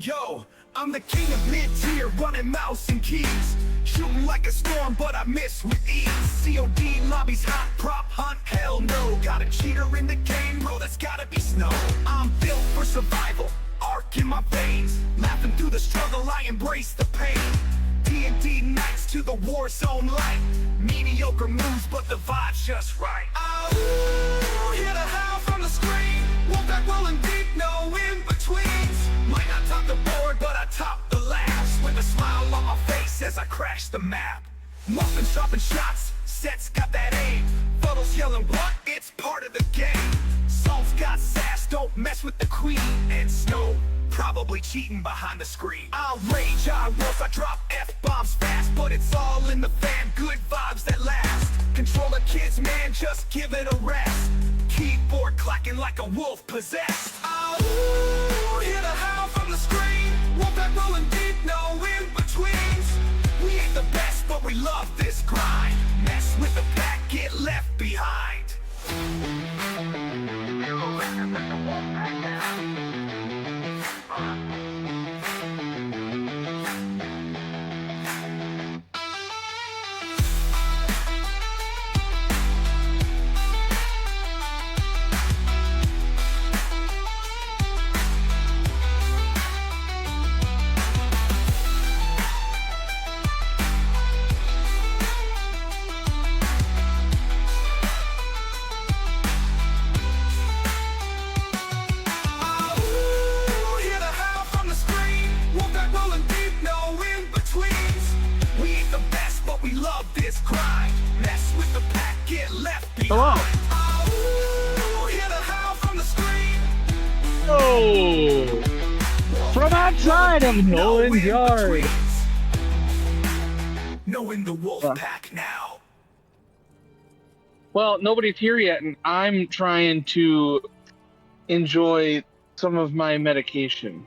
Yo, I'm the king of mid-tier, running mouse and keys. Shooting like a storm, but I miss with ease. COD lobbies, hot prop hunt, hell no. Got a cheater in the game, bro, that's gotta be snow. I'm built for survival, arc in my veins. Laughing through the struggle, I embrace the pain. DND nights to the war zone light. Mediocre moves, but the vibe's just right. Oh, hear the howl from the screen. Won't that well and deep, no in-betweens. Might not top the board, but I top the laughs. With a smile on my face as I crash the map. Muffin chopping shots, sets got that aim. Fuddles yelling what? It's part of the game. Salt's got sass, don't mess with the queen. And Snow, probably cheating behind the screen. I'll rage, I roast, I drop F-bombs fast. But it's all in the fan, good vibes that last. Controller kids, man, just give it a rest. Keyboard clacking like a wolf possessed. Oh, hear the howl from the screen. Won't that rolling deep, no in-betweens. We ain't the best, but we love this grind. Mess with the pack, get left behind. Hello. Oh, from outside of Nolan's yard. Knowing the wolf pack now. Well, nobody's here yet, and I'm trying to enjoy some of my medication.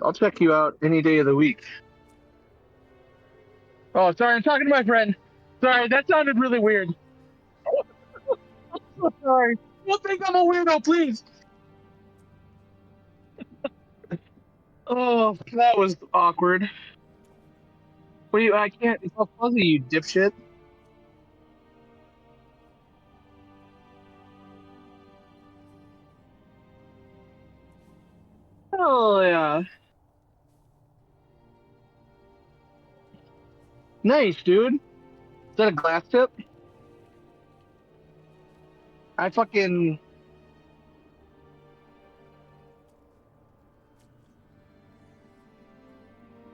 I'll check you out any day of the week. Oh, sorry, I'm talking to my friend. Sorry, that sounded really weird. Sorry. Don't think I'm a weirdo, please. Oh, that was awkward. What do you, I can't, it's all fuzzy, you dipshit. Oh, yeah. Nice, dude. Is that a glass tip? I fucking...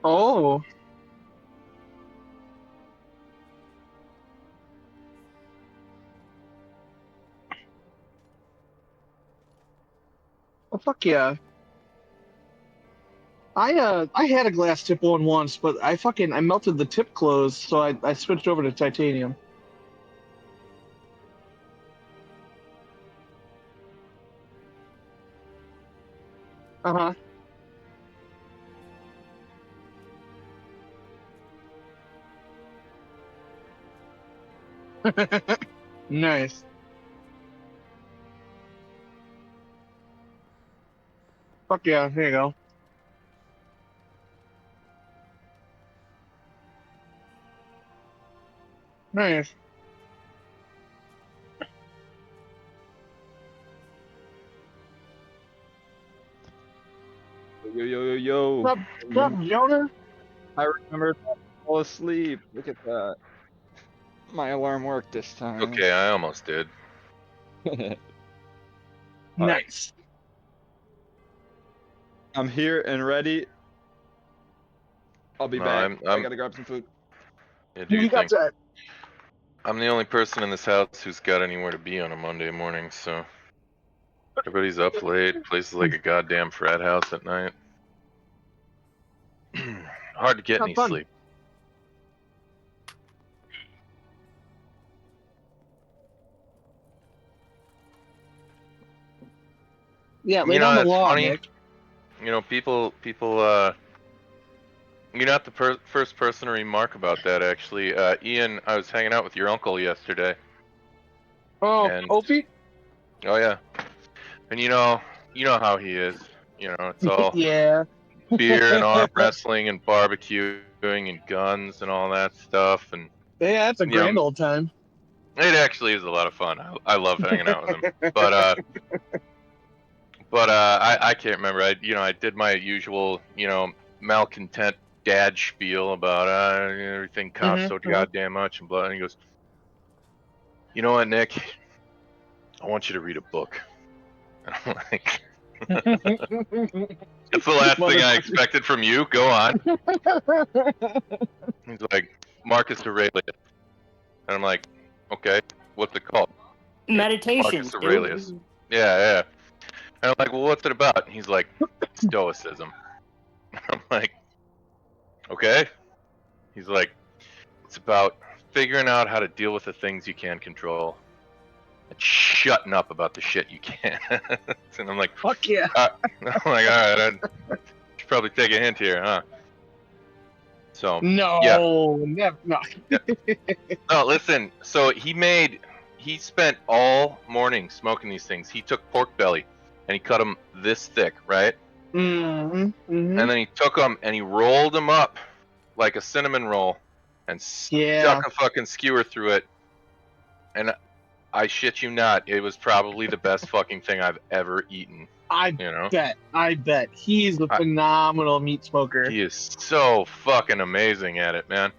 Oh. Oh, fuck yeah. I had a glass tip one once, but I melted the tip closed, so I switched over to titanium. Uh-huh. Nice. Fuck yeah, there you go. Nice. Yo. What's up, Jonah? I remember to fall asleep. Look at that. My alarm worked this time. Okay, I almost did. Nice. I'm here and ready. I'll be back. I gotta grab some food. Yeah, do You you got think? that. I'm the only person in this house who's got anywhere to be on a Monday morning, so everybody's up late. Place is like a goddamn frat house at night. Hard to get Have any fun. sleep. Yeah, lay down the it's law, funny. Nick. You know, people. You're not the first person to remark about that, actually. Ian, I was hanging out with your uncle yesterday. Oh, And- Opie? Oh yeah. And you know how he is. You know, it's all Yeah. beer and arm wrestling and barbecuing and guns and all that stuff. And Yeah, that's a you know, grand old time. it actually is a lot of fun. I love hanging out with him. I can't remember. I did my usual malcontent dad spiel about everything costs so goddamn much and blah. And he goes, you know what, Nick? I want you to read a book. And I'm like, that's the last thing I expected from you. Go on. He's like, Marcus Aurelius. And I'm like, okay, what's it called? Meditations, Marcus Aurelius. dude. Yeah. And I'm like, well, what's it about? And he's like, Stoicism. I'm like, okay. He's like, it's about figuring out how to deal with the things you can control and shutting up about the shit you can't. And I'm like, Fuck yeah. I'm like, all right, I should probably take a hint here, huh? So No, yeah. no. No, listen. So he spent all morning smoking these things. He took pork belly and he cut them this thick, right? And And then he took them and he rolled them up like a cinnamon roll and yeah, stuck a fucking skewer through it. And I shit you not, it was probably the best fucking thing I've ever eaten. I bet he's a phenomenal meat smoker. He is so fucking amazing at it, man.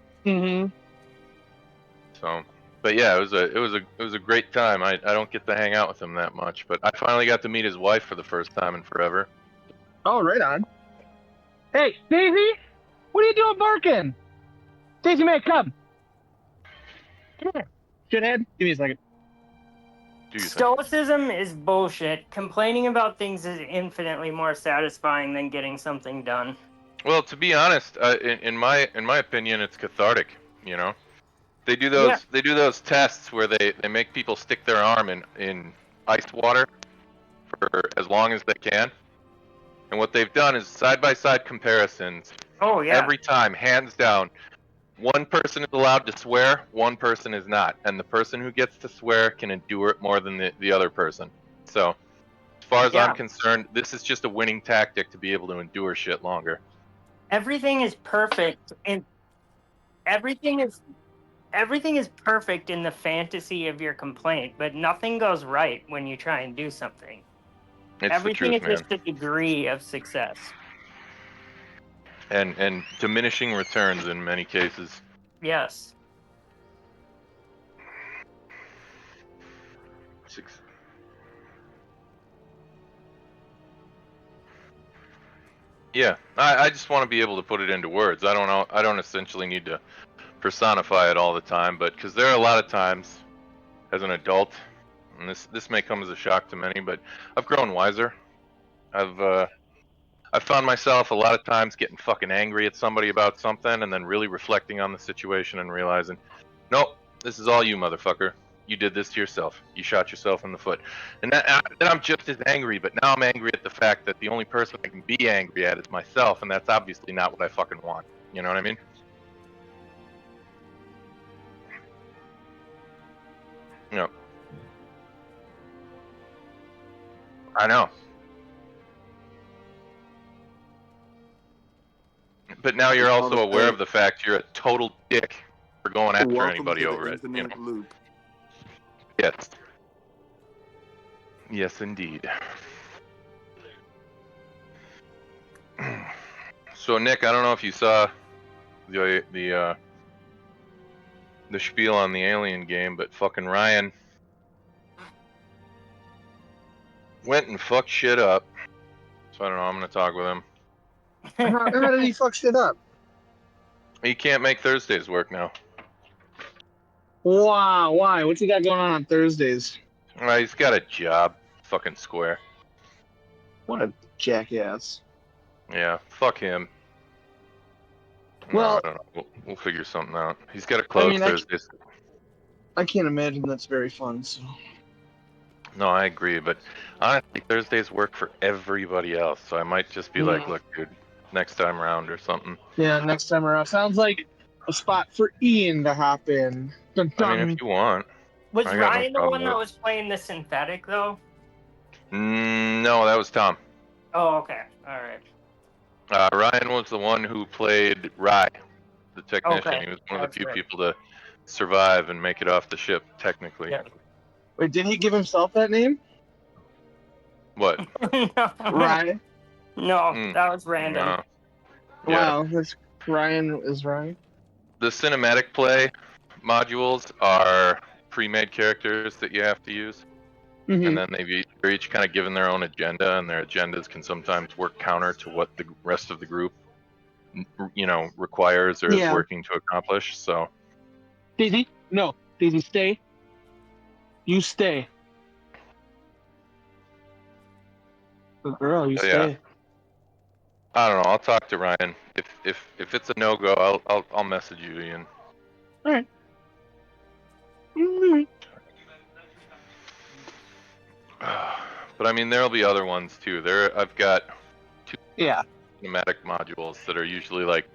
So, but yeah, it was a great time. I don't get to hang out with him that much, but I finally got to meet his wife for the first time in forever. Oh, right on. Hey, Daisy, what are you doing barking? Daisy, man, come. Come here, shithead. Give me a second. Stoicism is bullshit. Complaining about things is infinitely more satisfying than getting something done. Well, to be honest, in my opinion, it's cathartic. You know, they do those tests where they make people stick their arm in ice water for as long as they can. And what they've done is side-by-side comparisons. Oh yeah. Every time, hands down, one person is allowed to swear, one person is not. And the person who gets to swear can endure it more than the other person. So, as far as I'm concerned, this is just a winning tactic to be able to endure shit longer. Everything is perfect, and everything is perfect in the fantasy of your complaint, but nothing goes right when you try and do something. It's Everything the truth, is just a degree of success. And diminishing returns in many cases. Yes. Yeah, I just want to be able to put it into words. I don't essentially need to personify it all the time, but because there are a lot of times as an adult, and this may come as a shock to many, but I've grown wiser. I've found myself a lot of times getting fucking angry at somebody about something and then really reflecting on the situation and realizing, nope, this is all you, motherfucker. You did this to yourself. You shot yourself in the foot. And then I'm just as angry, but now I'm angry at the fact that the only person I can be angry at is myself, and that's obviously not what I fucking want. You know what I mean? No. I know. But now you're also aware of the fact you're a total dick for going after anybody over it. You know? Loop. Yes. Yes, indeed. So, Nick, I don't know if you saw the spiel on the Alien game, but fucking Ryan went and fucked shit up. So I don't know. I'm gonna talk with him. How did he fuck shit up? He can't make Thursdays work now. Wow, why? What's he got going on Thursdays? He's got a job. Fucking square. What a jackass. Yeah, fuck him. Well, no, I don't know. We'll figure something out. He's got to close Thursdays. I can't imagine that's very fun. So. No, I agree, but honestly, Thursdays work for everybody else. So I might just be like, look, dude, next time around or something. Yeah, next time around. Sounds like a spot for Ian to hop in. I mean, if you want. Was Ryan the one that was playing the synthetic, though? No, that was Tom. Oh, okay. All right. Ryan was the one who played Rye, the technician. Okay, He was one of the that's few right. people to survive and make it off the ship, technically. Yeah. Wait, did he give himself that name? What? No, Ryan. no, that was random. No. Yeah. Wow, that's Ryan is Ryan. The cinematic play modules are pre-made characters that you have to use. Mm-hmm. And then they're each kind of given their own agenda, and their agendas can sometimes work counter to what the rest of the group, requires or is Yeah. working to accomplish. So, Daisy, no, Daisy, stay. You stay. Good girl, you So, yeah. stay. I don't know. I'll talk to Ryan. If it's a no go, I'll message you, Ian. All right. Mm-hmm. But I mean, there'll be other ones too. I've got Yeah. cinematic modules that are usually like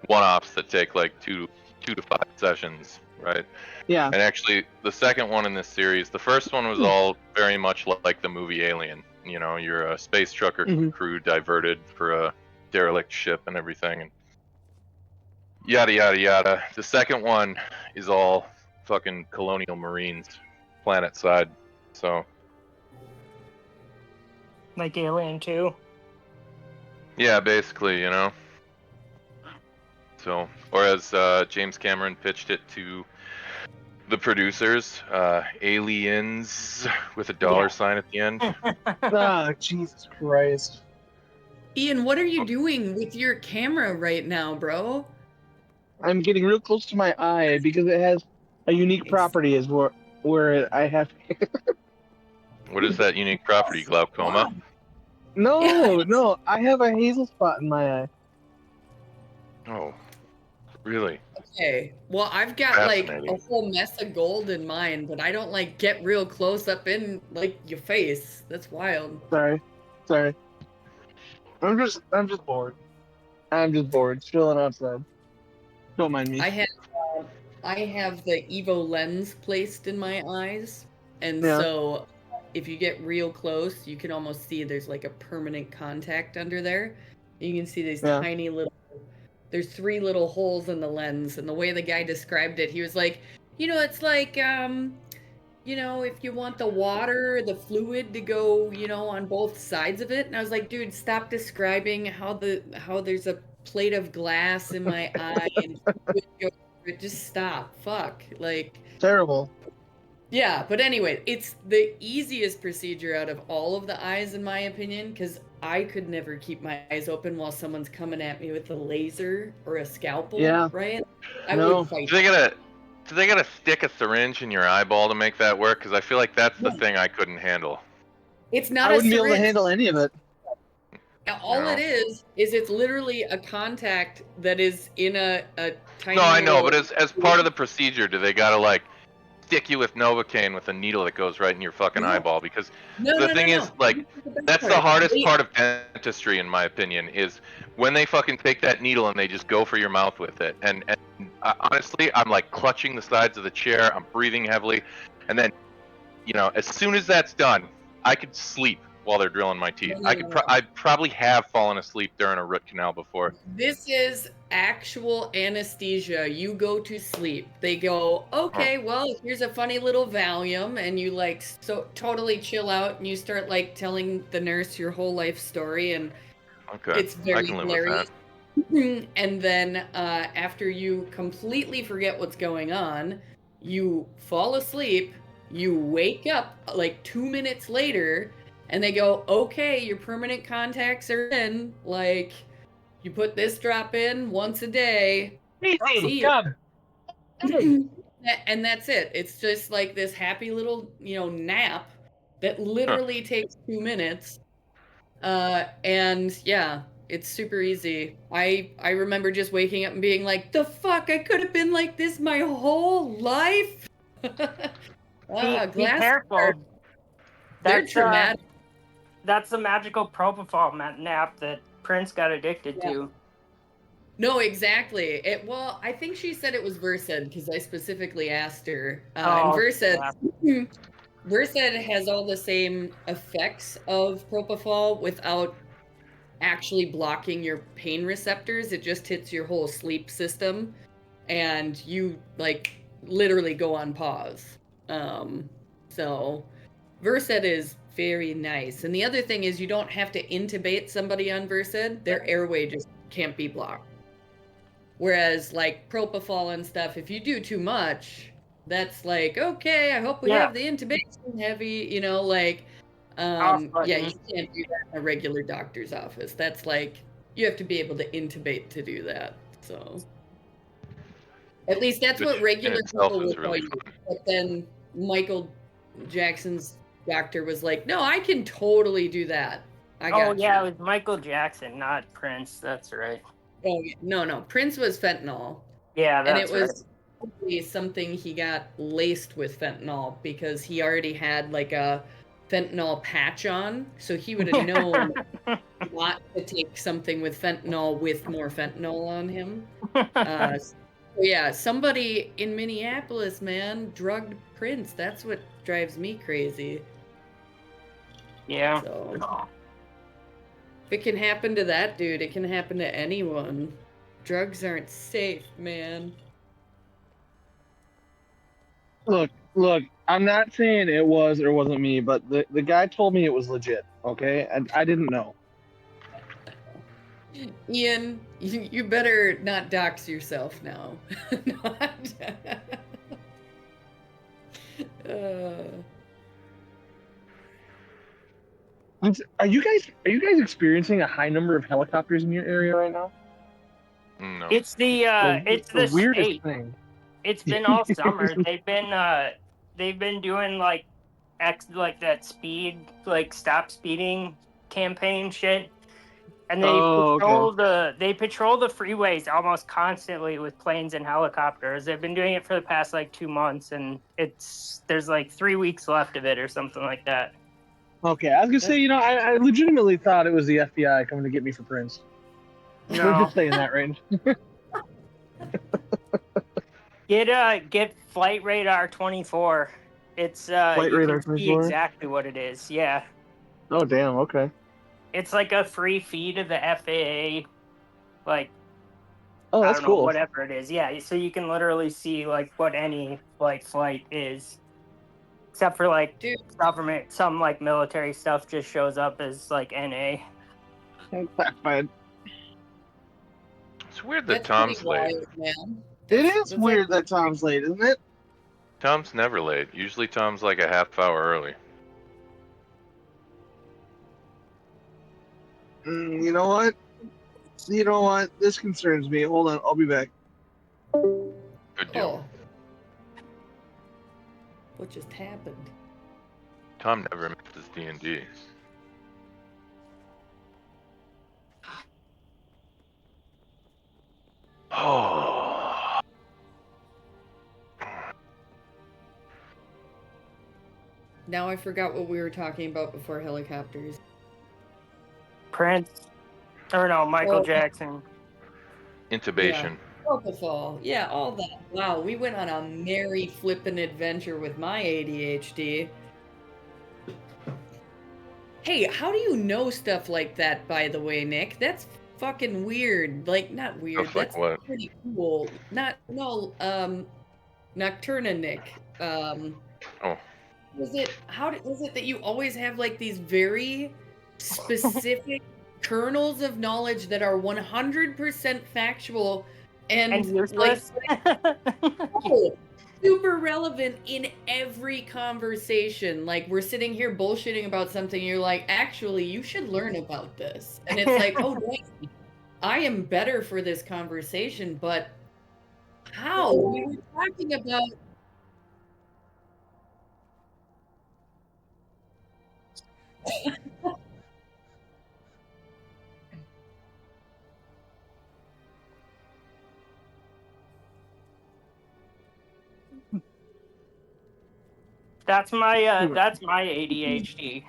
one-offs that take like two to 5 sessions, right? Yeah. And actually, the second one in this series, the first one was all very much like the movie Alien. You know, you're a space trucker Mhm. crew diverted for a derelict ship and everything, and yada yada yada. The second one is all fucking colonial marines, planet side. So Like Alien 2. yeah, basically, So, or as James Cameron pitched it to the producers, aliens with a dollar Yeah. sign at the end. Ah, Jesus Christ. Ian, what are you doing with your camera right now, bro? I'm getting real close to my eye because it has a unique property is where I have What is that unique property? Glaucoma? No, I have a hazel spot in my eye. Oh, really? Okay. Well, I've got like a Fascinating. whole mess of gold in mine, but I don't like get real close up in like your face. That's wild. Sorry. I'm just bored. I'm just bored, chilling outside. Don't mind me. I have the Evo lens placed in my eyes, and Yeah. so if you get real close, you can almost see there's like a permanent contact under there. You can see these Yeah. tiny little. There's 3 little holes in the lens, and the way the guy described it, he was like, it's like, if you want the water, the fluid to go, on both sides of it. And I was like, dude, stop describing how there's a plate of glass in my eye and just stop. Fuck. Like, Terrible. yeah, but anyway, it's the easiest procedure out of all of the eyes, in my opinion, because I could never keep my eyes open while someone's coming at me with a laser or a scalpel, Yeah. right? I No. would fight. Do they gotta stick a syringe in your eyeball to make that work? Because I feel like that's the thing I couldn't handle. It's not I a wouldn't be able to syringe. handle any of it. All No. it is it's literally a contact that is in a tiny. No, I know, little- but as part of the procedure, do they gotta like stick you with Novocaine with a needle that goes right in your fucking No. eyeball? Because No, the no, thing no, is, no. like, This is the best that's the part. hardest They- part of dentistry, in my opinion, is when they fucking take that needle and they just go for your mouth with it. And honestly, I'm like clutching the sides of the chair, I'm breathing heavily, and then, as soon as that's done, I could sleep while they're drilling my teeth. No, no, no. I probably have fallen asleep during a root canal before. This is actual anesthesia. You go to sleep. They go, okay, well, here's a funny little Valium, and you like so totally chill out, and you start like telling the nurse your whole life story, and Okay, it's very I can live with hilarious. that. And then after you completely forget what's going on, you fall asleep. You wake up like 2 minutes later, and they go, okay, your permanent contacts are in. Like, you put this drop in once a day. Easy, See ya. come. And that's it. It's just like this happy little, nap that literally takes 2 minutes. And yeah, it's super easy. I remember just waking up and being like, the fuck, I could have been like this my whole life. Be glass careful. are- They're That's traumatic. that's the magical propofol nap that Prince got addicted Yeah. to. No, exactly. Well, I think she said it was Versed because I specifically asked her. Oh, and Versed, Versed has all the same effects of propofol without actually blocking your pain receptors. It just hits your whole sleep system, and you like literally go on pause. So Versed is very nice. And the other thing is you don't have to intubate somebody on Versed. Their airway just can't be blocked. Whereas like propofol and stuff, if you do too much, that's like, okay, I hope we Yeah. have the intubation heavy, you know, like Off yeah, button. you can't do that in a regular doctor's office. That's like you have to be able to intubate to do that. So at least that's Which what in regular itself people will is tell really you. fun. But then Michael Jackson's doctor was like, no, I can totally do that. I got yeah, you. it was Michael Jackson, not Prince. That's right. Oh, no. Prince was fentanyl. Yeah, And it that's right. was probably something he got laced with fentanyl because he already had like a fentanyl patch on. So he would have known not to take something with fentanyl with more fentanyl on him. So yeah, somebody in Minneapolis, man, drugged Prince. That's what drives me crazy. Yeah. So if it can happen to that dude, it can happen to anyone. Drugs aren't safe, man. Look, I'm not saying it was or wasn't me, but the guy told me it was legit, okay? I didn't know. Ian, you better not dox yourself now. uh, Are you guys experiencing a high number of helicopters in your area right now? No. It's the weirdest state. thing. It's been all summer. They've been doing like that speed, like stop speeding campaign shit. And they Oh, patrol okay. the freeways almost constantly with planes and helicopters. They've been doing it for the past like 2 months, and there's like 3 weeks left of it or something like that. Okay, I was gonna say, That's- I legitimately thought it was the FBI coming to get me for Prince. We'll No, just stay in that range. get Flight Radar 24. It's Flight you can Radar see 24. exactly what it is. Yeah, Oh, damn. Okay. it's like a free feed of the FAA. Like Oh, I that's don't know, cool. whatever it is. Yeah, so you can literally see like what any flight is. Except for like Dude, government, some like military stuff just shows up as like NA. Classified. It's weird that that's pretty Tom's late. wild, man. It That's is weird actually- that Tom's late, isn't it? Tom's never late. Usually Tom's like a half hour early. You know what? This concerns me. Hold on, I'll be back. Good deal. Oh. What just happened? Tom never misses D&D. Oh. Now I forgot what we were talking about before helicopters. Prince, or no, Michael Oh. Jackson. Intubation. Propofol. Yeah, all that. Wow, we went on a merry flippin' adventure with my ADHD. Hey, how do you know stuff like that, by the way, Nick? That's fucking weird. Like, not weird. Stuff like That's what? pretty cool. Nocturna Nick. Oh. Was it that you always have like these very specific kernels of knowledge that are 100% factual And and like useless. super relevant in every conversation? Like we're sitting here bullshitting about something, you're like, actually, you should learn about this. And it's like, oh, nice. I am better for this conversation, but how? We were talking about that's my ADHD.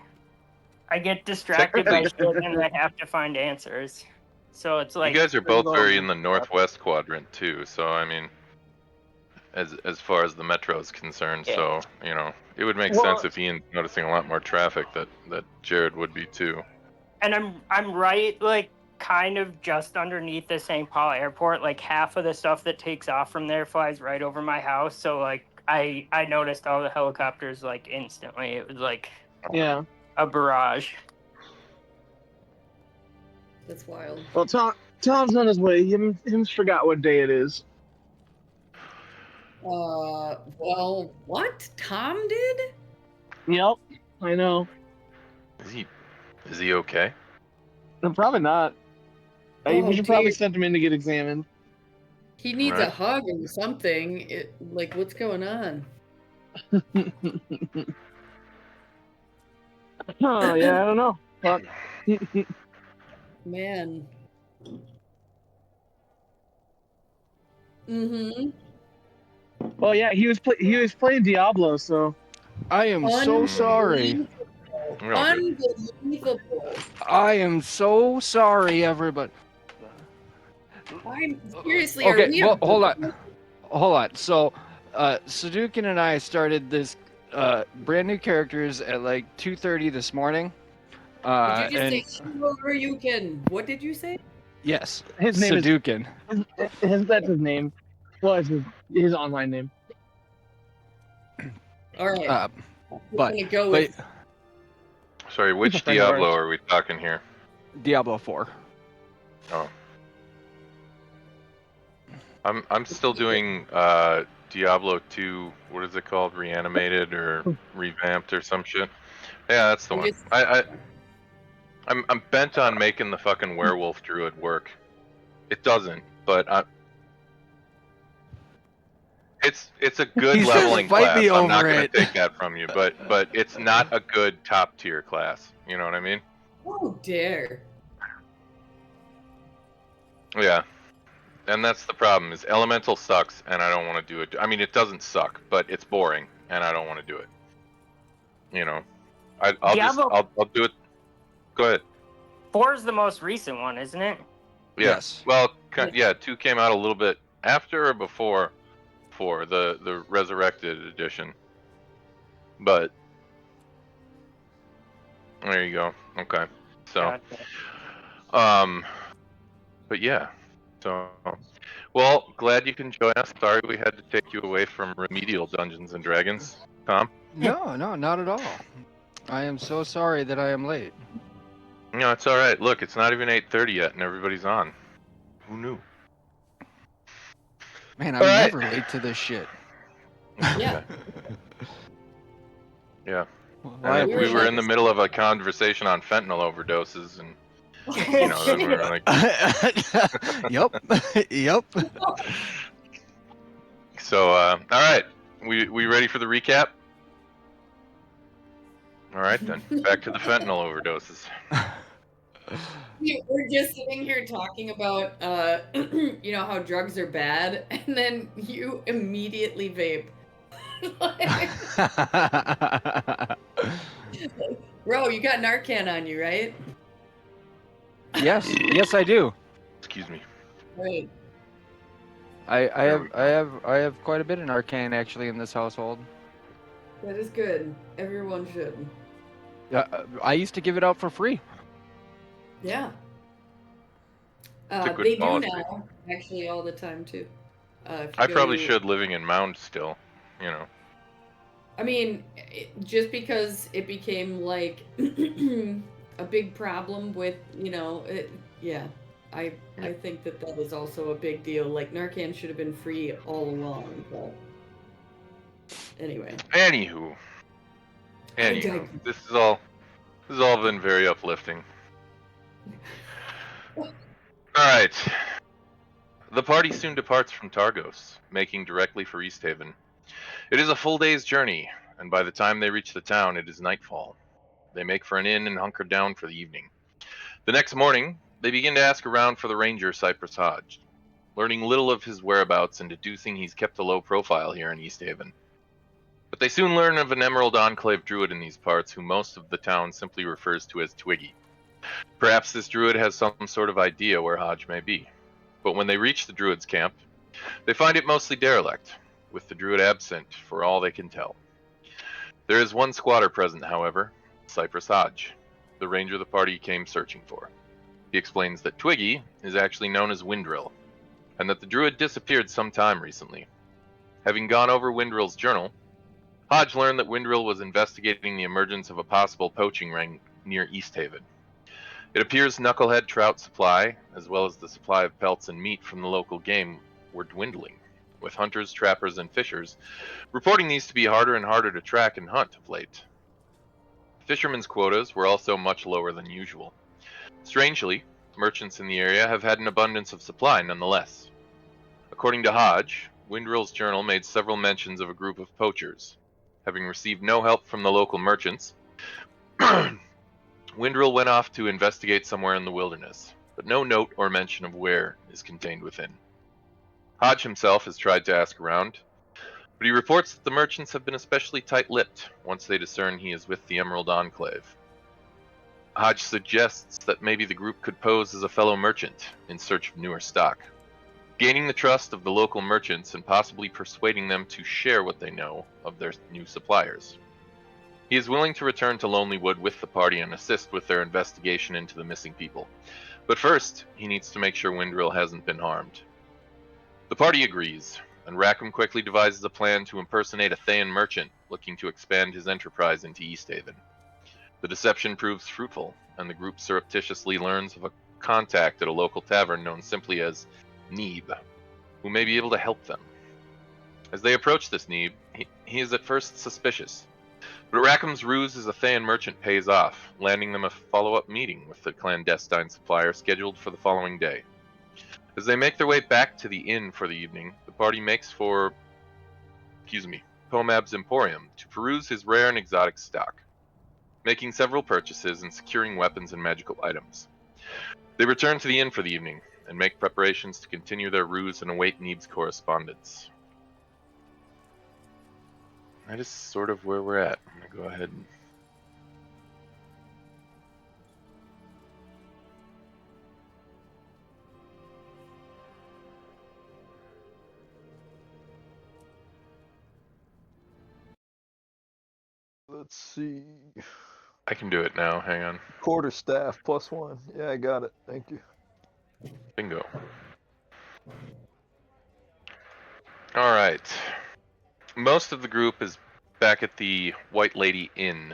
I get distracted by shit and I have to find answers. So it's like you guys are both very in the northwest quadrant too, so I mean, as far as the metro is concerned. Yeah. So it would make Well- sense if Ian's noticing a lot more traffic that Jared would be too. And I'm right, like kind of just underneath the St. Paul airport. Like half of the stuff that takes off from there flies right over my house. So like I noticed all the helicopters like instantly. It was like Yeah. a barrage. That's wild. Well, Tom's on his way. Him's forgot what day it is. Well, what? Tom did? Yep, I know. Is he okay? No, probably not. Oh, We should probably dear. send him in to get examined. He needs a Right. hug or something. Like, what's going on? Oh yeah, I don't know. Fuck. Man. Mm-hmm. Well, yeah, he was playing Diablo, so I am so sorry. Unbelievable. I am so sorry, everybody. I'm seriously. Are Okay, we well, hold on. So, Sudokan and I started this brand new characters at like 2:30 this morning. Did you and just say Shoryuken? What did you say? yes, his name Sudokan. that's his name. Well, it's his online name. All right. But I'm gonna go with. Sorry, which He's a friend of Diablo ours. are we talking here? Diablo 4. Oh, I'm still doing Diablo 2. What is it called? Reanimated or revamped or some shit? Yeah, that's the I'm one. just- I'm bent on making the fucking werewolf druid work. It doesn't, but it's a good He says leveling fight class. me I'm not over gonna it. take that from you, but it's not a good top tier class. You know what I mean? Oh dare. Yeah. And that's the problem is elemental sucks and I don't want to do it. I mean, it doesn't suck, but it's boring and I don't want to do it. I'll do it. Go ahead. 4 is the most recent one, isn't it? Yeah. Yes. Well, yeah, 2 came out a little bit after or before 4, the resurrected edition. But there you go. Okay. So, Gotcha. but yeah. So, well, glad you can join us. Sorry we had to take you away from remedial Dungeons and Dragons, Tom. No, not at all. I am so sorry that I am late. No, it's all right. Look, it's not even 8:30 yet, and everybody's on. Who knew? Man, I'm All right. never late to this shit. Yeah. Yeah. Well, And I if we were appreciate in the middle of a conversation on fentanyl overdoses, and then we were like, it. Yep. so. All right, we ready for the recap? All right then, back to the fentanyl overdoses. We're just sitting here talking about, how drugs are bad, and then you immediately vape. Bro, you got Narcan on you, right? Yes, I do. Excuse me. Right. I have quite a bit of Narcan actually in this household. That is good. Everyone should. I used to give it out for free. Yeah. It's a good They do policy. now, actually, all the time too. If you I probably go- should, living in Mound still. I mean, just because it became like a big problem with, yeah. I think that is also a big deal. Like Narcan should have been free all along, but anyway. Anywho, this is all been very uplifting. All right. The party soon departs from Targos, making directly for East Haven. It is a full day's journey, and by the time they reach the town, it is nightfall. They make for an inn and hunker down for the evening. The next morning, they begin to ask around for the ranger Cypress Hodge, learning little of his whereabouts and deducing he's kept a low profile here in East Haven. But they soon learn of an Emerald Enclave druid in these parts who most of the town simply refers to as Twiggy. Perhaps this druid has some sort of idea where Hodge may be. But when they reach the druid's camp, they find it mostly derelict. with the druid absent for all they can tell. There is one squatter present, however, Cypress Hodge, the ranger the party came searching for. He explains that Twiggy is actually known as Windrill, and that the druid disappeared some time recently. Having gone over Windrill's journal, Hodge learned that Windrill was investigating the emergence of a possible poaching ring near East Haven. It appears knucklehead trout supply, as well as the supply of pelts and meat from the local game, were dwindling, with hunters, trappers, and fishers reporting these to be harder and harder to track and hunt of late. Fishermen's quotas were also much lower than usual. Strangely, merchants in the area have had an abundance of supply nonetheless. According to Hodge, Windrill's journal made several mentions of a group of poachers. Having received no help from the local merchants, Windrill went off to investigate somewhere in the wilderness, but no note or mention of where is contained within. Hodge himself has tried to ask around, but he reports that the merchants have been especially tight-lipped once they discern he is with the Emerald Enclave. Hodge suggests that maybe the group could pose as a fellow merchant in search of newer stock, gaining the trust of the local merchants and possibly persuading them to share what they know of their new suppliers. He is willing to return to Lonely Wood with the party and assist with their investigation into the missing people. But first, he needs to make sure Windrill hasn't been harmed. The party agrees, and Rackham quickly devises a plan to impersonate a Thayan merchant looking to expand his enterprise into East Haven. The deception proves fruitful, and the group surreptitiously learns of a contact at a local tavern known simply as Neeb, who may be able to help them. As they approach this Neeb, he is at first suspicious, but Rackham's ruse as a Thayan merchant pays off, landing them a follow-up meeting with the clandestine supplier scheduled for the following day. As they make their way back to the inn for the evening, the party makes for, Pomab's Emporium to peruse his rare and exotic stock, making several purchases and securing weapons and magical items. They return to the inn for the evening, and make preparations to continue their ruse and await Neeb's correspondence. That is sort of where we're at. I'm going to go ahead and... Let's see. I can do it now, hang on. Quarterstaff +1. Yeah, I got it. Thank you. Bingo. Alright. Most of the group is back at the White Lady Inn.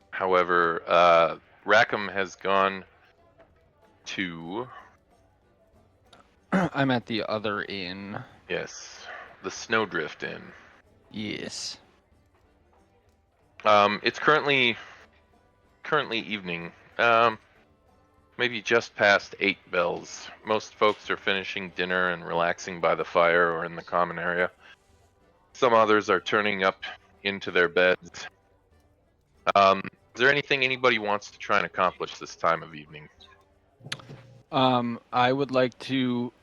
However, Rackham has gone to... I'm at the other inn. Yes, the Snowdrift Inn. Yes. It's currently evening. Maybe just past 8 bells. Most folks are finishing dinner and relaxing by the fire or in the common area. Some others are turning up into their beds. Is there anything anybody wants to try and accomplish this time of evening? I would like to,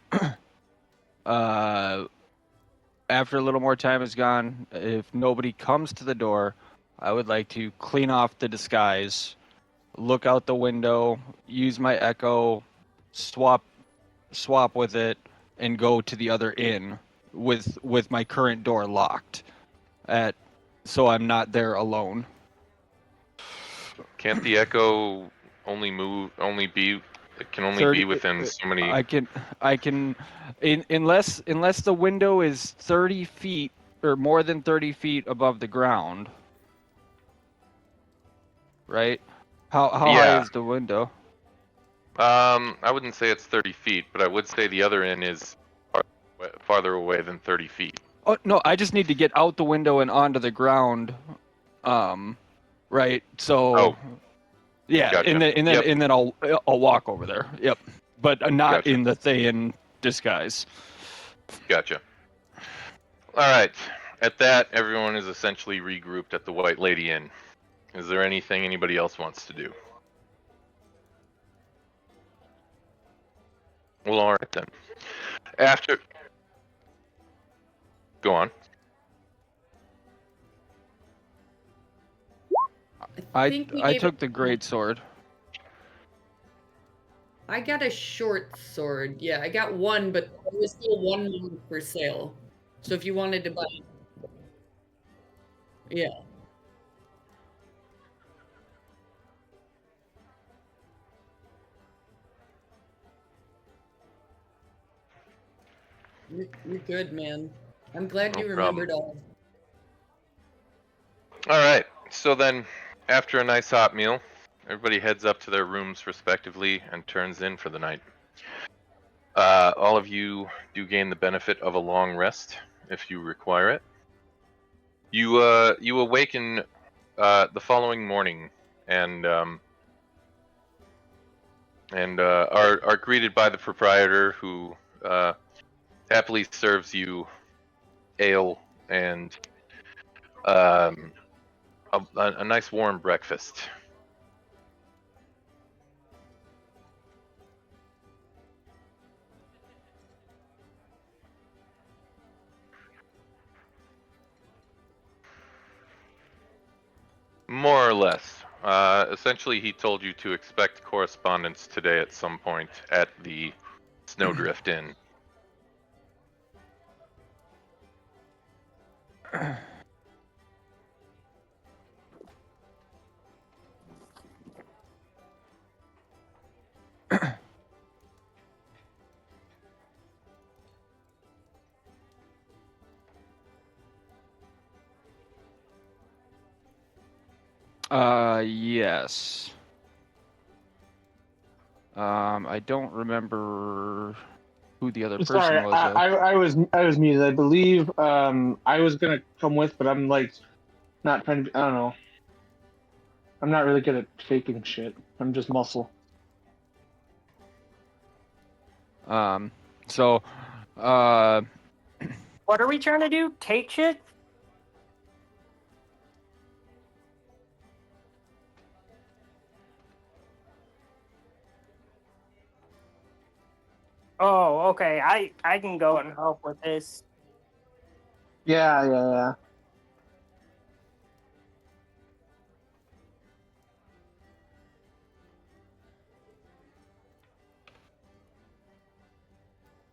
after a little more time has gone, if nobody comes to the door, I would like to clean off the disguise, look out the window, use my echo, swap with it, and go to the other inn with my current door locked, so I'm not there alone. Can't the echo only be within so many... I can, unless the window is 30 feet or more than 30 feet above the ground. Right? How high is the window? I wouldn't say it's 30 feet, but I would say the other inn is farther away than 30 feet. Oh, no, I just need to get out the window and onto the ground. Right? So... Oh. Yeah, Gotcha. and then I'll walk over there. Yep. But not Gotcha. in the Thayan disguise. Gotcha. Alright. At that, everyone is essentially regrouped at the White Lady Inn. Is there anything anybody else wants to do? Well, alright then. After... Go on. I took the great sword. I got a short sword. Yeah, I got one, but there was still one more for sale. So if you wanted to buy, yeah, you're good, man. I'm glad No you problem. remembered all. All right. So then, after a nice hot meal, everybody heads up to their rooms respectively and turns in for the night. All of you do gain the benefit of a long rest if you require it. You awaken the following morning and are greeted by the proprietor who happily serves you ale and a nice warm breakfast. More or less. Essentially, he told you to expect correspondence today at some point at the Snowdrift Inn. Yes. I don't remember who the other person Sorry, was. I was muted. I believe I was gonna come with, but I'm like not trying to. I don't know. I'm not really good at faking shit. I'm just muscle. So, uh, What are we trying to do? Take shit? Oh, okay. I can go and help with this. Yeah.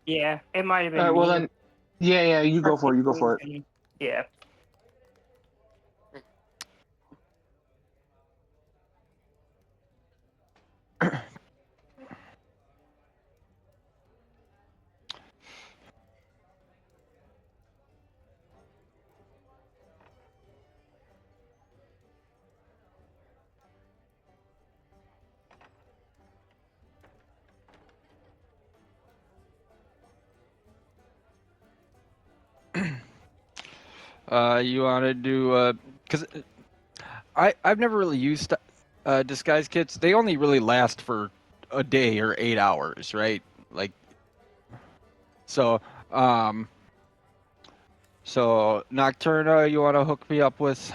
Yeah, it might have All been right. Well me. then, yeah. You go for it. You go for it. Yeah. you want to do, because I've never really used disguise kits. They only really last for a day or 8 hours, right? Like, so, so Nocturna, you want to hook me up with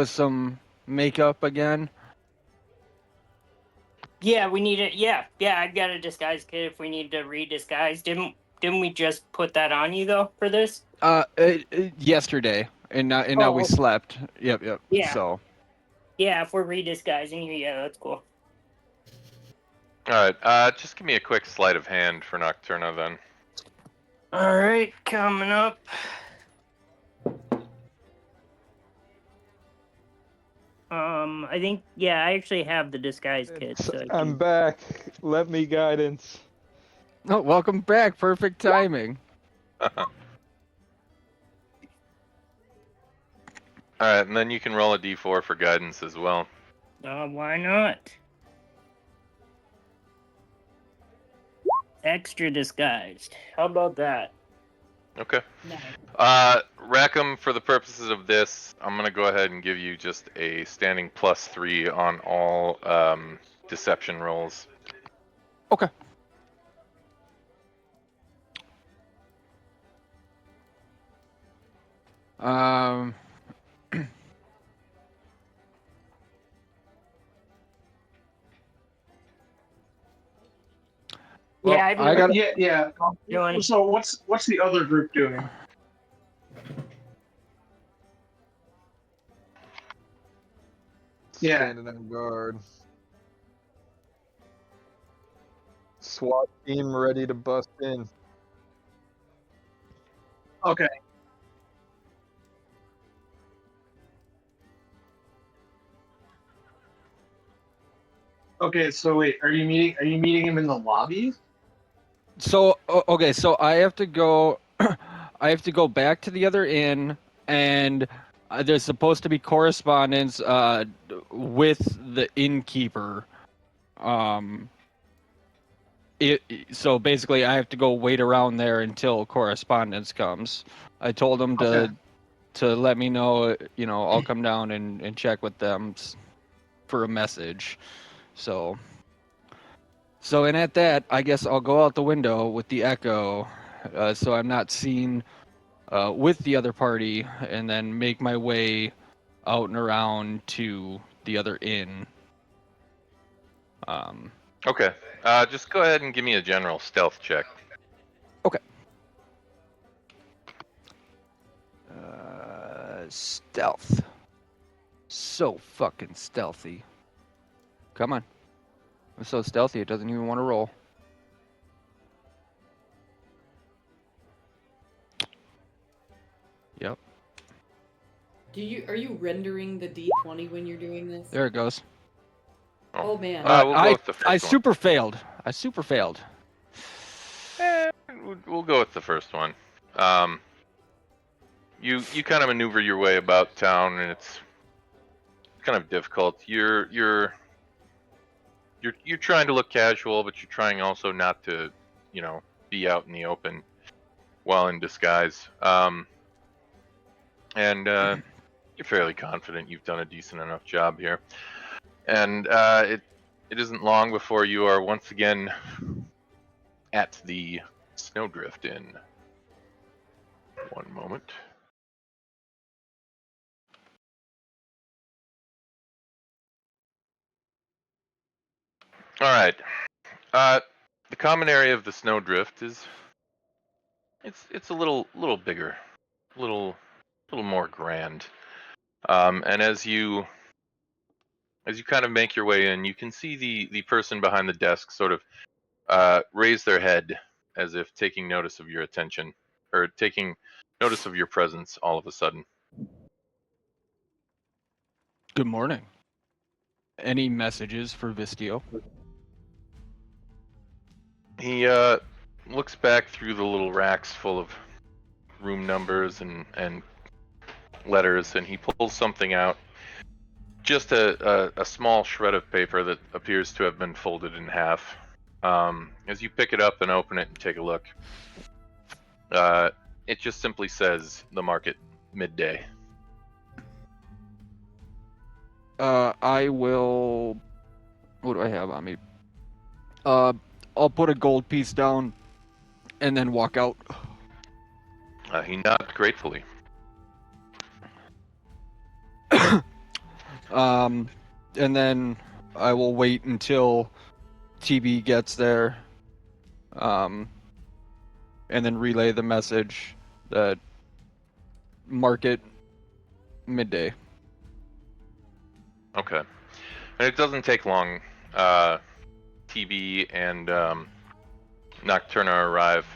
some makeup again? Yeah, we need it. Yeah, I've got a disguise kit if we need to redisguise. Didn't we just put that on you though for this? Yesterday, and now we Oh, slept. Yep. yeah. So, Yeah, if we're redisguising you, yeah, that's cool. All right. Just give me a quick sleight of hand for Nocturna then. All right, coming up. I think I actually have the disguise kit, so I I'm can... back. Let me guidance. oh, welcome back. Perfect timing. All right, and then you can roll a d4 for guidance as well. Why not? Extra disguised. How about that? Okay. No. Rackham, for the purposes of this, I'm gonna go ahead and give you just a standing +3 on all deception rolls. Okay. Um. Well, Yeah, I've I never got. Yeah. doing. So what's the other group doing? Yeah. Standing on guard. SWAT team ready to bust in. Okay. Okay, so wait, are you meeting him in the lobby? So okay, so I have to go. I have to go back to the other inn, and there's supposed to be correspondence with the innkeeper. Um, so basically, I have to go wait around there until correspondence comes. I told him Okay. to let me know. I'll come down and check with them for a message. And at that, I guess I'll go out the window with the echo, so I'm not seen with the other party, and then make my way out and around to the other inn. Okay. Just go ahead and give me a general stealth check. Okay. Stealth. So fucking stealthy. Come on. I'm so stealthy, it doesn't even want to roll. Yep. Are you rendering the D20 when you're doing this? There it goes. Oh man. We'll go with the first I one. super failed. I super failed. We'll go with the first one. You kind of maneuver your way about town, and it's kind of difficult. You're trying to look casual, but you're trying also not to, be out in the open while in disguise. And you're fairly confident you've done a decent enough job here. And it isn't long before you are once again at the Snowdrift Inn. One moment. All right. The common area of the Snowdrift is it's a little bigger, little more grand. And as you kind of make your way in, you can see the person behind the desk sort of raise their head as if taking notice of your attention, or taking notice of your presence all of a sudden. Good morning. Any messages for Vistio? He looks back through the little racks full of room numbers and letters, and he pulls something out. Just a small shred of paper that appears to have been folded in half. As you pick it up and open it and take a look, it just simply says the market midday. I will. What do I have on me? I'll put a gold piece down, and then walk out. He nods gratefully. And then I will wait until TB gets there, and then relay the message that market midday. Okay. And it doesn't take long. TB and Nocturna arrive,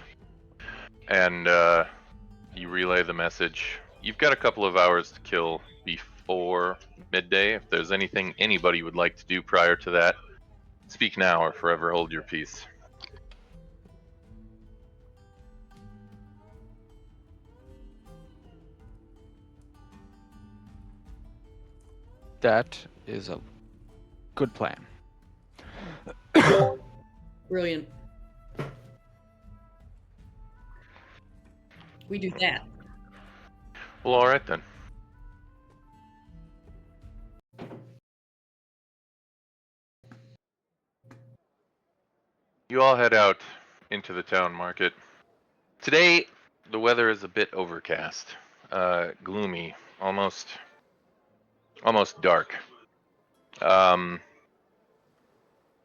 and you relay the message. You've got a couple of hours to kill before midday. If there's anything anybody would like to do prior to that, speak now or forever hold your peace. That is a good plan. Brilliant. We do that. Well, all right then. You all head out into the town market. Today, the weather is a bit overcast, gloomy, almost dark.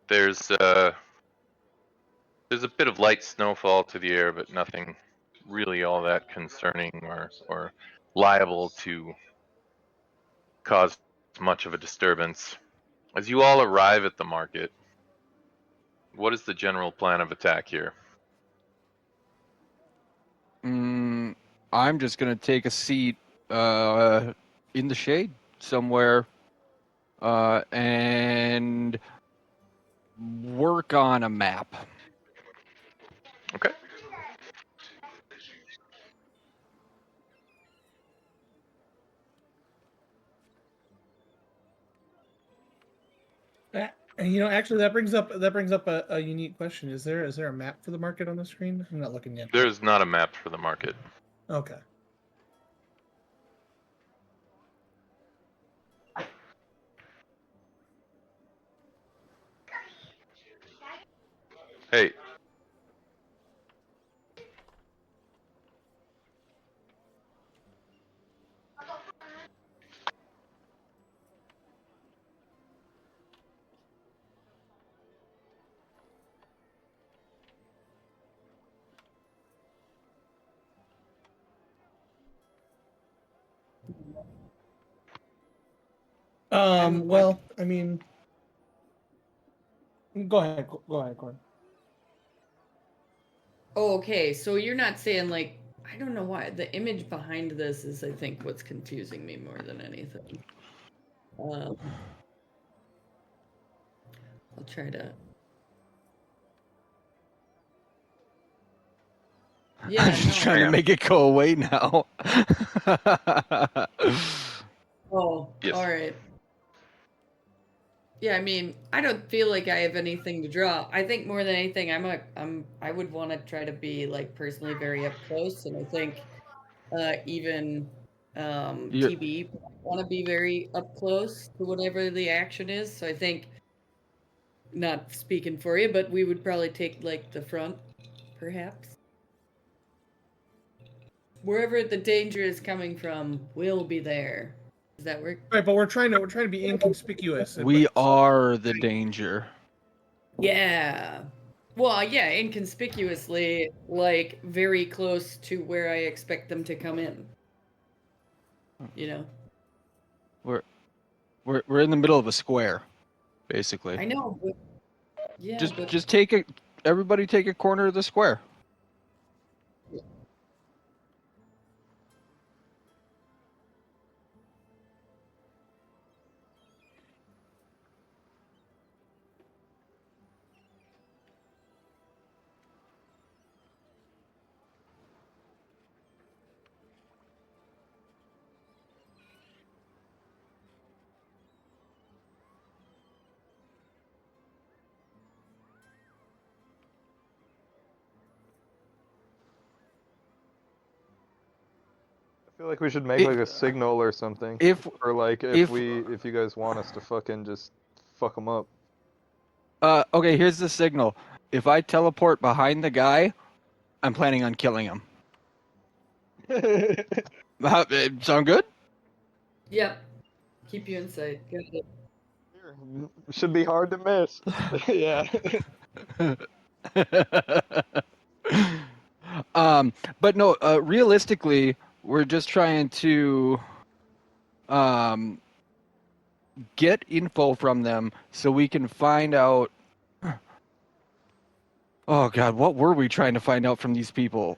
There's a bit of light snowfall to the air, but nothing really all that concerning or liable to cause much of a disturbance. As you all arrive at the market, what is the general plan of attack here? I'm just gonna take a seat in the shade somewhere and work on a map. Okay. And actually, that brings up a unique question. Is there a map for the market on the screen? I'm not looking yet. There's not a map for the market. Okay. Hey. Well, I mean, go ahead. Go ahead, Corey. Oh, okay. So you're not saying like I don't know why the image behind this is I think what's confusing me more than anything. I'll try to. Yeah, I'm just no. trying to make it go away now. Oh, Yes. all right. Yeah, I mean, I don't feel like I have anything to draw. I think more than anything, I would want to try to be like personally very up close, and I think even You're- TB want to be very up close to whatever the action is. So I think, not speaking for you, but we would probably take like the front, perhaps. Wherever the danger is coming from, we'll be there. Does that work? Right, but we're trying to be inconspicuous. we are the danger. Yeah. Well, yeah, inconspicuously, like very close to where I expect them to come in. You know. We're in the middle of a square, I basically. know, but yeah, but Just take it. Everybody take a corner of the square. I feel like we should make It- like a signal or something. If Or like if you guys want us to fucking just fuck them up. okay, here's the signal. If I teleport behind the guy, I'm planning on killing him. Sound good? yep. Keep you in sight. Got it. Should be hard to miss. Yeah. But no, realistically, we're just trying to get info from them so we can find out. Oh God, what were we trying to find out from these people?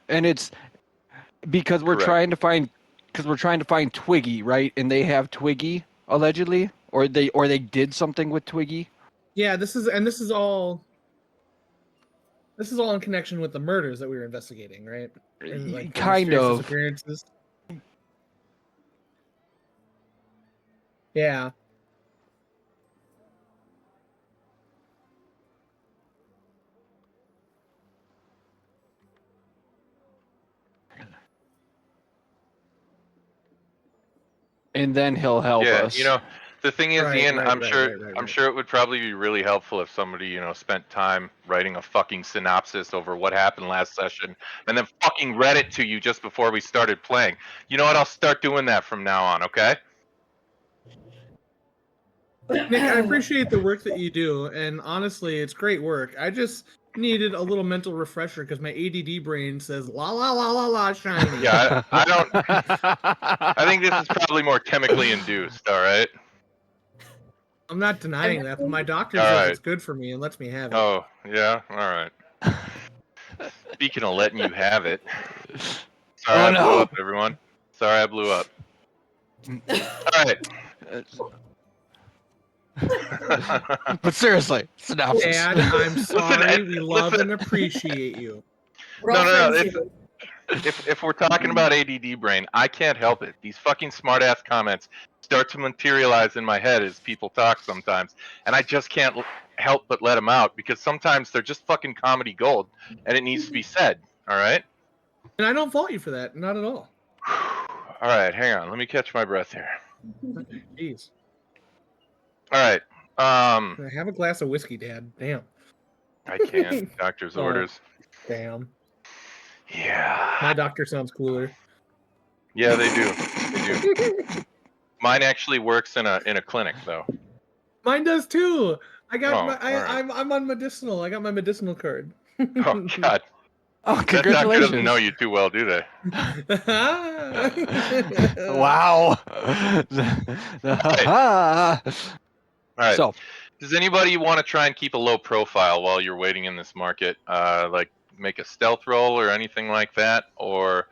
And it's because we're Correct. trying to find Twiggy, right? And they have Twiggy allegedly, or they did something with Twiggy. Yeah, this is all in connection with the murders that we were investigating, right? And, like, the Kind mysterious of. disappearances. Yeah. And then he'll help us. You know, the thing is, Right, Ian, right, I'm right, sure right, right, I'm right. sure it would probably be really helpful if somebody, spent time writing a fucking synopsis over what happened last session and then fucking read it to you just before we started playing. You know what? I'll start doing that from now on, okay? Nick, I appreciate the work that you do, and honestly, it's great work. I just needed a little mental refresher because my ADD brain says la la la la la shiny. Yeah, I don't. I think this is probably more chemically induced. All right. I'm not denying that, but my doctor All says right. it's good for me and lets me have it. Oh, yeah? Alright. Speaking of letting you have it. Sorry I blew up, everyone. Sorry I blew up. Alright. But seriously, synopsis. Dad, I'm sorry. We love listen. and appreciate you. We're all No. friends If we're talking about ADD brain, I can't help it. These fucking smart-ass comments start to materialize in my head as people talk sometimes, and I just can't help but let them out because sometimes they're just fucking comedy gold, and it needs to be said. All right. And I don't fault you for that. Not at all. All right. Hang on. Let me catch my breath here. Jeez. All right. Have a glass of whiskey, Dad. Damn. I can't. Doctor's Oh. orders. Damn. Yeah. My doctor sounds cooler. Yeah, they do. They do. Mine actually works in a clinic though. Mine does too. I got Oh, my. all right. I'm on medicinal. I got my medicinal card. Oh God. Oh, That doctor congratulations! doesn't know you too well, do they? Wow. All right. So, Does anybody want to try and keep a low profile while you're waiting in this market? Like make a stealth roll or anything like that, or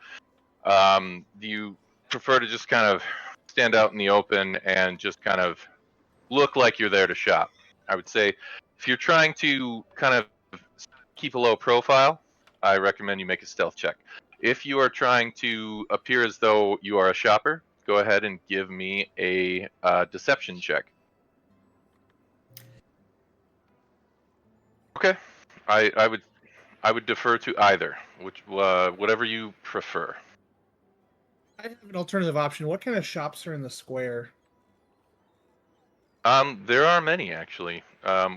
do you prefer to just kind of stand out in the open and just kind of look like you're there to shop? I would say if you're trying to kind of keep a low profile, I recommend you make a stealth check. If you are trying to appear as though you are a shopper, go ahead and give me a deception check. Okay, I would defer to either, which whatever you prefer. I have an alternative option. What kind of shops are in the square? There are many actually.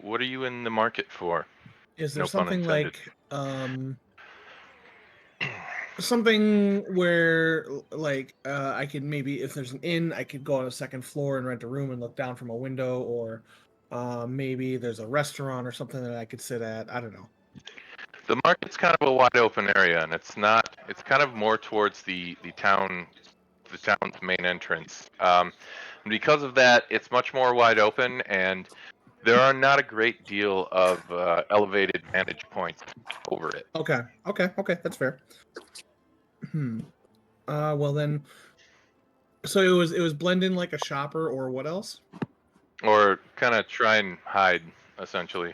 What are you in the market for? Is there No pun something intended. like something where like I could maybe, if there's an inn, I could go on a second floor and rent a room and look down from a window, or maybe there's a restaurant or something that I could sit at. I don't know. The market's kind of a wide open area, and it's not. It's kind of more towards the town's main entrance. Because of that, it's much more wide open, and there are not a great deal of elevated vantage points over it. Okay, that's fair. Well then, so it was blend in like a shopper, or what else? Or kind of try and hide, essentially.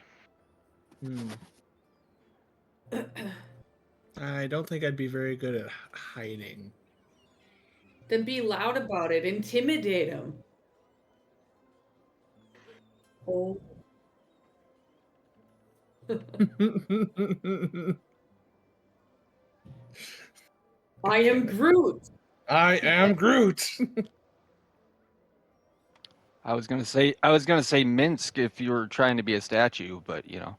I don't think I'd be very good at hiding. Then be loud about it. Intimidate him. Oh. I am Groot. I am Groot. I was gonna say Minsk if you were trying to be a statue, but you know.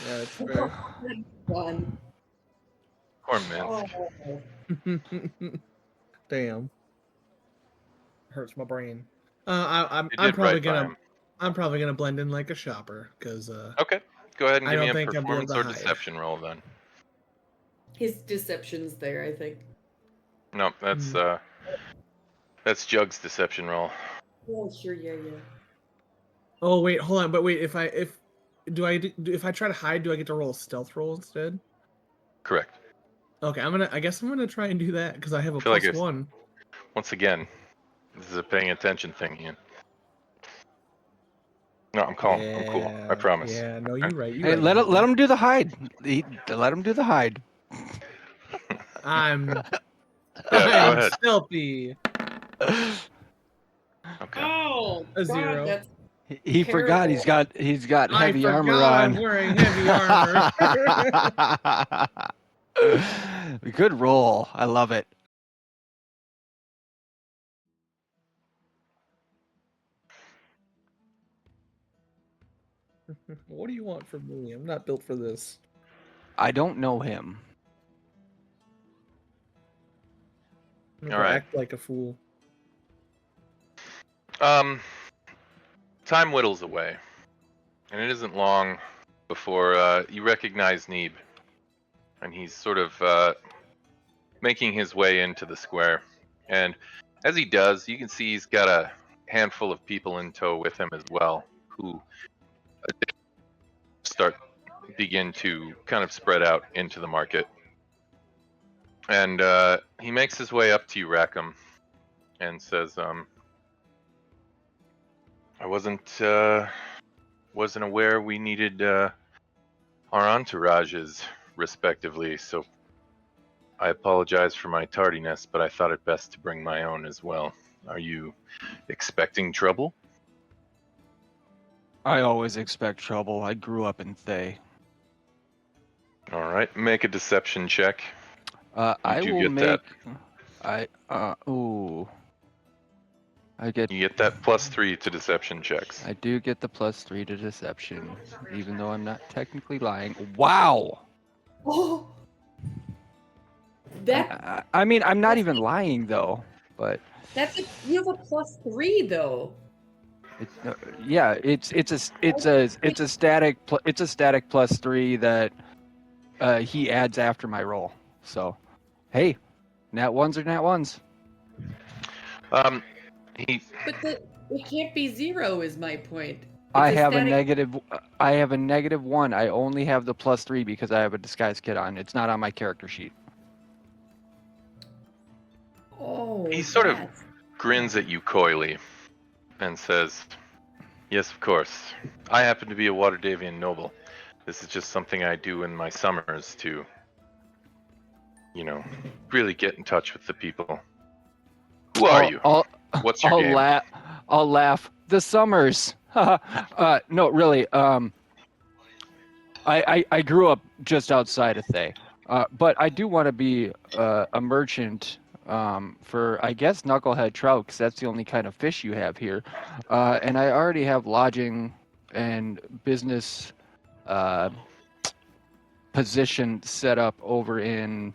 Yeah, that's fair. Fun. Or Minsk. Oh. Damn. Hurts my brain. You I'm did probably right by gonna him. I'm probably gonna blend in like a shopper, because Okay, go ahead and I give me don't a think I'd be able performance to or hide. deception roll then. His deception's there, I think. No, that's Jug's deception roll. Oh, sure, yeah. Oh wait, hold on, but wait, if I try to hide, do I get to roll a stealth roll instead? Correct. Okay, I guess I'm gonna try and do that because I have a feel like plus it's- one. Once again, this is a paying attention thing, Ian. No, I'm calm. I'm cool. I promise. Yeah, no, you're right. Hey, let him do the hide. Let him do the hide. I'm Yeah, go I'm ahead. stealthy. Okay. Oh, A zero. that's He forgot he's got I heavy armor forgot on. I'm wearing heavy armor. Good roll. I love it. What do you want from me? I'm not built for this. I don't know him. I'm All gonna right. act like a fool. Time whittles away, and it isn't long before you recognize Neeb, and he's sort of making his way into the square. And as he does, you can see he's got a handful of people in tow with him as well. who begin to kind of spread out into the market. And he makes his way up to you, Rackham, and says, I wasn't aware we needed our entourages respectively, so I apologize for my tardiness, but I thought it best to bring my own as well. Are you expecting trouble? I always expect trouble. I grew up in Thay. All right, make a deception check. I do will get make. that. Ooh. I get. You get that +3 to deception checks. I do get the +3 to deception, even though I'm not technically lying. Wow. Oh, that I mean, I'm not even lying though, but you have a +3 though. yeah, it's a static +3 that he adds after my roll. So, hey, nat ones are nat ones. But it can't be 0 is my point. I have a -1. I only have the +3 because I have a disguise kit on. It's not on my character sheet. Oh, He sort of grins at you coyly and says, yes, of course. I happen to be a Waterdavian noble. This is just something I do in my summers to, really get in touch with the people. Who are you? What's your game? I'll laugh. The summers. No, really. I grew up just outside of Thay, but I do want to be a merchant for, I guess, knucklehead trout, because that's the only kind of fish you have here. And I already have lodging and business position set up over in.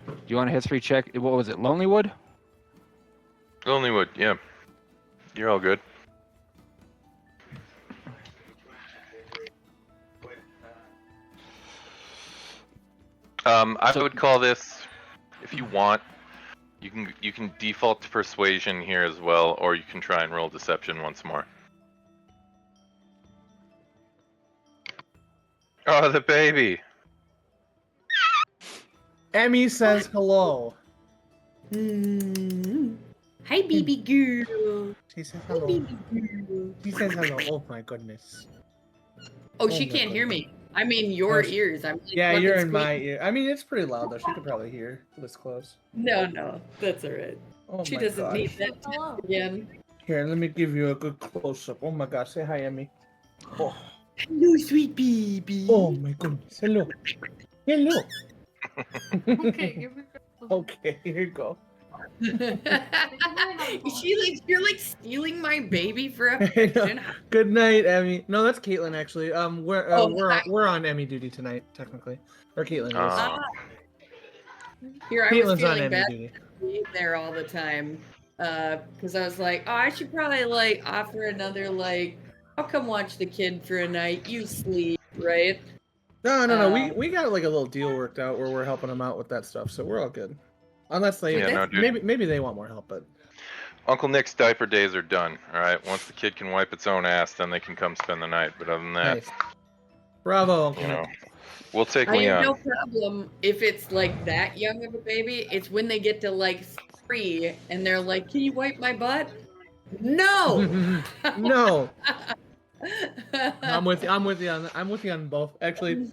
Do you want a history check? What was it? Lonelywood? Lonelywood, yeah. You're all good. I would call this, if you want, you can default to persuasion here as well, or you can try and roll deception once more. Oh, the baby. Emmy says hello. Hi, baby girl. She says Hi, hello. baby girl. She says hello. Oh my goodness. Oh, she can't hear me. I mean, your Oh, ears. I'm like, Yeah, fucking you're in my squeaking. ear. I mean, it's pretty loud though. She could probably hear this close. No, that's all right. Oh She my doesn't gosh. need that test again. Here, let me give you a good close up. Oh my gosh, say hi, Emmy. Oh, Hello, sweet baby. oh my goodness. Hello. Hello. Okay, give me Okay, here you go. You're like stealing my baby for I know. affection. Good night, Emmy. No, that's Caitlin actually. Hi. We're on Emmy duty tonight, technically. Or Caitlin is. Oh. Here, I was Caitlin's on feeling Emmy bad duty. being there all the time. Because I was like, oh, I should probably like offer another like, I'll come watch the kid for a night. You sleep, right? No. We got like a little deal worked out where we're helping them out with that stuff, so we're all good. Unless they Yeah, no, dude. maybe they want more help, but Uncle Nick's diaper days are done. All right. Once the kid can wipe its own ass, then they can come spend the night. But other than that, nice. Bravo, Uncle you know, Nick. we'll take I have Leon. no problem if it's like that young of a baby. It's when they get to like 3 and they're like, "Can you wipe my butt?" No. No. I'm with you on both. Actually,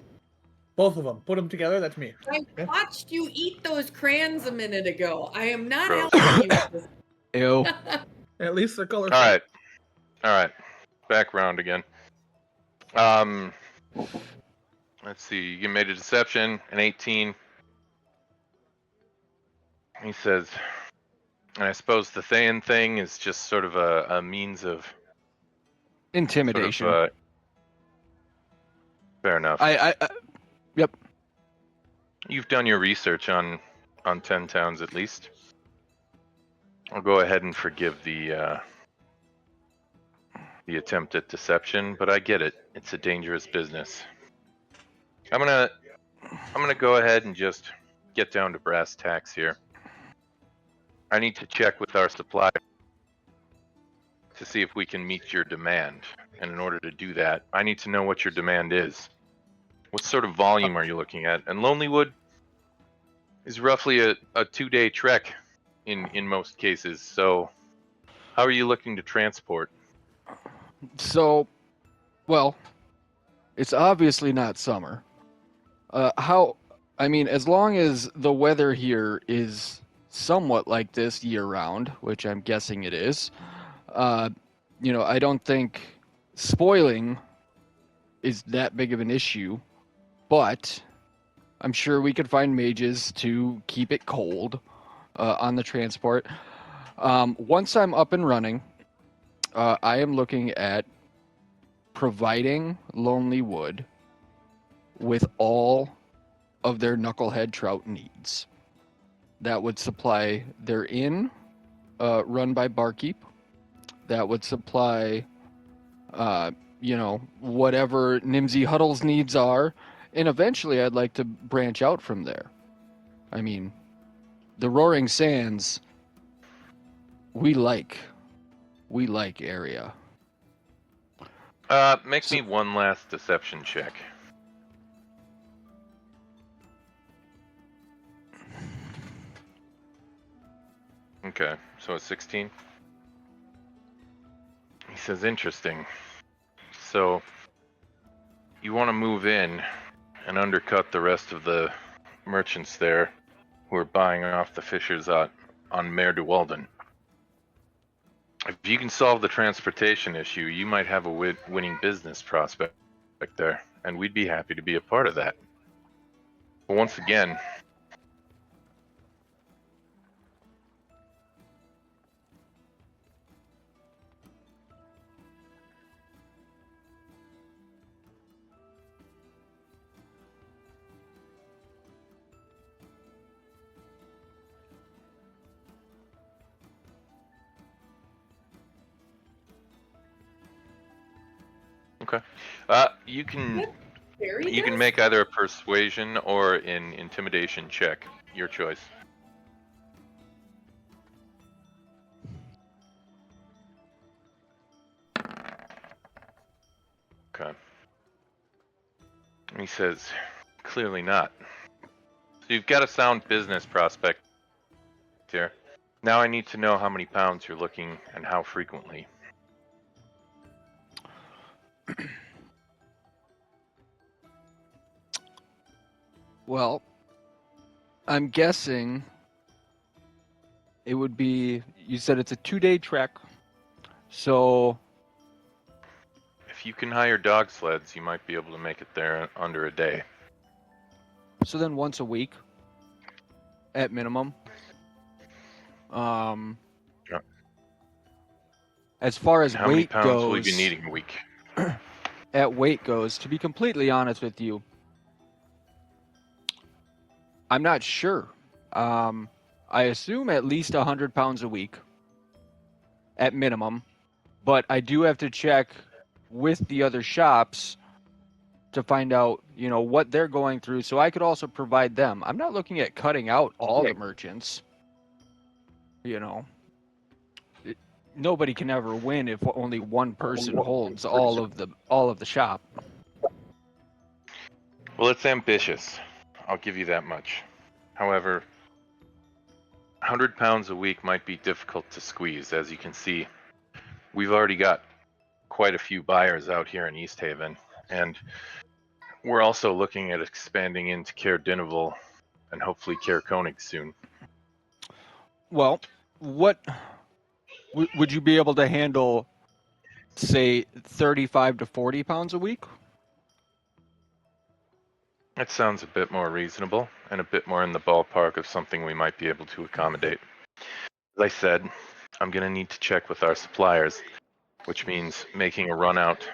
both of them. Put them together. That's me. I watched you eat those crayons a minute ago. I am not Gross. helping you with this. Ew. At least they're colorful. All right. Back round again. Let's see. You made a deception, an 18. He says, and I suppose the Thayan thing is just sort of a means of Intimidation. Sort of, fair enough. Yep. You've done your research on 10 towns at least. I'll go ahead and forgive the attempt at deception, but I get it. It's a dangerous business. I'm gonna go ahead and just get down to brass tacks here. I need to check with our supplier to to see if we can meet your demand. And in order to do that, I need to know what your demand is. What sort of volume are you looking at? And Lonelywood is roughly a 2-day trek in most cases. So how are you looking to transport? So, well, it's obviously not summer. I mean, as long as the weather here is somewhat like this year round, which I'm guessing it is, I don't think spoiling is that big of an issue, but I'm sure we could find mages to keep it cold on the transport. Once I'm up and running, I am looking at providing Lonelywood with all of their knucklehead trout needs. That would supply their inn, run by Barkeep. That would supply, whatever Nimsy Huddle's needs are. And eventually I'd like to branch out from there. I mean, the Roaring Sands, we like area. Make me one last deception check. Okay, so it's 16. He says, interesting. So, you want to move in and undercut the rest of the merchants there who are buying off the fishers on Mare de Walden. If you can solve the transportation issue, you might have a winning business prospect there, and we'd be happy to be a part of that. But once again, okay. You can Very good. make either a persuasion or an intimidation check. Your choice. Okay. He says, clearly not. So you've got a sound business prospect here. Now I need to know how many pounds you're looking and how frequently. Well, I'm guessing it would be, you said it's a 2-day trek, so If you can hire dog sleds, you might be able to make it there under a day. then once a week at minimum. Yeah. As far as How many weight pounds will you be goes, needing a week? at weight goes, to be completely honest with you, I'm not sure. I assume at least 100 pounds a week at minimum, but I do have to check with the other shops to find out, what they're going through, so I could also provide them. I'm not looking at cutting out all the merchants. Nobody can ever win if only one person holds all of the shop. Well, it's ambitious. I'll give you that much. However, 100 pounds a week might be difficult to squeeze. As you can see, we've already got quite a few buyers out here in East Haven, and we're also looking at expanding into Caer Dineval and hopefully Caer Konig soon. Well, what would you be able to handle, say, 35 to 40 pounds a week? That sounds a bit more reasonable and a bit more in the ballpark of something we might be able to accommodate. As I said, I'm going to need to check with our suppliers, which means making a run out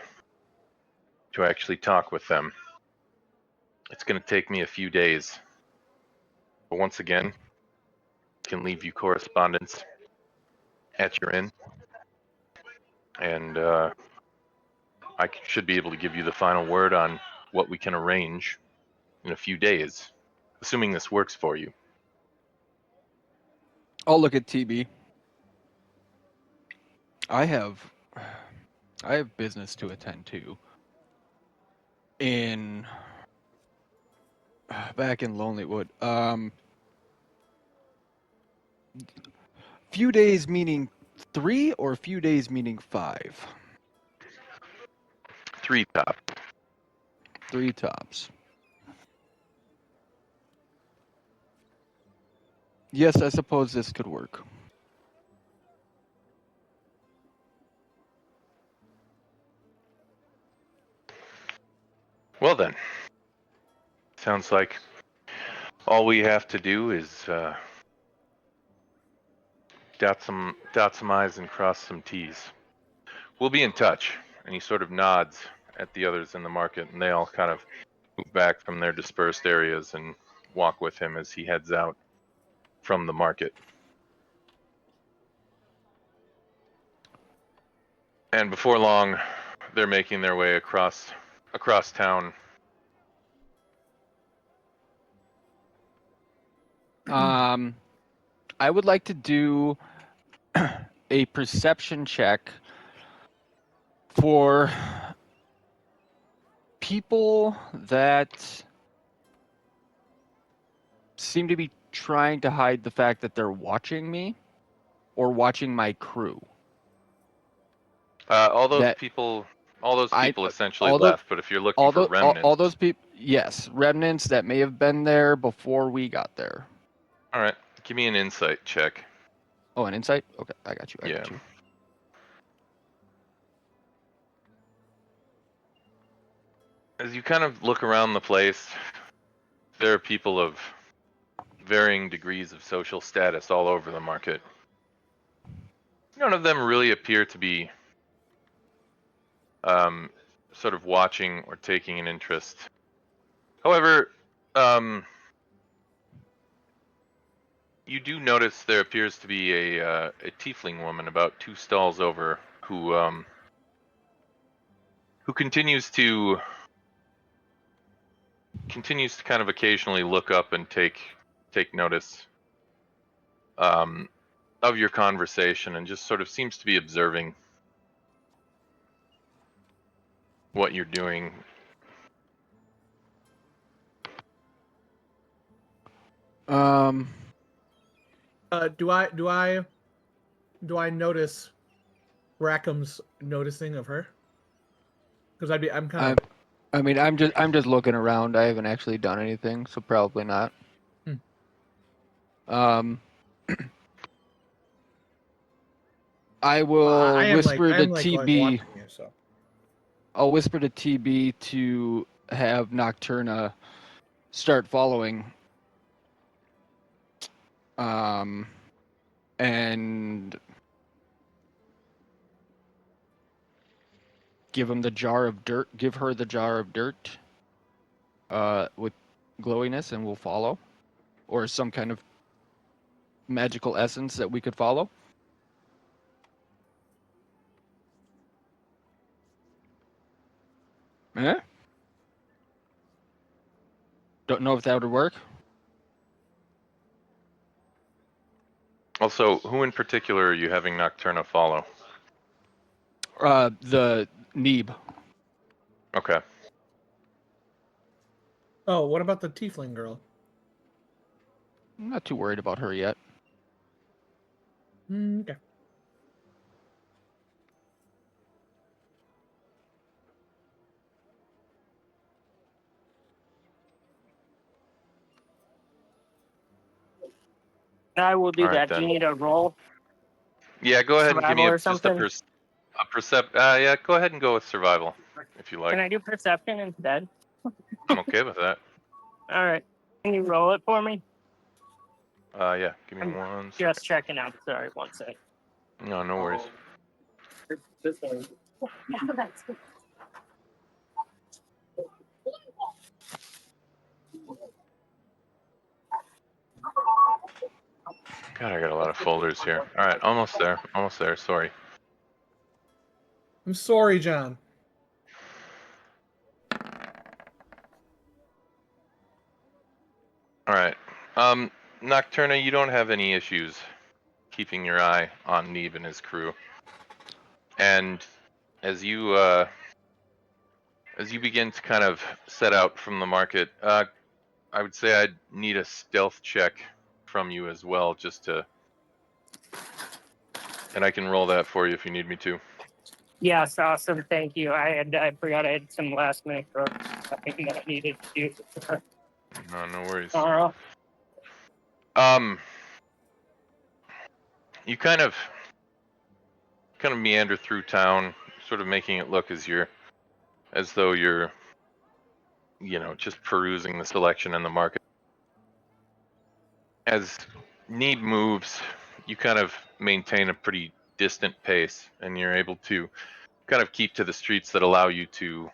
to actually talk with them. It's going to take me a few days. But once again, I can leave you correspondence at your inn, and I should be able to give you the final word on what we can arrange in a few days, assuming this works for you. I'll look at TB. I have I have business to attend to. Back in Lonelywood. Few days meaning 3 or few days meaning 5? 3 top. 3 tops. Yes, I suppose this could work. Well then, sounds like all we have to do is dot some I's and cross some T's. We'll be in touch. And he sort of nods at the others in the market, and they all kind of move back from their dispersed areas and walk with him as he heads out from the market. And before long, they're making their way across town. I would like to do a perception check for people that seem to be trying to hide the fact that they're watching me or watching my crew. All those That people essentially all left, but if you're looking for remnants, all those people, yes, remnants that may have been there before we got there. all right, give me an insight check. Oh, an insight? Okay, I got you. Yeah. Got you. As you kind of look around the place, there are people of varying degrees of social status all over the market. None of them really appear to be sort of watching or taking an interest. However, you do notice there appears to be a tiefling woman about 2 stalls over who continues to kind of occasionally look up and take notice of your conversation, and just sort of seems to be observing what you're doing. Do I notice Rackham's noticing of her? Because I'm kind of. I mean, I'm just looking around. I haven't actually done anything, so probably not. I will whisper to TB. I'll whisper to TB to have Nocturna start following. And give him the jar of dirt. Give her the jar of dirt. With glowiness, and we'll follow, or some kind of magical essence that we could follow. Eh? Don't know if that would work. Also, who in particular are you having Nocturna follow? The Neeb. Okay. Oh, what about the tiefling girl? I'm not too worried about her yet. Okay. I will do All right, that. Do then. you need a roll? Yeah, go ahead and give me Survival or just a something? percept. Yeah, go ahead and go with survival if you like. Can I do perception instead? I'm okay with that. All right. Can you roll it for me? Yeah, give me I'm one second. Just checking out. Sorry, one sec. No, no worries. This one. God, I got a lot of folders here. All right, almost there. Almost there. Sorry. I'm sorry, John. All right. Nocturna, you don't have any issues keeping your eye on Neeb and his crew. And as you begin to kind of set out from the market, I would say I'd need a stealth check from you as well, just to, and I can roll that for you if you need me to. Yes, awesome. Thank you. I forgot I had some last minute growth that I needed to do No worries. tomorrow. You kind of meander through town, sort of making it look as though you're, just perusing the selection in the market. As need moves, you kind of maintain a pretty distant pace, and you're able to kind of keep to the streets that allow you to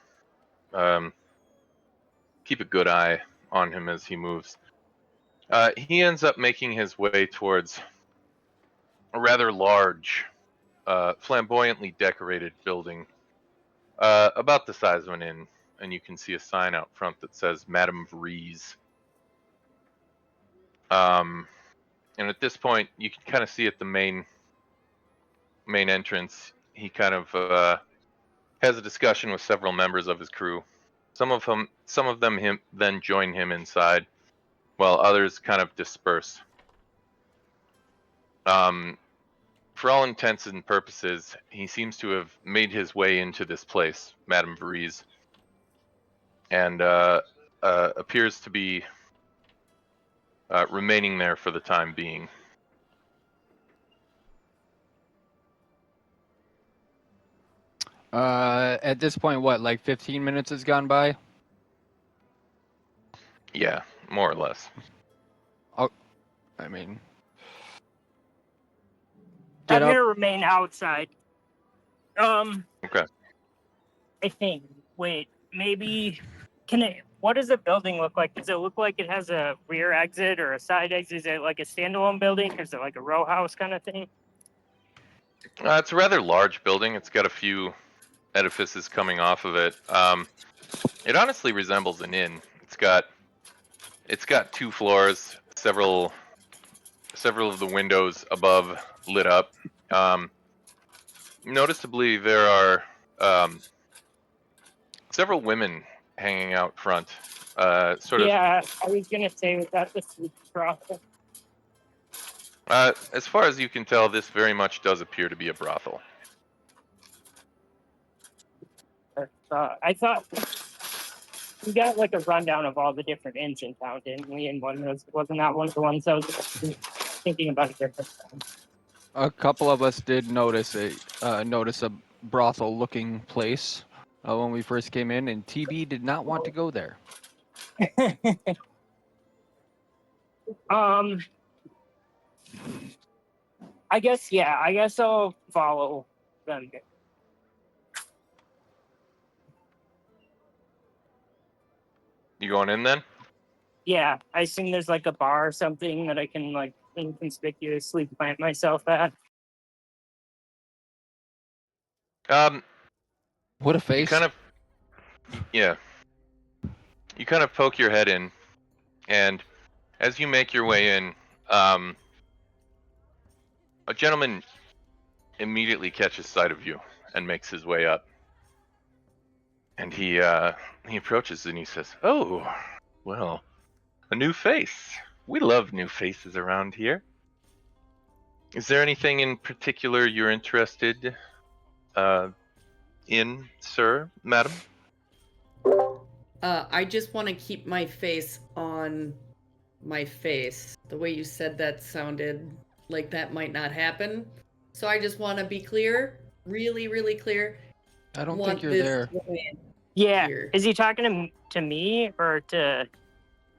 keep a good eye on him as he moves. He ends up making his way towards a rather large, flamboyantly decorated building, about the size of an inn, and you can see a sign out front that says Madame Vries. And at this point, you can kind of see at the main entrance, he kind of has a discussion with several members of his crew. Some of them then join him inside, while others kind of disperse. For all intents and purposes, he seems to have made his way into this place, Madame Vries, and appears to be remaining there for the time being. At this point, what, like 15 minutes has gone by? Yeah, more or less. I mean, I'm get up. gonna remain outside. Okay. I think. Wait, maybe. What does the building look like? Does it look like it has a rear exit or a side exit? Is it like a standalone building? Is it like a row house kind of thing? It's a rather large building. It's got a few edifices coming off of it. It honestly resembles an inn. It's got 2 floors, several of the windows above lit up. Noticeably, there are several women hanging out front. Yeah, I was gonna say, was that the sleep brothel? As far as you can tell, this very much does appear to be a brothel. I thought we got like a rundown of all the different inns in town, didn't we? And wasn't that one of the ones I was thinking about a different time? A couple of us did notice a brothel-looking place when we first came in, and TB did not want to go there. I guess I'll follow them. You going in then? Yeah, I assume there's like a bar or something that I can like inconspicuously plant myself at. What a You face. kind of poke your head in, and as you make your way in, a gentleman immediately catches sight of you and makes his way up. And he approaches and he says, "Oh, well, a new face. We love new faces around here. Is there anything in particular you're interested in, sir, madam?" I just want to keep my face on my face. The way you said that sounded like that might not happen. So I just want to be clear, really, really clear. I don't Want think you're this there. woman Yeah, here. is he talking to me or to?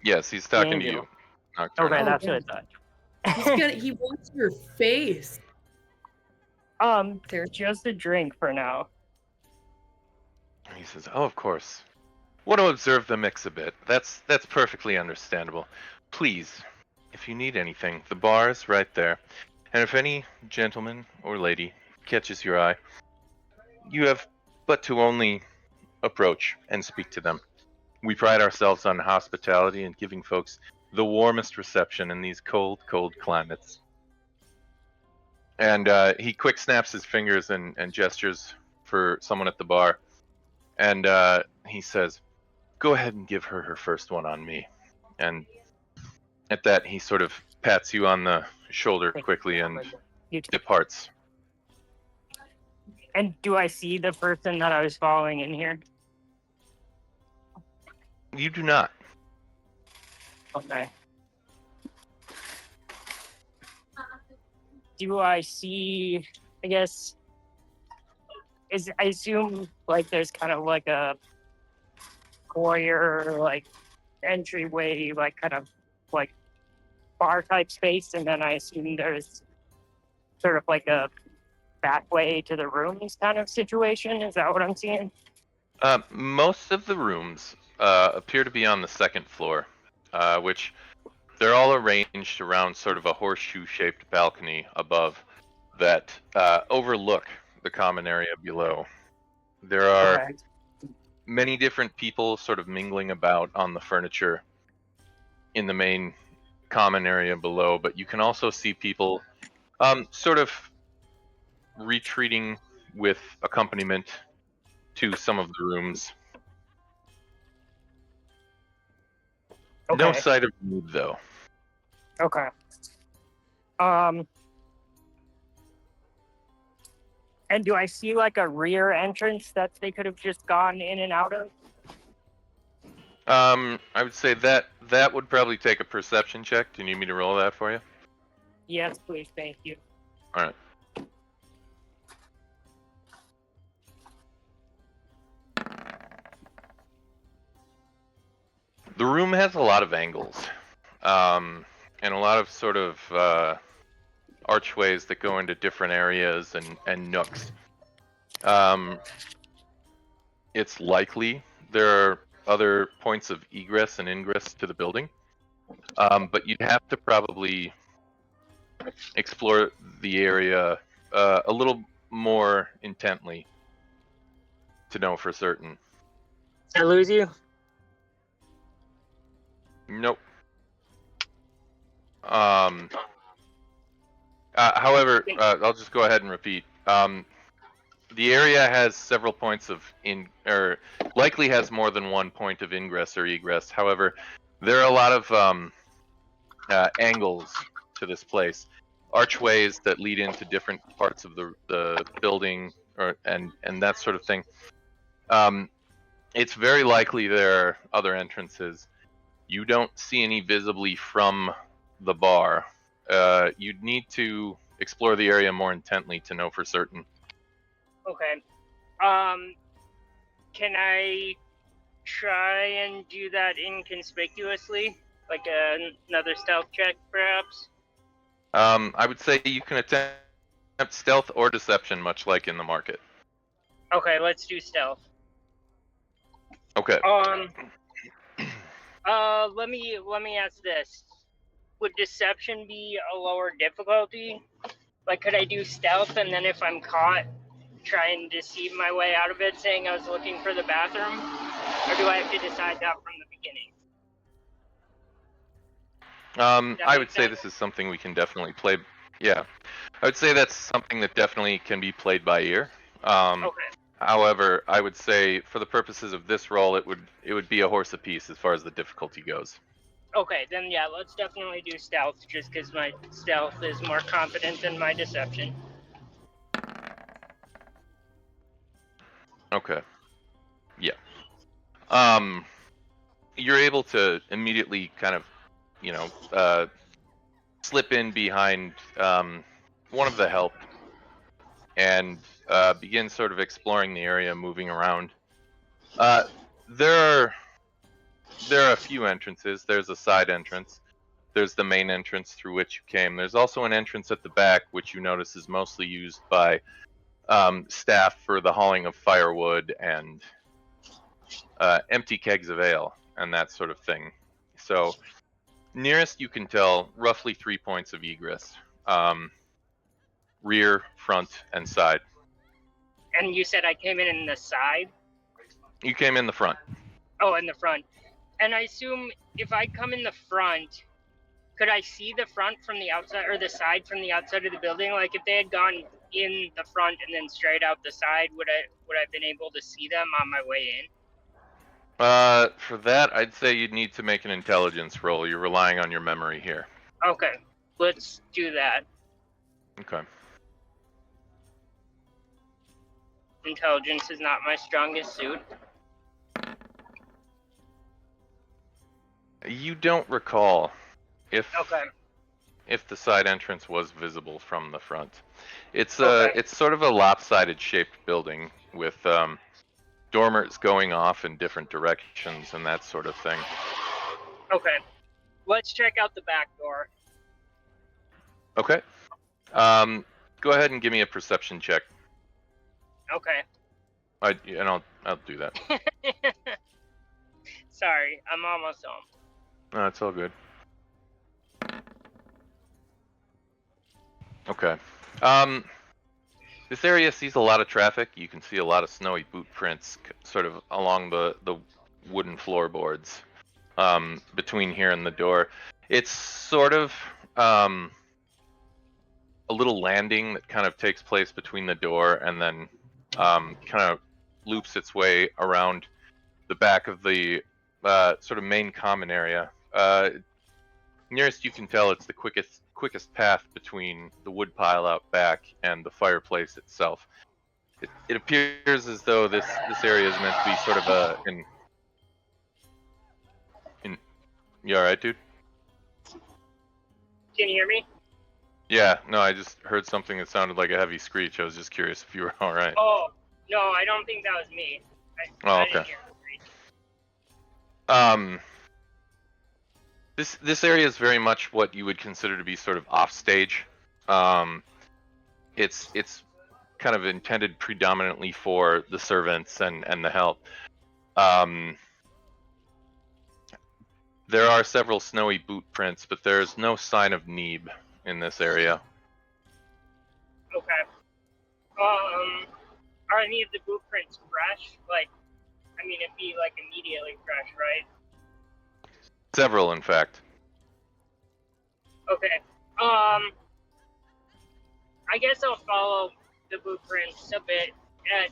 Yes, he's talking to Angel. you. Nocturnal. Okay, that's what I He's thought. he wants your face. Just a drink for now. He says, "Oh, of course. Want to observe the mix a bit. That's perfectly understandable. Please, if you need anything, the bar is right there. And if any gentleman or lady catches your eye, you have but to only approach and speak to them. We pride ourselves on hospitality and giving folks the warmest reception in these cold, cold climates." And he quick snaps his fingers and gestures for someone at the bar, and he says, "Go ahead and give her her first one on me." And at that, he sort of pats you on the shoulder quickly and You too. departs. And do I see the person that I was following in here? You do not. Okay. Do I see, I guess, I assume like there's kind of like a foyer, like entryway, like kind of like bar type space, and then I assume there's sort of like a back way to the rooms kind of situation. Is that what I'm seeing? Most of the rooms appear to be on the second floor, which they're all arranged around sort of a horseshoe-shaped balcony above that overlook the common area below. There are Okay. many different people sort of mingling about on the furniture in the main common area below, but you can also see people sort of retreating with accompaniment to some of the rooms. Okay. No sight of mood, though. Okay. And do I see like a rear entrance that they could have just gone in and out of? I would say that would probably take a perception check. Do you need me to roll that for you? Yes, please. Thank you. All right. The room has a lot of angles, and a lot of sort of archways that go into different areas and nooks. It's likely there are other points of egress and ingress to the building, but you'd have to probably explore the area a little more intently to know for certain. Did I lose you? Nope. However, I'll just go ahead and repeat. The area has several points of likely has more than one point of ingress or egress. However, there are a lot of angles to this place, archways that lead into different parts of the building, and that sort of thing. It's very likely there are other entrances. You don't see any visibly from the bar. You'd need to explore the area more intently to know for certain. Okay. Can I try and do that inconspicuously? Like another stealth check, perhaps? I would say you can attempt stealth or deception, much like in the market. Okay, let's do stealth. Okay. Let me ask this. Would deception be a lower difficulty? Like, could I do stealth and then if I'm caught, try and deceive my way out of it, saying I was looking for the bathroom? Or do I have to decide that from the beginning? I would say this is something we can definitely play. Yeah, I would say that's something that definitely can be played by ear. Okay. However, I would say for the purposes of this role, it would be a horse apiece as far as the difficulty goes. Okay, then yeah, let's definitely do stealth, just because my stealth is more confident than my deception. Okay. Yeah. You're able to immediately kind of, slip in behind one of the help and begin sort of exploring the area, moving around. There are a few entrances. There's a side entrance. There's the main entrance through which you came. There's also an entrance at the back, which you notice is mostly used by staff for the hauling of firewood and empty kegs of ale and that sort of thing. So nearest you can tell, roughly 3 points of egress. Rear, front, and side. And you said I came in the side? You came in the front. Oh, in the front. And I assume if I come in the front, could I see the front from the outside, or the side from the outside of the building? Like if they had gone in the front and then straight out the side, would I have been able to see them on my way in? For that, I'd say you'd need to make an intelligence roll. You're relying on your memory here. Okay, let's do that. Okay. Intelligence is not my strongest suit. You don't recall if Okay. if the side entrance was visible from the front. It's Okay. it's sort of a lopsided shaped building with dormers going off in different directions and that sort of thing. Okay. Let's check out the back door. Okay. Go ahead and give me a perception check. Okay. I'll do that. Sorry, I'm almost home. No, it's all good. Okay. This area sees a lot of traffic. You can see a lot of snowy boot prints sort of along the wooden floorboards between here and the door. It's sort of a little landing that kind of takes place between the door and then kind of loops its way around the back of the sort of main common area. Nearest you can tell, it's the quickest path between the woodpile out back and the fireplace itself. It appears as though this area is meant to be sort of you alright, dude? Can you hear me? Yeah, no, I just heard something that sounded like a heavy screech. I was just curious if you were alright. Oh, no, I don't think that was me. Oh, I okay. didn't hear the screech. This area is very much what you would consider to be sort of offstage. It's kind of intended predominantly for the servants and the help. There are several snowy boot prints, but there's no sign of Neeb in this area. Okay. Are any of the boot prints fresh? Like, I mean, it'd be like immediately fresh, right? Several, in fact. Okay. I guess I'll follow the boot prints a bit at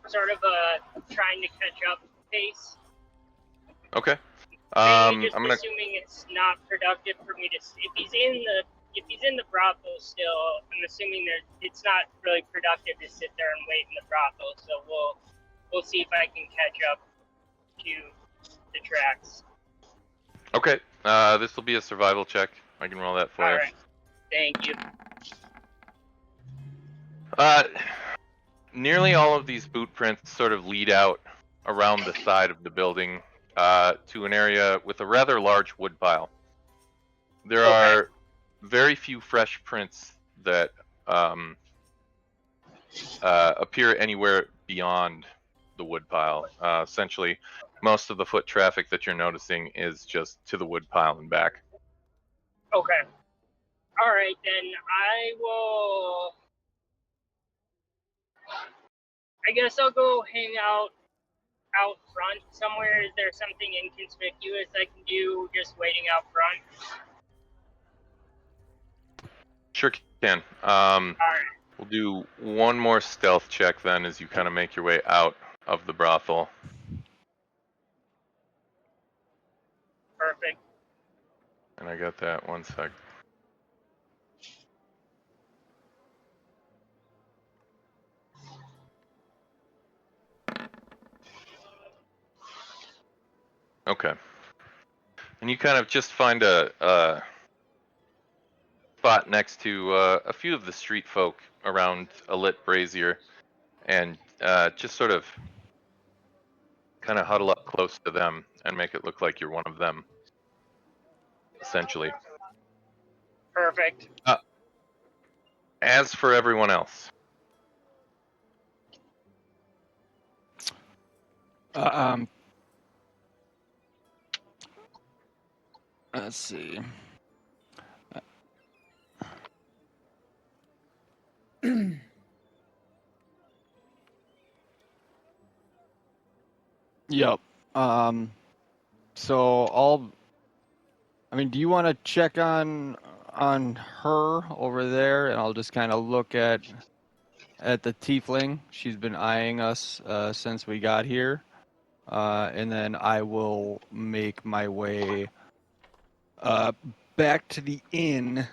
sort of a trying to catch up pace. Okay. Maybe just I'm gonna. assuming it's not productive for me to. If he's in the brothel still, I'm assuming it's not really productive to sit there and wait in the brothel. So we'll see if I can catch up to the tracks. Okay. This will be a survival check. I can roll that for you. All right. Thank you. Nearly all of these boot prints sort of lead out around the side of the building to an area with a rather large woodpile. There are very few fresh prints that appear anywhere beyond the woodpile. Essentially, most of the foot traffic that you're noticing is just to the woodpile and back. Okay. All right, then I guess I'll go hang out front somewhere. Is there something inconspicuous I can do just waiting out front? Sure can. All right. We'll do one more stealth check then as you kind of make your way out of the brothel. Perfect. And I got that. One sec. Okay. And you kind of just find a spot next to a few of the street folk around a lit brazier, and just sort of kind of huddle up close to them and make it look like you're one of them, essentially. Perfect. As for everyone else, let's see. Yep. So do you want to check on her over there, and I'll just kind of look at at the tiefling. She's been eyeing us since we got here. And then I will make my way back to the inn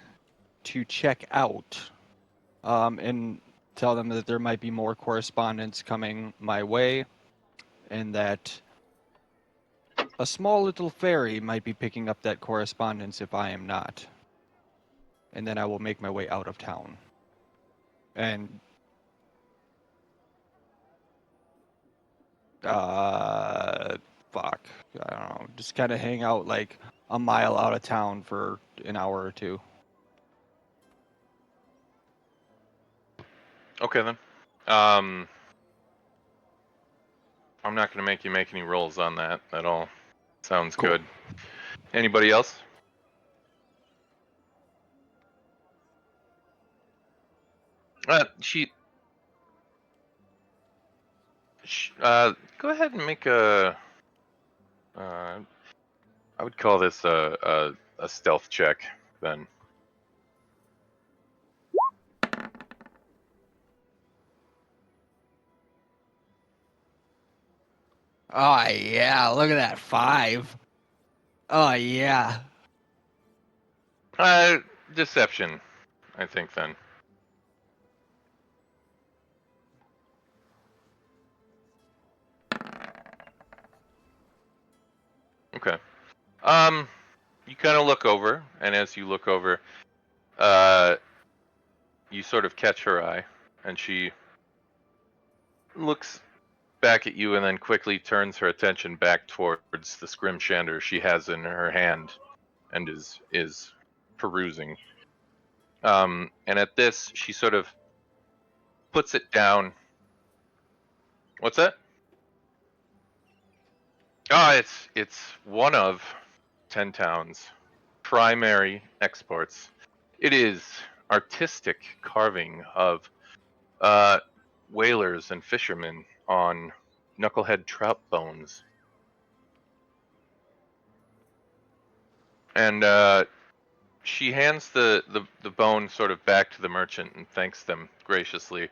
to check out and tell them that there might be more correspondence coming my way and that a small little fairy might be picking up that correspondence if I am not. And then I will make my way out of town. And fuck, I don't know, just kind of hang out like a mile out of town for an hour or two. Okay then. I'm not going to make you make any rolls on that at all. Sounds Cool. good. Anybody else? Go ahead and make a. I would call this a stealth check then. Oh yeah, look at that 5. Oh yeah. Deception, I think then. Okay. You kind of look over, and as you look over, you sort of catch her eye, and she looks back at you and then quickly turns her attention back towards the scrimshander she has in her hand and is perusing. And at this, she sort of puts it down. What's that? It's one of 10 towns' primary exports. It is artistic carving of whalers and fishermen on knucklehead trout bones. And she hands the bone sort of back to the merchant and thanks them graciously,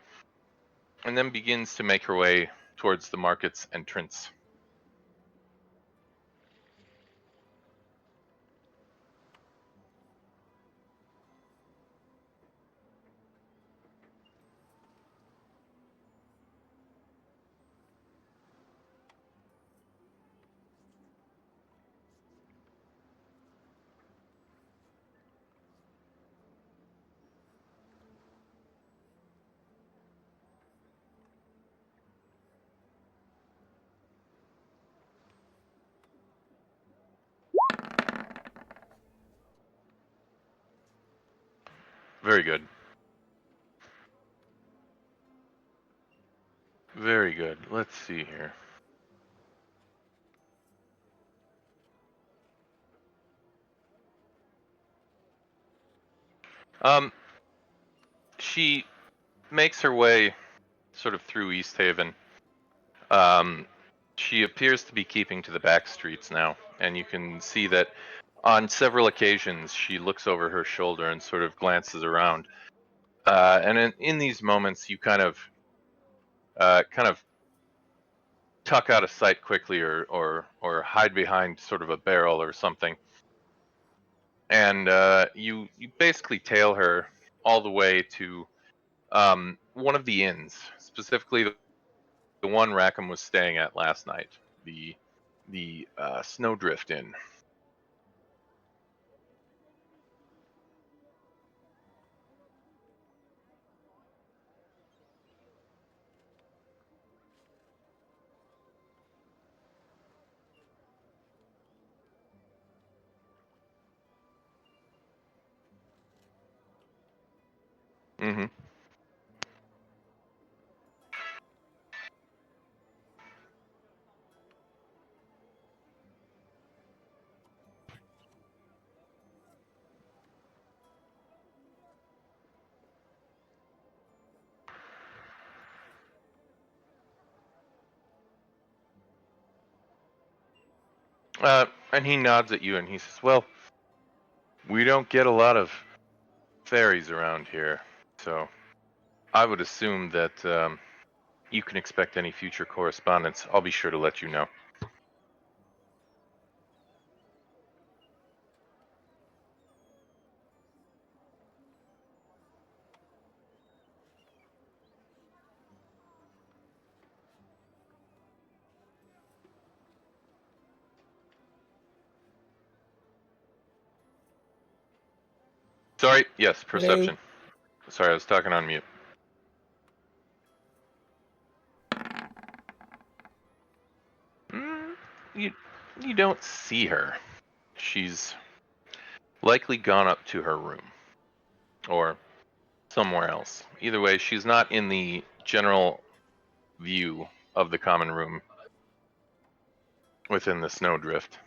and then begins to make her way towards the market's entrance. Very good. Very good. Let's see here. She makes her way sort of through East Haven. She appears to be keeping to the back streets now, and you can see that on several occasions she looks over her shoulder and sort of glances around. And in these moments, you kind of tuck out of sight quickly, or hide behind sort of a barrel or something, and you basically tail her all the way to one of the inns, specifically the one Rackham was staying at last night, the Snowdrift Inn. Mm-hmm. And he nods at you and he says, "Well, we don't get a lot of fairies around here, so I would assume that you can expect any future correspondence. I'll be sure to let you know. Sorry, yes, perception. Sorry, I was talking on mute. You don't see her. She's likely gone up to her room. Or somewhere else. Either way, she's not in the general view of the common room within the snowdrift.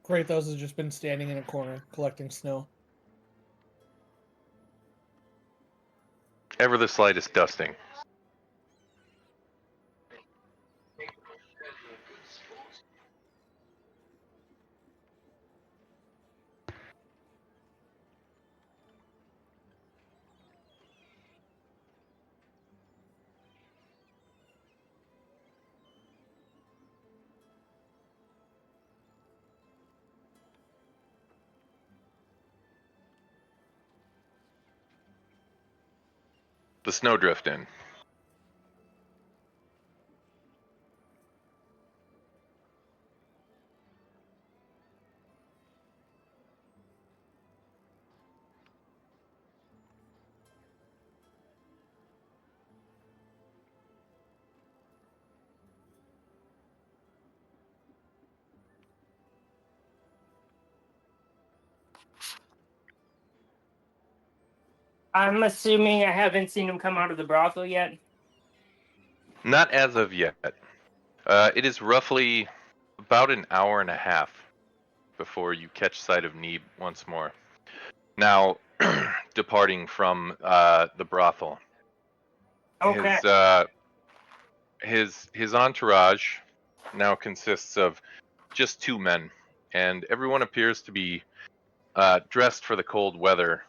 Kratos has just been standing in a corner collecting snow. Ever the slightest dusting. The snowdrift in. I'm assuming I haven't seen him come out of the brothel yet. Not as of yet. It is roughly about an hour and a half before you catch sight of Neeb once more. Now, departing from the brothel. Okay. His entourage now consists of just 2 men, and everyone appears to be dressed for the cold weather,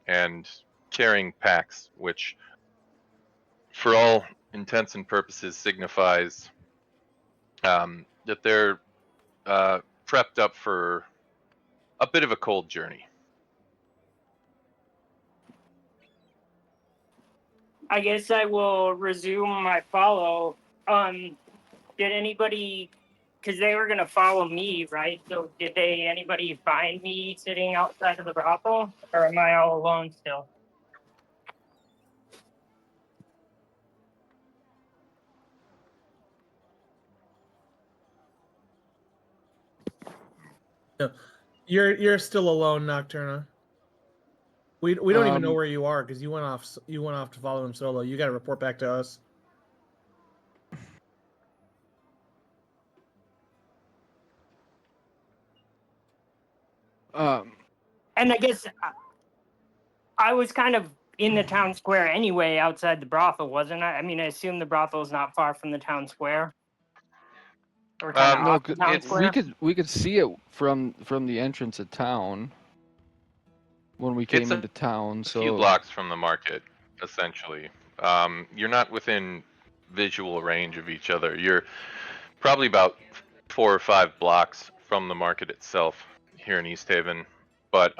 and carrying packs, which, for all intents and purposes, signifies that they're prepped up for a bit of a cold journey. I guess I will resume my follow. Did anybody, because they were gonna follow me, right? So did anybody find me sitting outside of the brothel, or am I all alone still? You're still alone, Nocturna. We don't even know Um, where you are because you went off to follow him solo. You got to report back to us. And I guess I was kind of in the town square anyway, outside the brothel, wasn't I? I mean, I assume the brothel is not far from the town square. Or kind of No, off the town it's- square. we could see it from the entrance of town when we came It's into town. a few So blocks from the market, essentially. You're not within visual range of each other. You're probably about 4 or 5 blocks from the market itself here in East Haven. But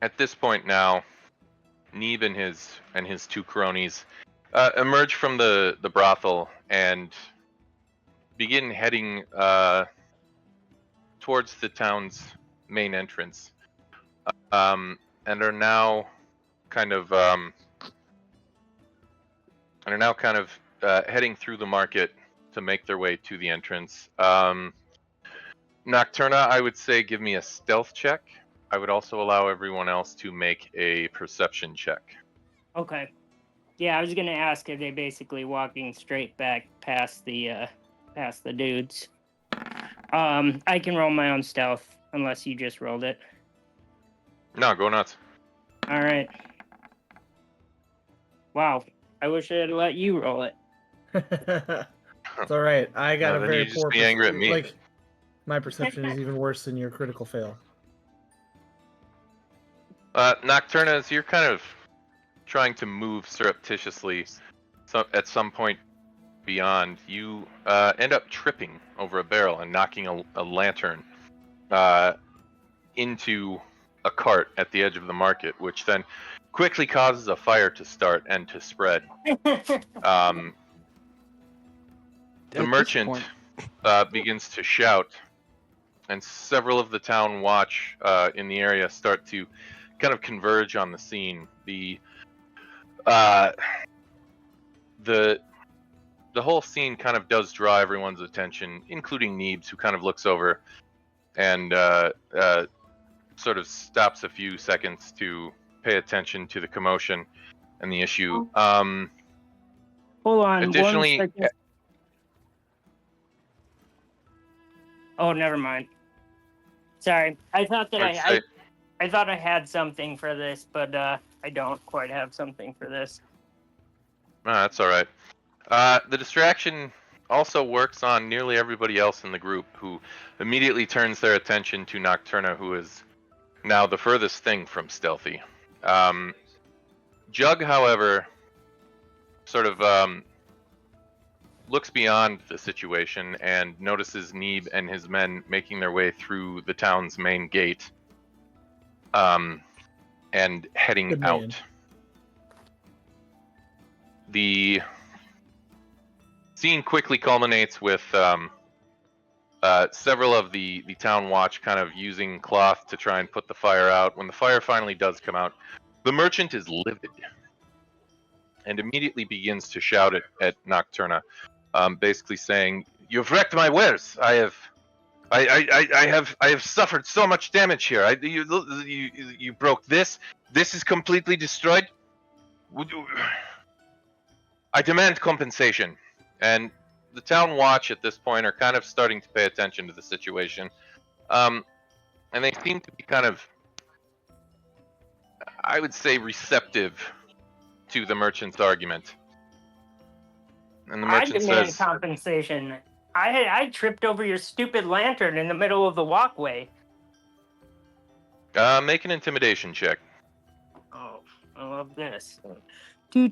at this point now, Neeb and his 2 cronies emerge from the brothel and begin heading towards the town's main entrance, and are now kind of heading through the market to make their way to the entrance. Nocturna, I would say give me a stealth check. I would also allow everyone else to make a perception check. Okay. Yeah, I was gonna ask if they basically walking straight back past the dudes. I can roll my own stealth unless you just rolled it. No, go nuts. All right. Wow. I wish I had let you roll it. It's all right. I got a then very you just poor. be angry at me. Like, my perception is even worse than your critical fail. Nocturna, as you're kind of trying to move surreptitiously, at some point beyond, you end up tripping over a barrel and knocking a lantern into a cart at the edge of the market, which then quickly causes a fire to start and to spread. The this merchant point- begins to shout, and several of the town watch in the area start to kind of converge on the scene. The whole scene kind of does draw everyone's attention, including Neebs, who kind of looks over and sort of stops a few seconds to pay attention to the commotion and the issue. Hold on Additionally, 1 second. Oh, never mind. Sorry. I thought that I thought I had something for this, but I don't quite have something for this. That's all right. The distraction also works on nearly everybody else in the group, who immediately turns their attention to Nocturna, who is now the furthest thing from stealthy. Jug, however, sort of looks beyond the situation and notices Neeb and his men making their way through the town's main gate and heading Good man. out. The scene quickly culminates with several of the town watch kind of using cloth to try and put the fire out. When the fire finally does come out, the merchant is livid and immediately begins to shout at Nocturna, basically saying, "You've wrecked my wares. I have suffered so much damage here. You broke this. This is completely destroyed. I demand compensation." And the town watch at this point are kind of starting to pay attention to the situation. And they seem to be kind of, I would say, receptive to the merchant's argument. And the I merchant demand says, compensation. I tripped over your stupid lantern in the middle of the walkway. make an intimidation check. Oh, I love this. Do.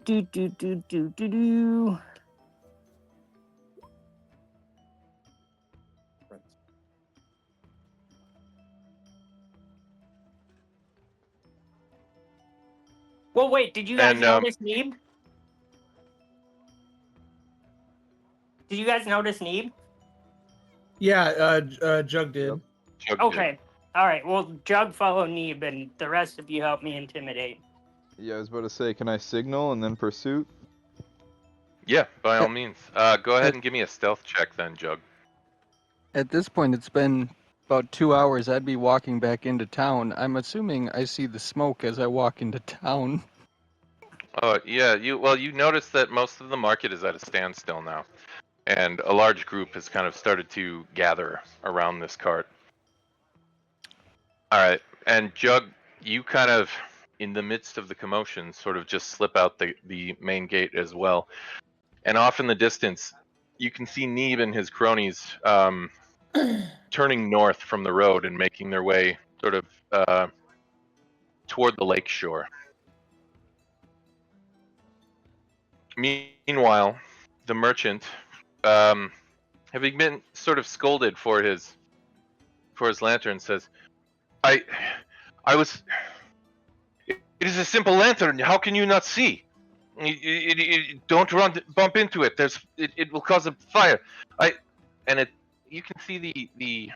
Well, wait, did you guys And, notice Neeb? Did you guys notice Neeb? Yeah, Jug did. Jug did. Okay. All right. Well, Jug follow Neeb, and the rest of you help me intimidate. Yeah, I was about to say, can I signal and then pursuit? Yeah, by all means. Go ahead and give me a stealth check then, Jug. At this point, it's been about 2 hours. I'd be walking back into town. I'm assuming I see the smoke as I walk into town. Oh, yeah. You notice that most of the market is at a standstill now, and a large group has kind of started to gather around this cart. All right, and Jug, you kind of, in the midst of the commotion, sort of just slip out the main gate as well, and off in the distance, you can see Neeb and his cronies turning north from the road and making their way sort of toward the lake shore. Meanwhile, the merchant, having been sort of scolded for his lantern, says, I was. It is a simple lantern. How can you not see? Don't bump into it. It will cause a fire. You can see the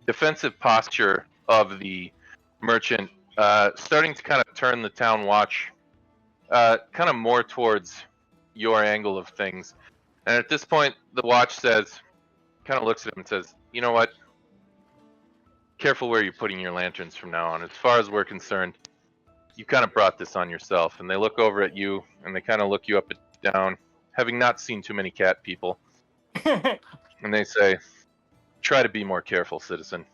defensive posture of the merchant starting to kind of turn the town watch kind of more towards your angle of things. And at this point, the watch says, kind of looks at him and says, "You know what? Careful where you're putting your lanterns from now on. As far as we're concerned, you kind of brought this on yourself." And they look over at you, and they kind of look you up and down, having not seen too many cat people. And they say, "Try to be more careful, citizen."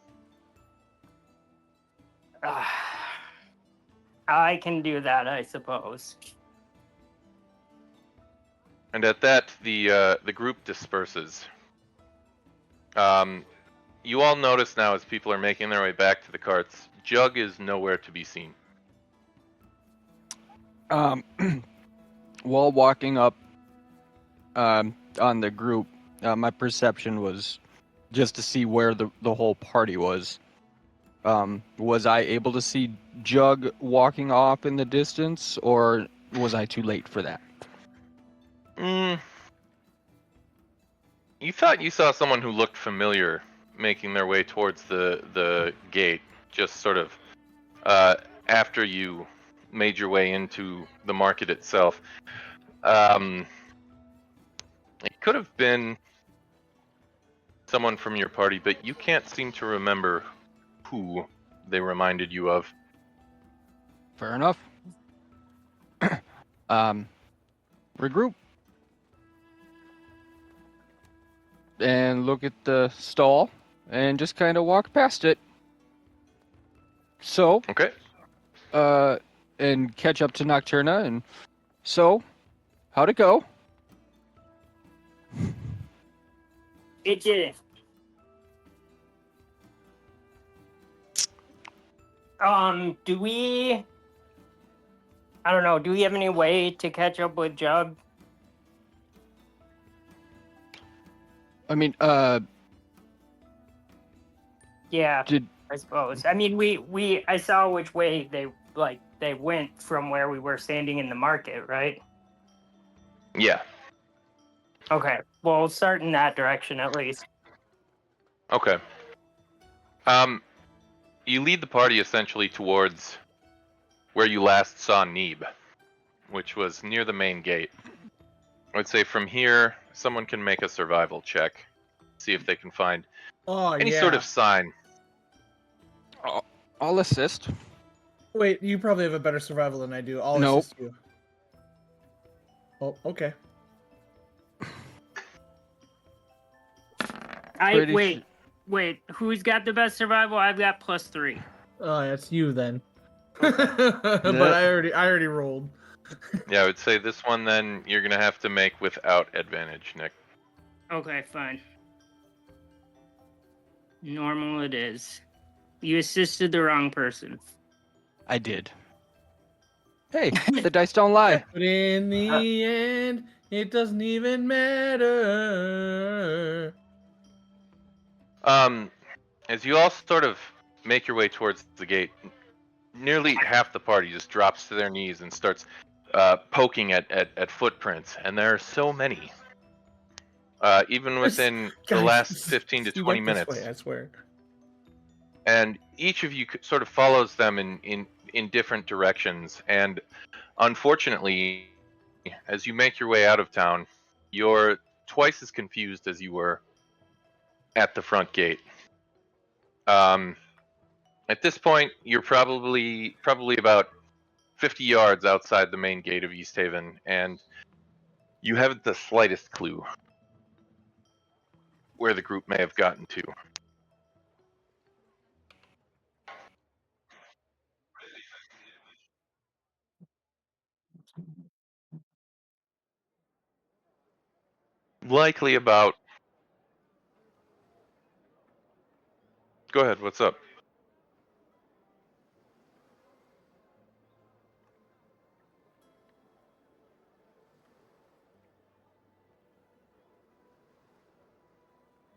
I can do that, I suppose. And at that, the group disperses. You all notice now as people are making their way back to the carts, Jug is nowhere to be seen. While walking up on the group, my perception was just to see where the whole party was. Was I able to see Jug walking off in the distance, or was I too late for that? You thought you saw someone who looked familiar making their way towards the gate, just sort of after you made your way into the market itself. It could have been someone from your party, but you can't seem to remember who they reminded you of. Fair enough. Regroup. And look at the stall and just kind of walk past it. So, Okay. and catch up to Nocturna. And so, how'd it go? It didn't. Do we... I don't know, do we have any way to catch up with Jug? I mean, Yeah, did I suppose. I mean, I saw which way they went from where we were standing in the market, right? Yeah. Okay, well, we'll start in that direction at least. Okay. You lead the party essentially towards where you last saw Neeb, which was near the main gate. I would say from here, someone can make a survival check, see if they can find any sort of sign. I'll assist. Wait, you probably have a better survival than I do. I'll Nope. assist you. Oh, okay. Wait, who's got the best survival? I've got +3. Oh, that's you then. But I already rolled. Yeah, I would say this one then you're gonna have to make without advantage, Nick. Okay, fine. Normal it is. You assisted the wrong person. I did. Hey, the dice don't lie. But in the end, it doesn't even matter. As you all sort of make your way towards the gate, nearly half the party just drops to their knees and starts poking at footprints, and there are so many. Even within the last 15 to 20 minutes. This way, I swear. And each of you sort of follows them in different directions. And unfortunately, as you make your way out of town, you're twice as confused as you were at the front gate. At this point, you're probably about 50 yards outside the main gate of East Haven, and you haven't the slightest clue where the group may have gotten to. Likely about... Go ahead, what's up?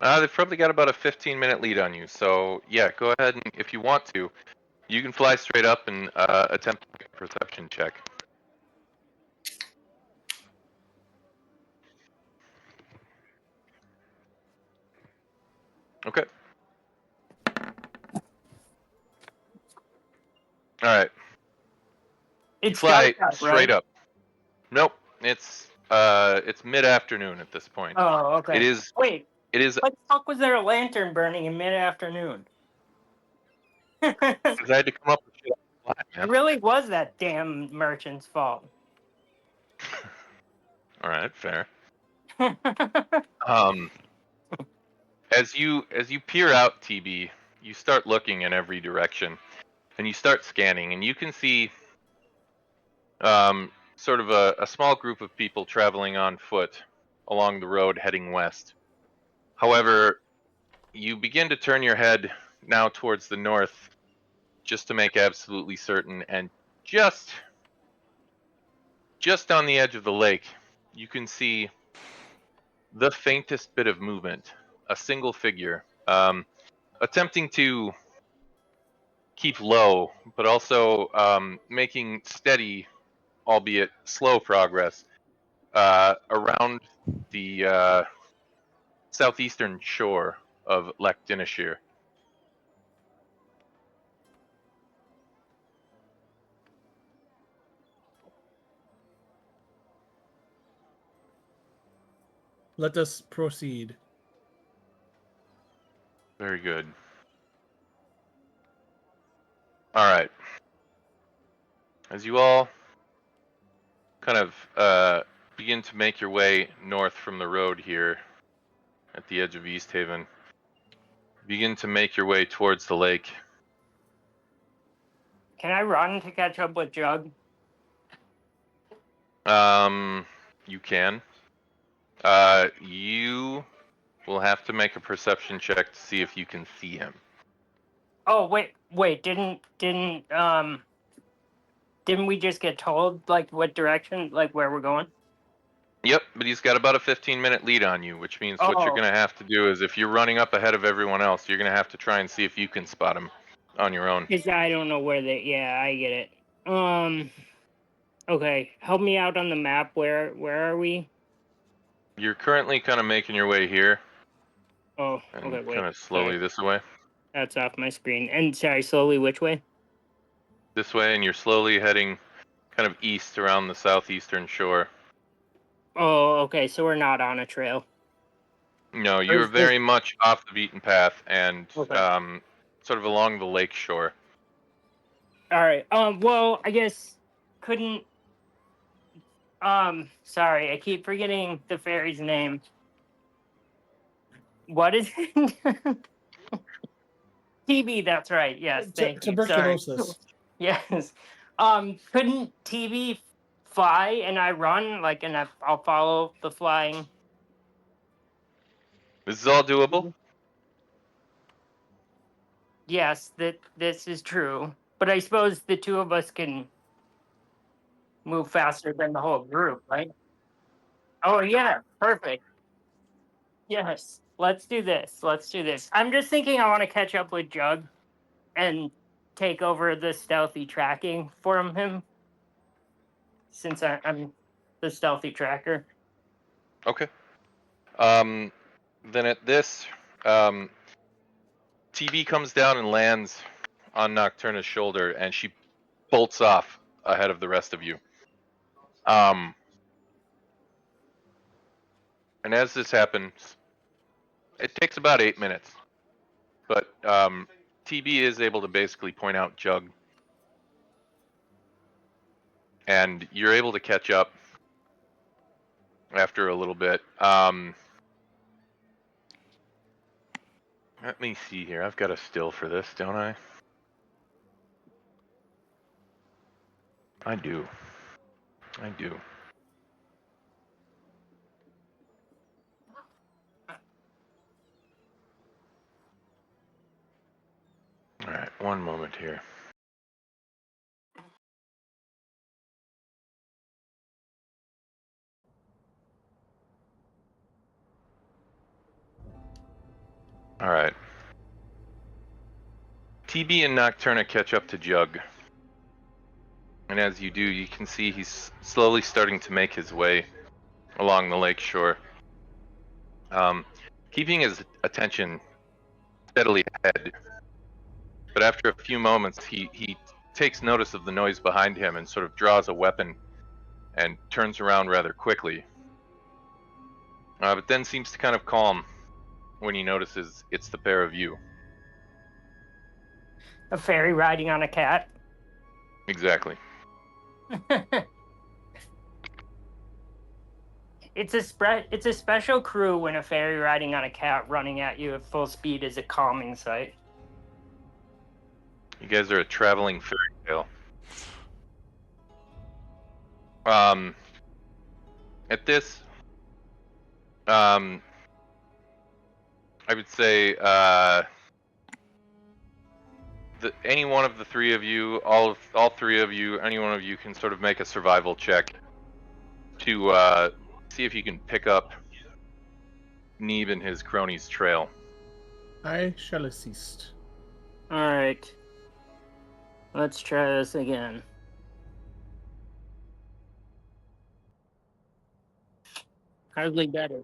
They've probably got about a 15-minute lead on you, so yeah, go ahead and if you want to, you can fly straight up and attempt to make a perception check. Okay. Alright. It's Fly dark out, straight right? up. Nope. It's mid-afternoon at this point. Oh, okay. It is... Wait, It is... what the fuck was there a lantern burning in mid-afternoon? Because I had to come up with shit on the fly, It man. really was that damn merchant's fault. Alright, fair. As you peer out, TB, you start looking in every direction, and you start scanning, and you can see sort of a small group of people traveling on foot along the road heading west. However, you begin to turn your head now towards the north just to make absolutely certain, and just on the edge of the lake, you can see the faintest bit of movement, a single figure, attempting to keep low, but also making steady, albeit slow progress around the southeastern shore of Lech Dinashir. Let us proceed. Very good. All right. As you all kind of begin to make your way north from the road here at the edge of East Haven, begin to make your way towards the lake. Can I run to catch up with Jug? You can. You will have to make a perception check to see if you can see him. Oh wait, didn't we just get told like what direction, like where we're going? Yep, but he's got about a 15-minute lead on you, which means what you're Oh. going to have to do is, if you're running up ahead of everyone else, you're going to have to try and see if you can spot him on your own. Because I don't know where they. Yeah, I get it. Okay, help me out on the map. Where are we? You're currently kind of making your way here, Oh, and okay, wait. kind of slowly Sorry. this way. That's off my screen. And sorry, slowly which way? This way, and you're slowly heading kind of east around the southeastern shore. Oh, okay. So we're not on a trail. No, Or you're is this- very much off the beaten path and Okay. sort of along the lake shore. All right. Well, I guess couldn't. Sorry, I keep forgetting the fairy's name. What is it? TB. That's right. Yes. Thank you. Sorry. Tuberculosis. Yes. Couldn't TB fly and I run like, and I'll follow the flying. This is all doable. Yes, this is true. But I suppose the two of us can move faster than the whole group, right? Oh yeah, perfect. Yes, let's do this. Let's do this. I'm just thinking I want to catch up with Jug and take over the stealthy tracking from him, since I'm the stealthy tracker. Okay. Then at this, TB comes down and lands on Nocturna's shoulder, and she bolts off ahead of the rest of you. And as this happens, it takes about 8 minutes, but TB is able to basically point out Jug, and you're able to catch up after a little bit. Let me see here. I've got a still for this, don't I? I do. All right, one moment here. All right. TB and Nocturna catch up to Jug. And as you do, you can see he's slowly starting to make his way along the lake shore. Keeping his attention steadily ahead. But after a few moments, he takes notice of the noise behind him and sort of draws a weapon and turns around rather quickly. But then seems to kind of calm when he notices it's the pair of you. A fairy riding on a cat. Exactly. It's a special crew when a fairy riding on a cat running at you at full speed is a calming sight. You guys are a traveling fairy tale. At this, I would say any one of the three of you, all three of you, any one of you can sort of make a survival check to see if you can pick up Neeb and his cronies' trail. I shall assist. All right. Let's try this again. Hardly better.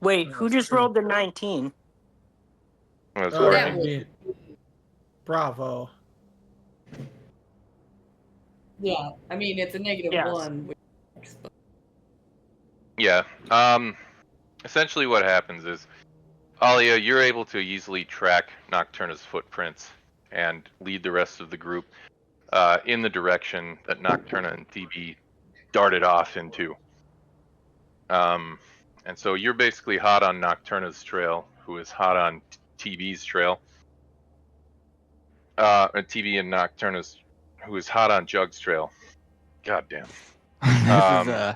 Wait, who That's just true. rolled the 19? That's Oh, right. That that'd was- be- Bravo. Yeah, I mean it's a negative Yes. 1. Yeah. Essentially what happens is, Alia, you're able to easily track Nocturna's footprints and lead the rest of the group in the direction that Nocturna and TB darted off into. And so you're basically hot on Nocturna's trail, who is hot on TB's trail. TB and Nocturna's, who is hot on Jug's trail. God damn. This is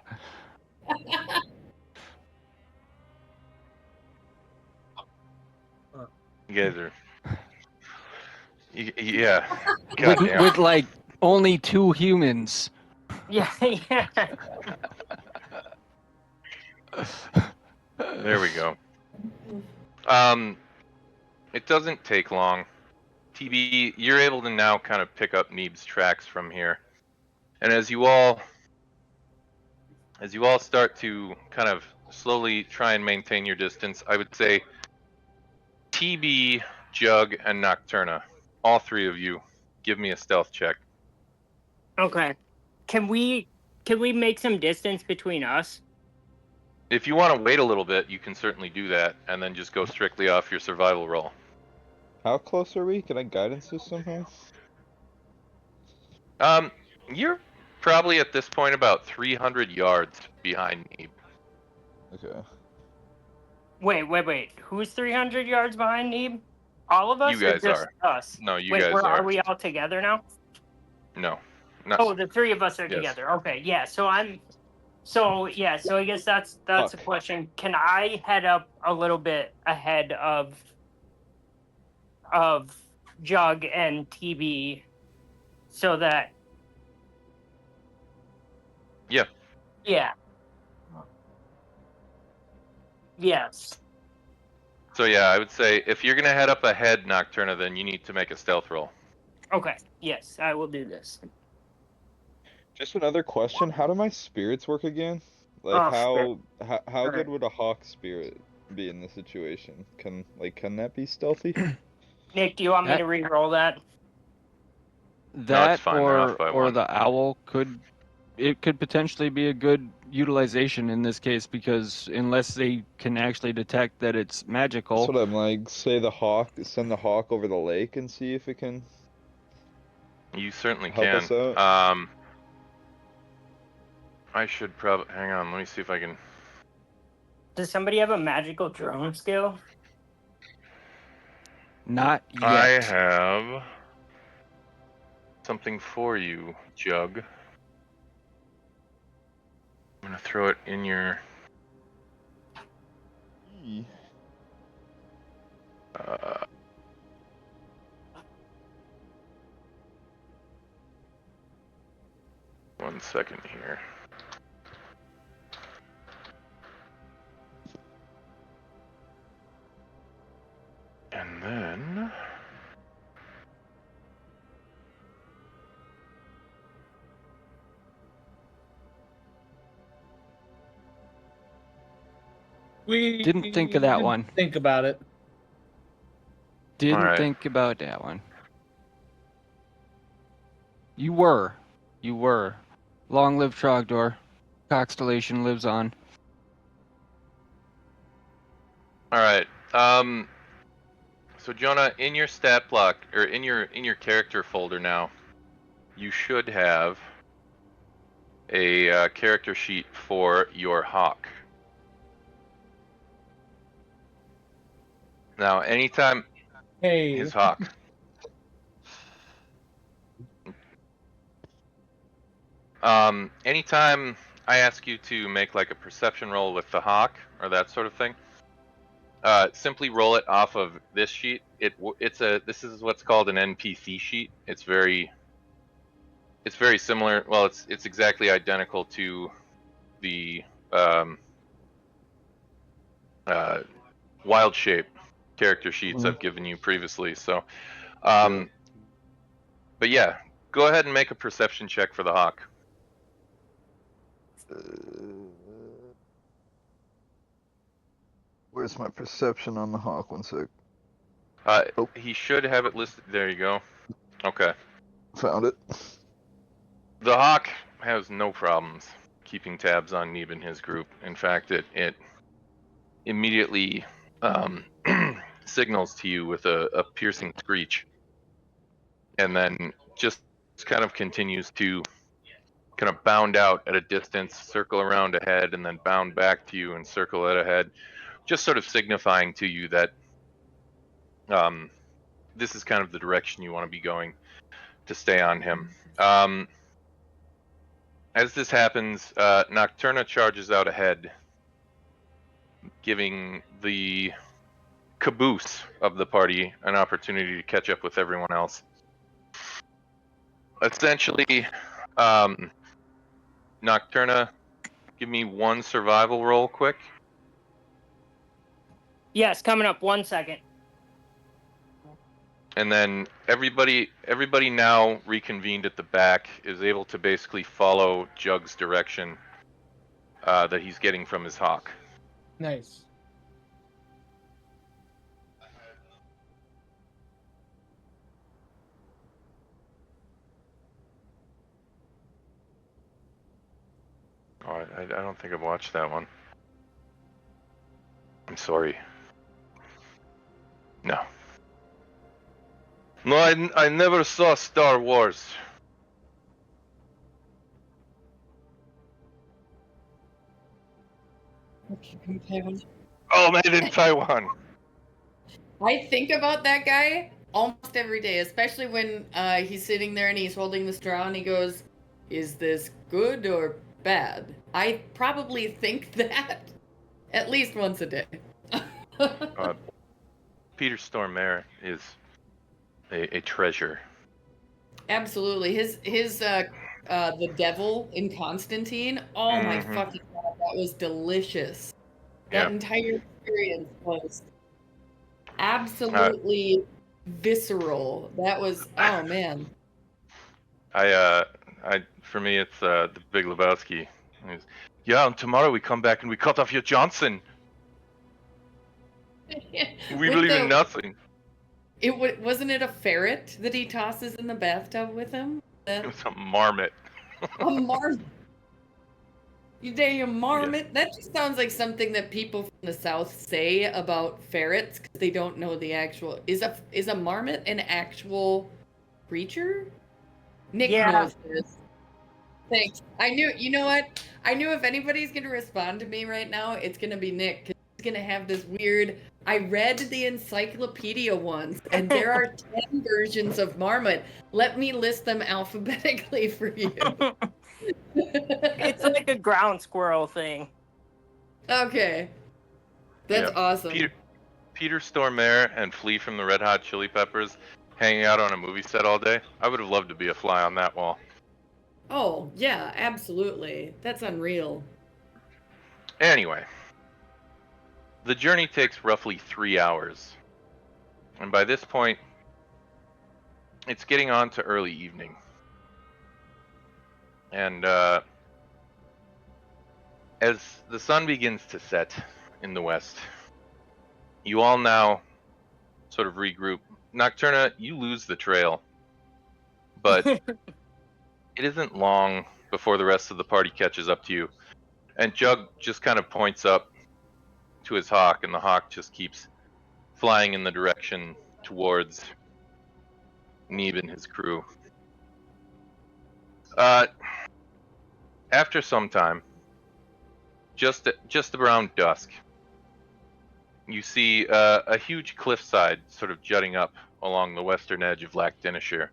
You guys are. Yeah. God damn. with like only 2 humans. Yeah, yeah. There we go. It doesn't take long. TB, you're able to now kind of pick up Neeb's tracks from here. And as you all start to kind of slowly try and maintain your distance, I would say TB, Jug, and Nocturna, all three of you, give me a stealth check. Okay. Can we make some distance between us? If you want to wait a little bit, you can certainly do that, and then just go strictly off your survival roll. How close are we? Can I guidance this somehow? You're probably at this point about 300 yards behind Neeb. Okay. Wait. Who's 300 yards behind Neeb? All of us? You guys or just us? No, you Wait, guys are are. we all together now? No. Not Oh, the three of us are Yes. together. Okay, yeah. So I guess that's a Fuck. question. Can I head up a little bit ahead of Jug and TB so that Yeah. Yeah. Yes. So yeah, I would say if you're gonna head up ahead, Nocturna, then you need to make a stealth roll. Okay. Yes, I will do this. Just another question. How do my spirits work again? Like Oh, how Alright. good would a hawk spirit be in this situation? Can that be stealthy? Nick, do you want me That- to re-roll that? That fine, they're off by or one. the owl could potentially be a good utilization in this case, because unless they can actually detect that it's magical. That's what I'm like. Send the hawk over the lake and see if it can You certainly help can. us out. I should probably hang on. Let me see if I can. Does somebody have a magical drone skill? Not yet. I have something for you, Jug. I'm gonna throw it in your. One second here. And then. We Didn't think of that didn't one. Think about it. Didn't Alright. think about that one. You were. Long live Trogdor. Constellation lives on. All right. So Jonah, in your stat block or in your character folder now, you should have a character sheet for your hawk. Now, anytime Hey. his hawk. Anytime I ask you to make like a perception roll with the hawk or that sort of thing, simply roll it off of this sheet. This is what's called an NPC sheet. It's very similar. Well, it's exactly identical to the wild shape character sheets I've given you previously. So, but yeah, go ahead and make a perception check for the hawk. Where's my perception on the hawk? 1 sec. He should have it listed. There you go. Okay. Found it. The hawk has no problems keeping tabs on Neeb and his group. In fact, it immediately signals to you with a piercing screech, and then just kind of continues to kind of bound out at a distance, circle around ahead, and then bound back to you and circle it ahead, just sort of signifying to you that this is kind of the direction you want to be going to stay on him. As this happens, Nocturna charges out ahead, giving the caboose of the party an opportunity to catch up with everyone else. Essentially, Nocturna, give me one survival roll quick. Yes, coming up. 1 second. And then everybody now reconvened at the back is able to basically follow Jug's direction that he's getting from his hawk. Nice. Oh, I don't think I've watched that one. I'm sorry. No. No, I never saw Star Wars. Oh, made in Taiwan. I think about that guy almost every day, especially when he's sitting there and he's holding the straw and he goes, "Is this good or bad?" I probably think that at least once a day. Peter Stormare is a treasure. Absolutely. His the devil in Constantine. Oh my fucking god, that was delicious. That entire experience was absolutely visceral. That was, oh man. For me, it's the Big Lebowski. Yeah, and tomorrow we come back and we cut off your Johnson. We believe in nothing. Wasn't it a ferret that he tosses in the bathtub with him? It was a marmot. A marmot. You damn marmot. Yeah. That just sounds like something that people from the South say about ferrets because they don't know the actual. Is a marmot an actual creature? Nick knows this. Thanks. I knew. You know what? I knew if anybody's gonna respond to me right now, it's gonna be Nick. 'Cause he's gonna have this weird. I read the encyclopedia once, and there are 10 versions of marmot. Let me list them alphabetically for you. It's like a ground squirrel thing. Okay. That's awesome. Peter Stormare and Flea from the Red Hot Chili Peppers hanging out on a movie set all day. I would have loved to be a fly on that wall. Oh, yeah, absolutely. That's unreal. Anyway. The journey takes roughly 3 hours. And by this point, it's getting on to early evening. And as the sun begins to set in the west, you all now sort of regroup. Nocturna, you lose the trail. But it isn't long before the rest of the party catches up to you. And Jug just kind of points up to his hawk, and the hawk just keeps flying in the direction towards Neeb and his crew. After some time, just around dusk, you see a huge cliffside sort of jutting up along the western edge of Lac Dinishir.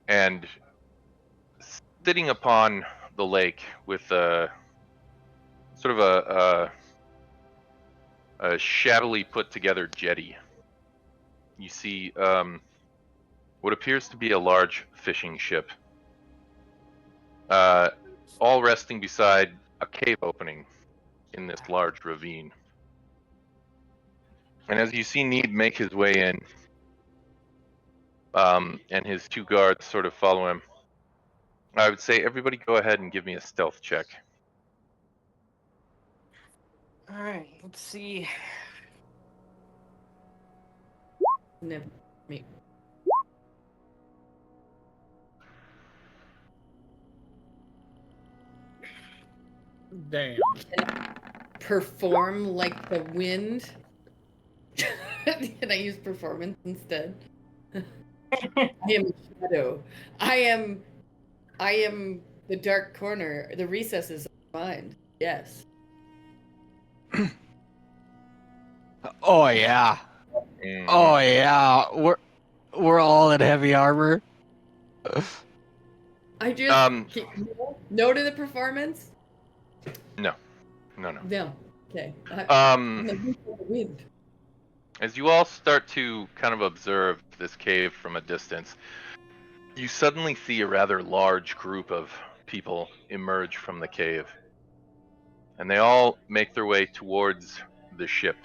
And sitting upon the lake with a sort of a shabbily put together jetty, you see what appears to be a large fishing ship, all resting beside a cave opening in this large ravine. And as you see Need make his way in, and his 2 guards sort of follow him, I would say everybody go ahead and give me a stealth check. All right, let's see. Never me. Damn. Perform like the wind. Can I use performance instead? I am shadow. I am the dark corner, the recesses of mind. Yes. Oh yeah. Oh yeah. We're all in heavy armor. I just Um, no to the performance. No. No. Okay. Um, The wind. As you all start to kind of observe this cave from a distance, you suddenly see a rather large group of people emerge from the cave. And they all make their way towards the ship.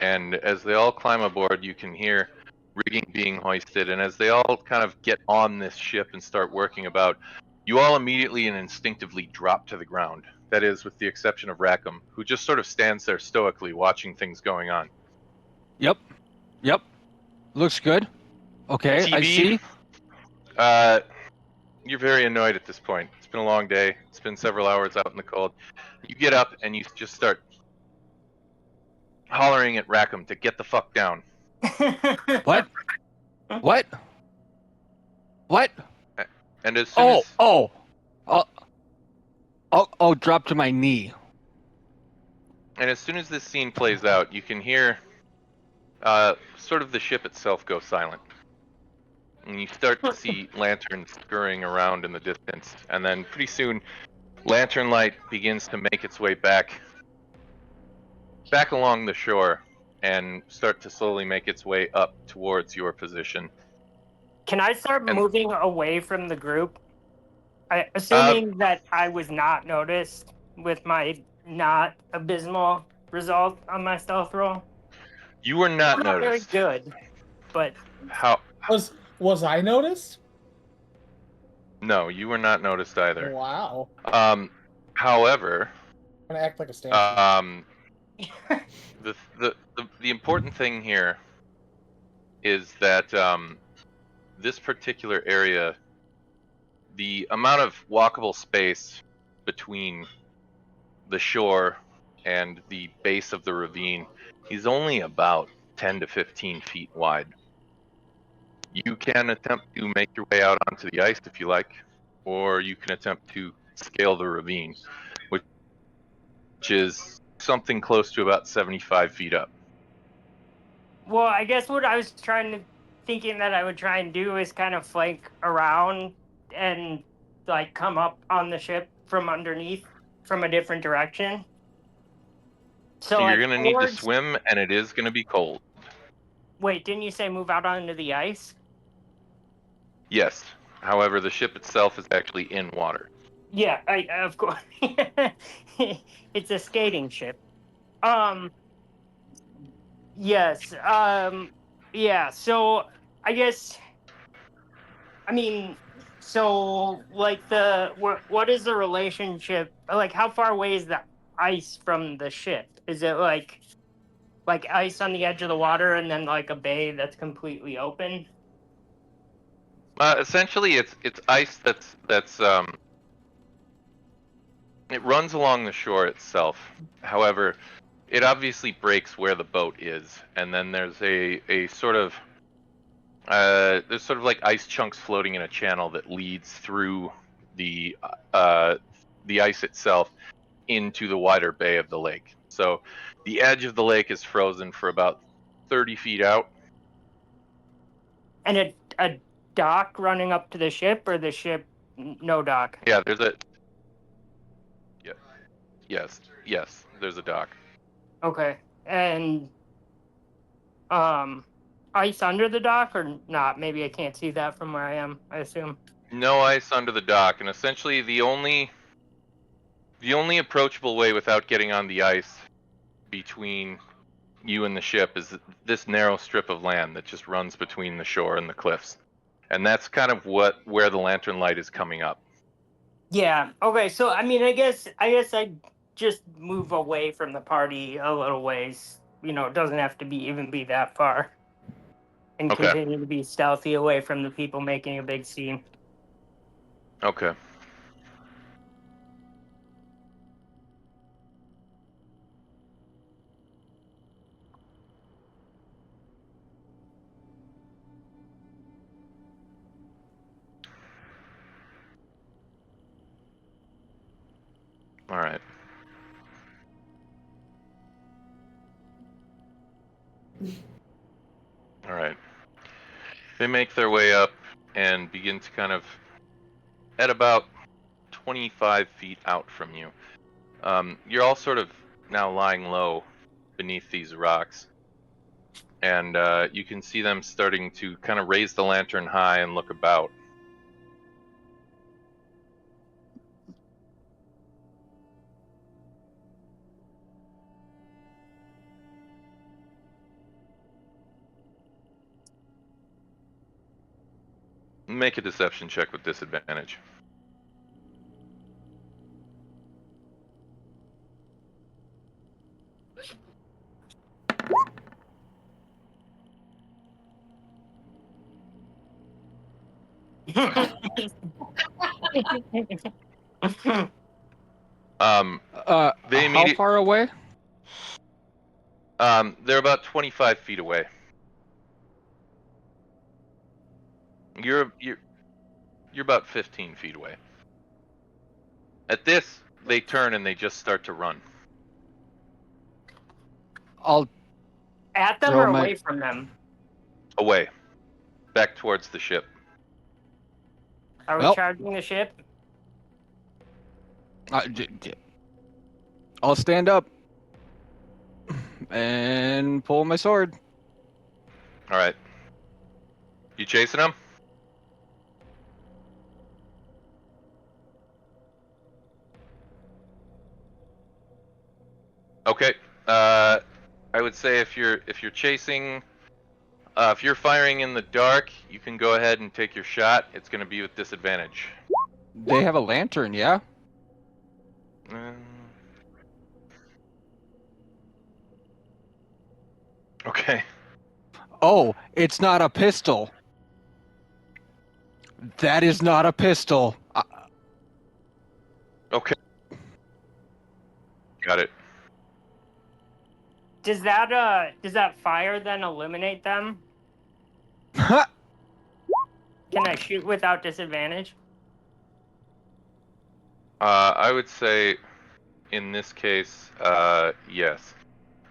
And as they all climb aboard, you can hear rigging being hoisted. And as they all kind of get on this ship and start working about, you all immediately and instinctively drop to the ground. That is, with the exception of Rackham, who just sort of stands there stoically watching things going on. Yep. Looks good. Okay, I TB, see. You're very annoyed at this point. It's been a long day. It's been several hours out in the cold. You get up and you just start hollering at Rackham to get the fuck down. What? What? What? And as soon as I'll drop to my knee. and as soon as this scene plays out, you can hear sort of the ship itself go silent. And you start to see lanterns scurrying around in the distance, and then pretty soon lantern light begins to make its way back along the shore and start to slowly make its way up towards your position. Can I start And- moving away from the group? Assuming that I was not noticed with my not abysmal result on my stealth roll. You were not Not very noticed. good, but How? Was I noticed? No, you were not noticed either. Wow. However, I'm gonna act like a statue. the important thing here is that this particular area, the amount of walkable space between the shore and the base of the ravine is only about 10 to 15 feet wide. You can attempt to make your way out onto the ice if you like, or you can attempt to scale the ravine, which is something close to about 75 feet up. well, I guess what I was thinking that I would try and do is kind of flank around and like come up on the ship from underneath from a different direction. So You're like, going to need to towards- swim, and it is going to be cold. Wait, didn't you say move out onto the ice? Yes. However, the ship itself is actually in water. Yeah, of course. It's a skating ship. Yes. Yeah. So I guess. I mean, so like what is the relationship? Like, how far away is the ice from the ship? Is it like ice on the edge of the water and then like a bay that's completely open? Essentially, it's ice that's it runs along the shore itself. However, it obviously breaks where the boat is, and then there's a sort of there's sort of like ice chunks floating in a channel that leads through the ice itself into the wider bay of the lake. So the edge of the lake is frozen for about 30 feet out. And a dock running up to the ship, or the ship No dock. Yeah, there's a. Yeah. Yes. There's a dock. Okay. And ice under the dock or not? Maybe I can't see that from where I am, I assume. No ice under the dock, and essentially the only approachable way without getting on the ice between you and the ship is this narrow strip of land that just runs between the shore and the cliffs. And that's kind of where the lantern light is coming up. Yeah. Okay. So I mean, I guess I'd just move away from the party a little ways. You know, it doesn't have to even be that far, and Okay. continue to be stealthy away from the people making a big scene. Okay. All right. All right. They make their way up and begin to kind of, at about 25 feet out from you. You're all sort of now lying low beneath these rocks. And you can see them starting to kind of raise the lantern high and look about. Make a deception check with disadvantage. They How immediately. far away? They're about 25 feet away. You're about 15 feet away. At this, they turn and they just start to run. I'll At them throw or my- away from them? Away. Back towards the ship. Are we Well- charging the ship? I'll stand up and pull my sword. All right. You chasing them? Okay. I would say if you're chasing, if you're firing in the dark, you can go ahead and take your shot. It's going to be with disadvantage. They have a lantern, yeah? Okay. Oh, it's not a pistol. That is not a pistol. Okay. Got it. Does that fire then eliminate them? Ha! Can I shoot without disadvantage? I would say, in this case, yes.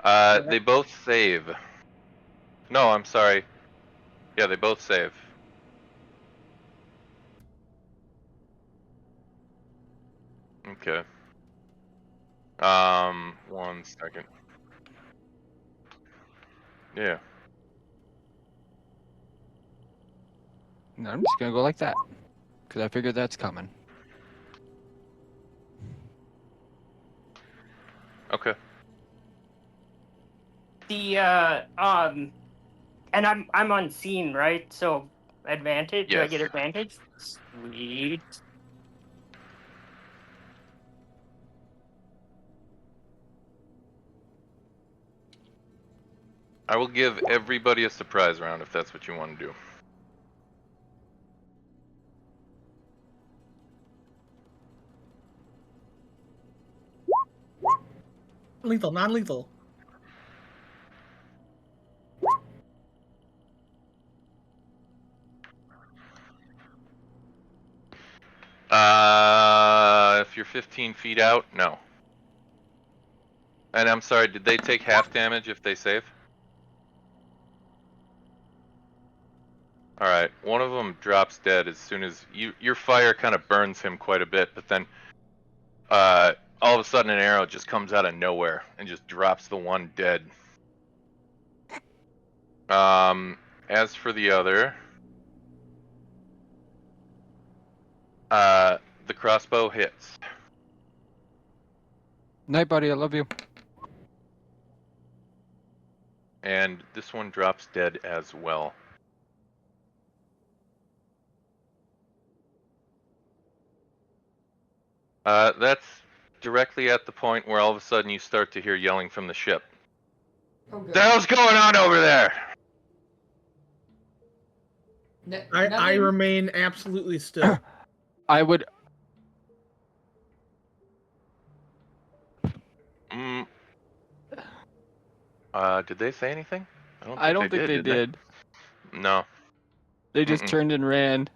They both save. No, I'm sorry. Yeah, they both save. Okay. 1 second. Yeah. No, I'm just gonna go like that. Because I figured that's coming. Okay. The and I'm unseen, right? So advantage? Do I Yes. get advantage? Sweet. I will give everybody a surprise round if that's what you want to do. Lethal, non-lethal. If you're 15 feet out, no. And I'm sorry, did they take half damage if they save? All right, one of them drops dead as soon as your fire kind of burns him quite a bit, but then all of a sudden an arrow just comes out of nowhere and just drops the one dead. As for the other, the crossbow hits. Night, buddy. I love you. And this one drops dead as well. That's directly at the point where all of a sudden you start to hear yelling from the ship. Oh, What the hell's going on over there? I Nothing? remain absolutely still. I would. Did they say anything? I don't think they did. No. They just turned and ran.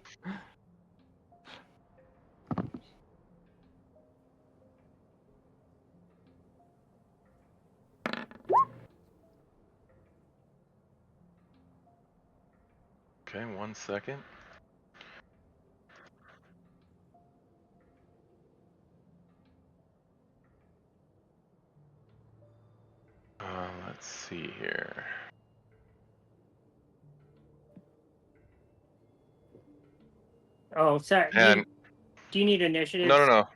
Okay, 1 second. Let's see here. Oh, sorry. And Do you need initiative? no.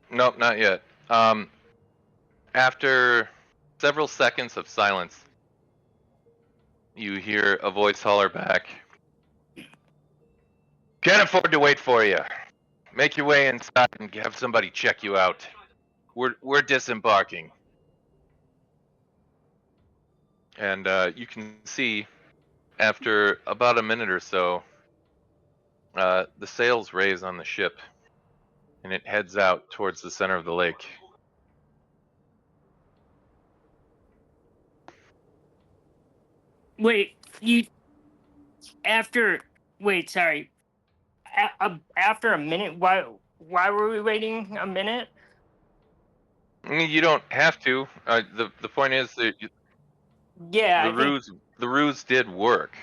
Nope, not yet. After several seconds of silence, you hear a voice holler back. Can't afford to wait for you. Make your way inside and have somebody check you out. We're disembarking. And you can see, after about a minute or so, the sails raise on the ship, and it heads out towards the center of the lake. Wait, sorry. After a minute, why were we waiting a minute? I mean, you don't have to. The point is that Yeah, the ruse did work.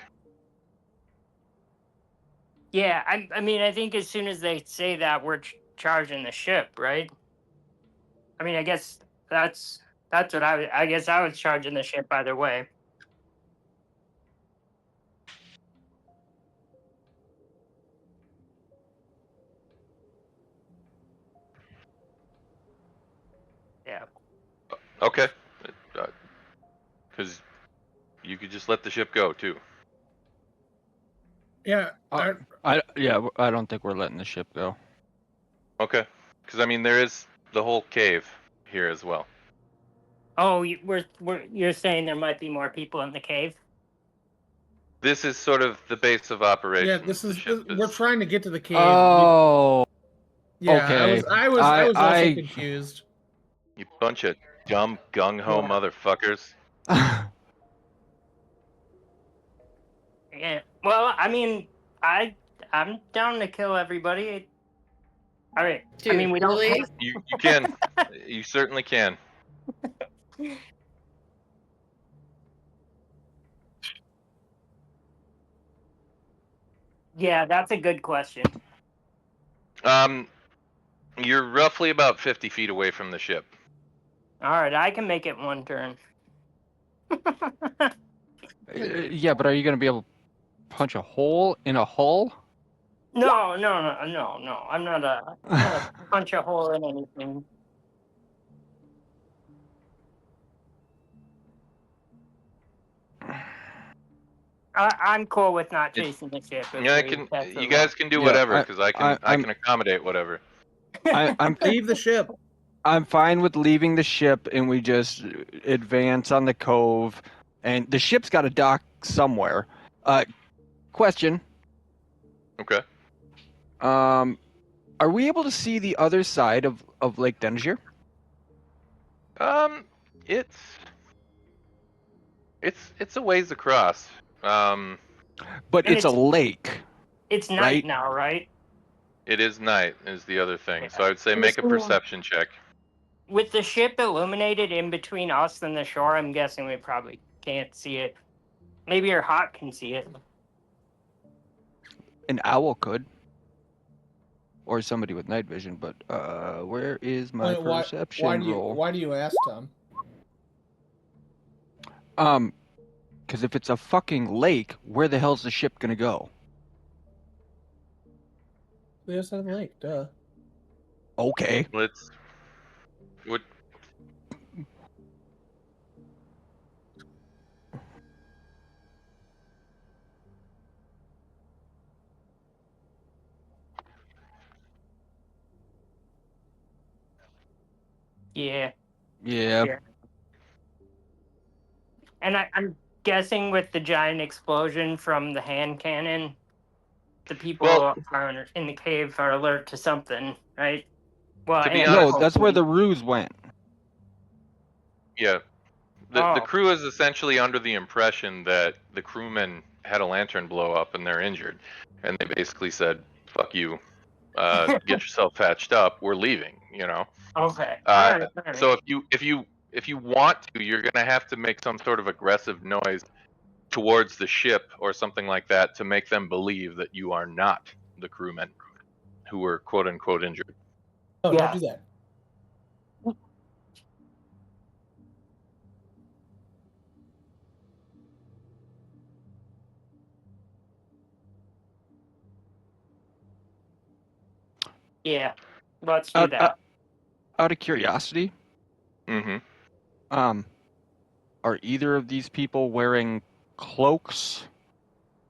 Yeah, I mean, I think as soon as they say that, we're charging the ship, right? I mean, I guess that's what I guess I was charging the ship either way. Yeah. Okay. Because you could just let the ship go too. Yeah. I don't think we're letting the ship go. Okay. Because I mean, there is the whole cave here as well. Oh, you're saying there might be more people in the cave? This is sort of the base of operations. Yeah, this The is ship we're trying to get to the cave. Oh, yeah. okay. I was also I- confused. You bunch of dumb gung ho motherfuckers. Yeah. Well, I mean, I'm down to kill everybody. All right. Dude, I mean, we don't. really? You can. You certainly can. Yeah, that's a good question. You're roughly about 50 feet away from the ship. All right, I can make it one turn. Yeah, but are you gonna be able to punch a hole in a hull? No. I'm not a punch a hole in anything. I'm cool with not chasing the ship. Yeah, I can. You guys can do whatever because I can accommodate whatever. I'm Leave the ship. I'm fine with leaving the ship and we just advance on the cove, and the ship's got to dock somewhere. Question. Okay. Are we able to see the other side of Lake Dengier? It's a ways across. But And it's a lake. It's night right? now, right? It is night is the other thing. So I would say make a perception check. With the ship illuminated in between us and the shore, I'm guessing we probably can't see it. Maybe your hawk can see it. An owl could. Or somebody with night vision, but where is my perception roll? Why do you ask, Tom? Because if it's a fucking lake, where the hell's the ship gonna go? The other side of the lake, duh. Okay. Let's. What? Yeah. Yeah. Yeah. And I'm guessing with the giant explosion from the hand cannon, the people Well- are in the cave are alert to something, right? Well, To be and No, honest- that's where hopefully- the ruse went. Yeah. The Oh. crew is essentially under the impression that the crewmen had a lantern blow up and they're injured, and they basically said, "Fuck you, get yourself patched up. We're leaving." You know. Okay. Uh, all right. So if you want to, you're gonna have to make some sort of aggressive noise towards the ship or something like that to make them believe that you are not the crewmen who were quote unquote injured. Oh, Yeah. don't do that. Yeah. Let's do Out, that. out of curiosity, Mm-hmm. are either of these people wearing cloaks?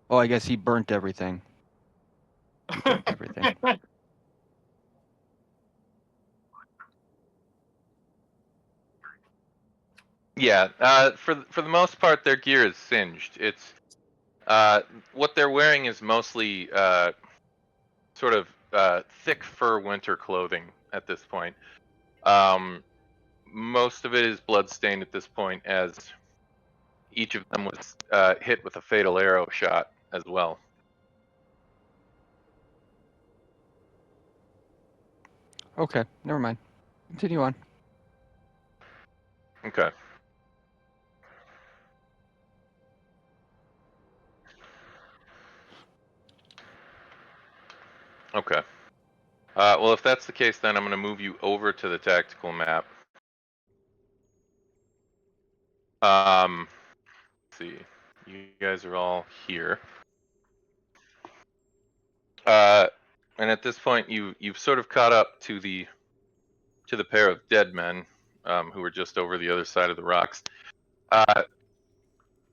Oh, I guess he burnt everything. He burnt everything. Yeah. For the most part, their gear is singed. It's what they're wearing is mostly sort of thick fur winter clothing at this point. Most of it is bloodstained at this point, as each of them was hit with a fatal arrow shot as well. Okay, never mind. Continue on. Okay. Okay. Well, if that's the case, then I'm going to move you over to the tactical map. Let's see. You guys are all here. And at this point, you've sort of caught up to the pair of dead men who were just over the other side of the rocks.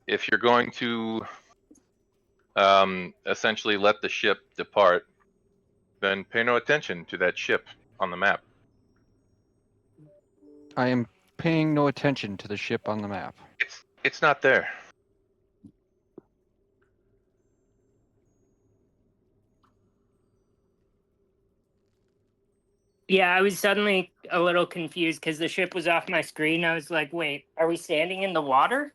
If you're going to essentially let the ship depart, then pay no attention to that ship on the map. I am paying no attention to the ship on the map. It's not there. Yeah, I was suddenly a little confused because the ship was off my screen. I was like, wait, are we standing in the water?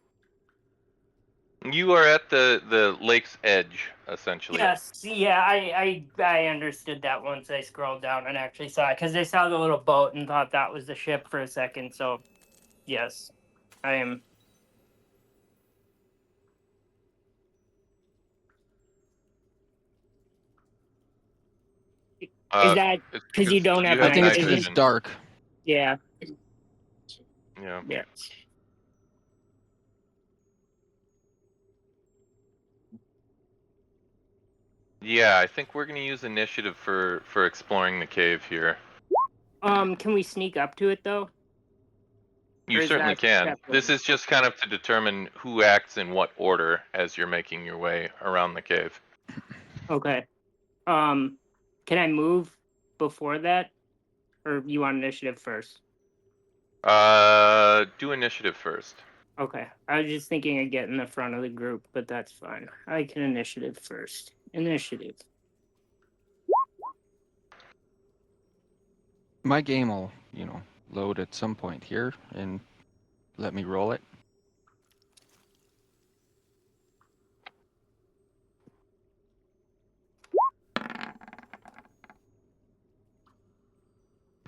You are at the lake's edge, essentially. Yes, yeah, I understood that once I scrolled down and actually saw it because I saw the little boat and thought that was the ship for a second. So, yes, I am. Is that It's because you don't have I night think it's night because it's vision? dark. Yeah, Yeah. yeah. Yeah, I think we're gonna use initiative for exploring the cave here. Can we sneak up to it though? You Or is certainly that can. separate? This is just kind of to determine who acts in what order as you're making your way around the cave. Okay. Can I move before that, or you want initiative first? Do initiative first. Okay. I was just thinking of getting the front of the group, but that's fine. I can initiative first. Initiative. My game will, load at some point here and let me roll it.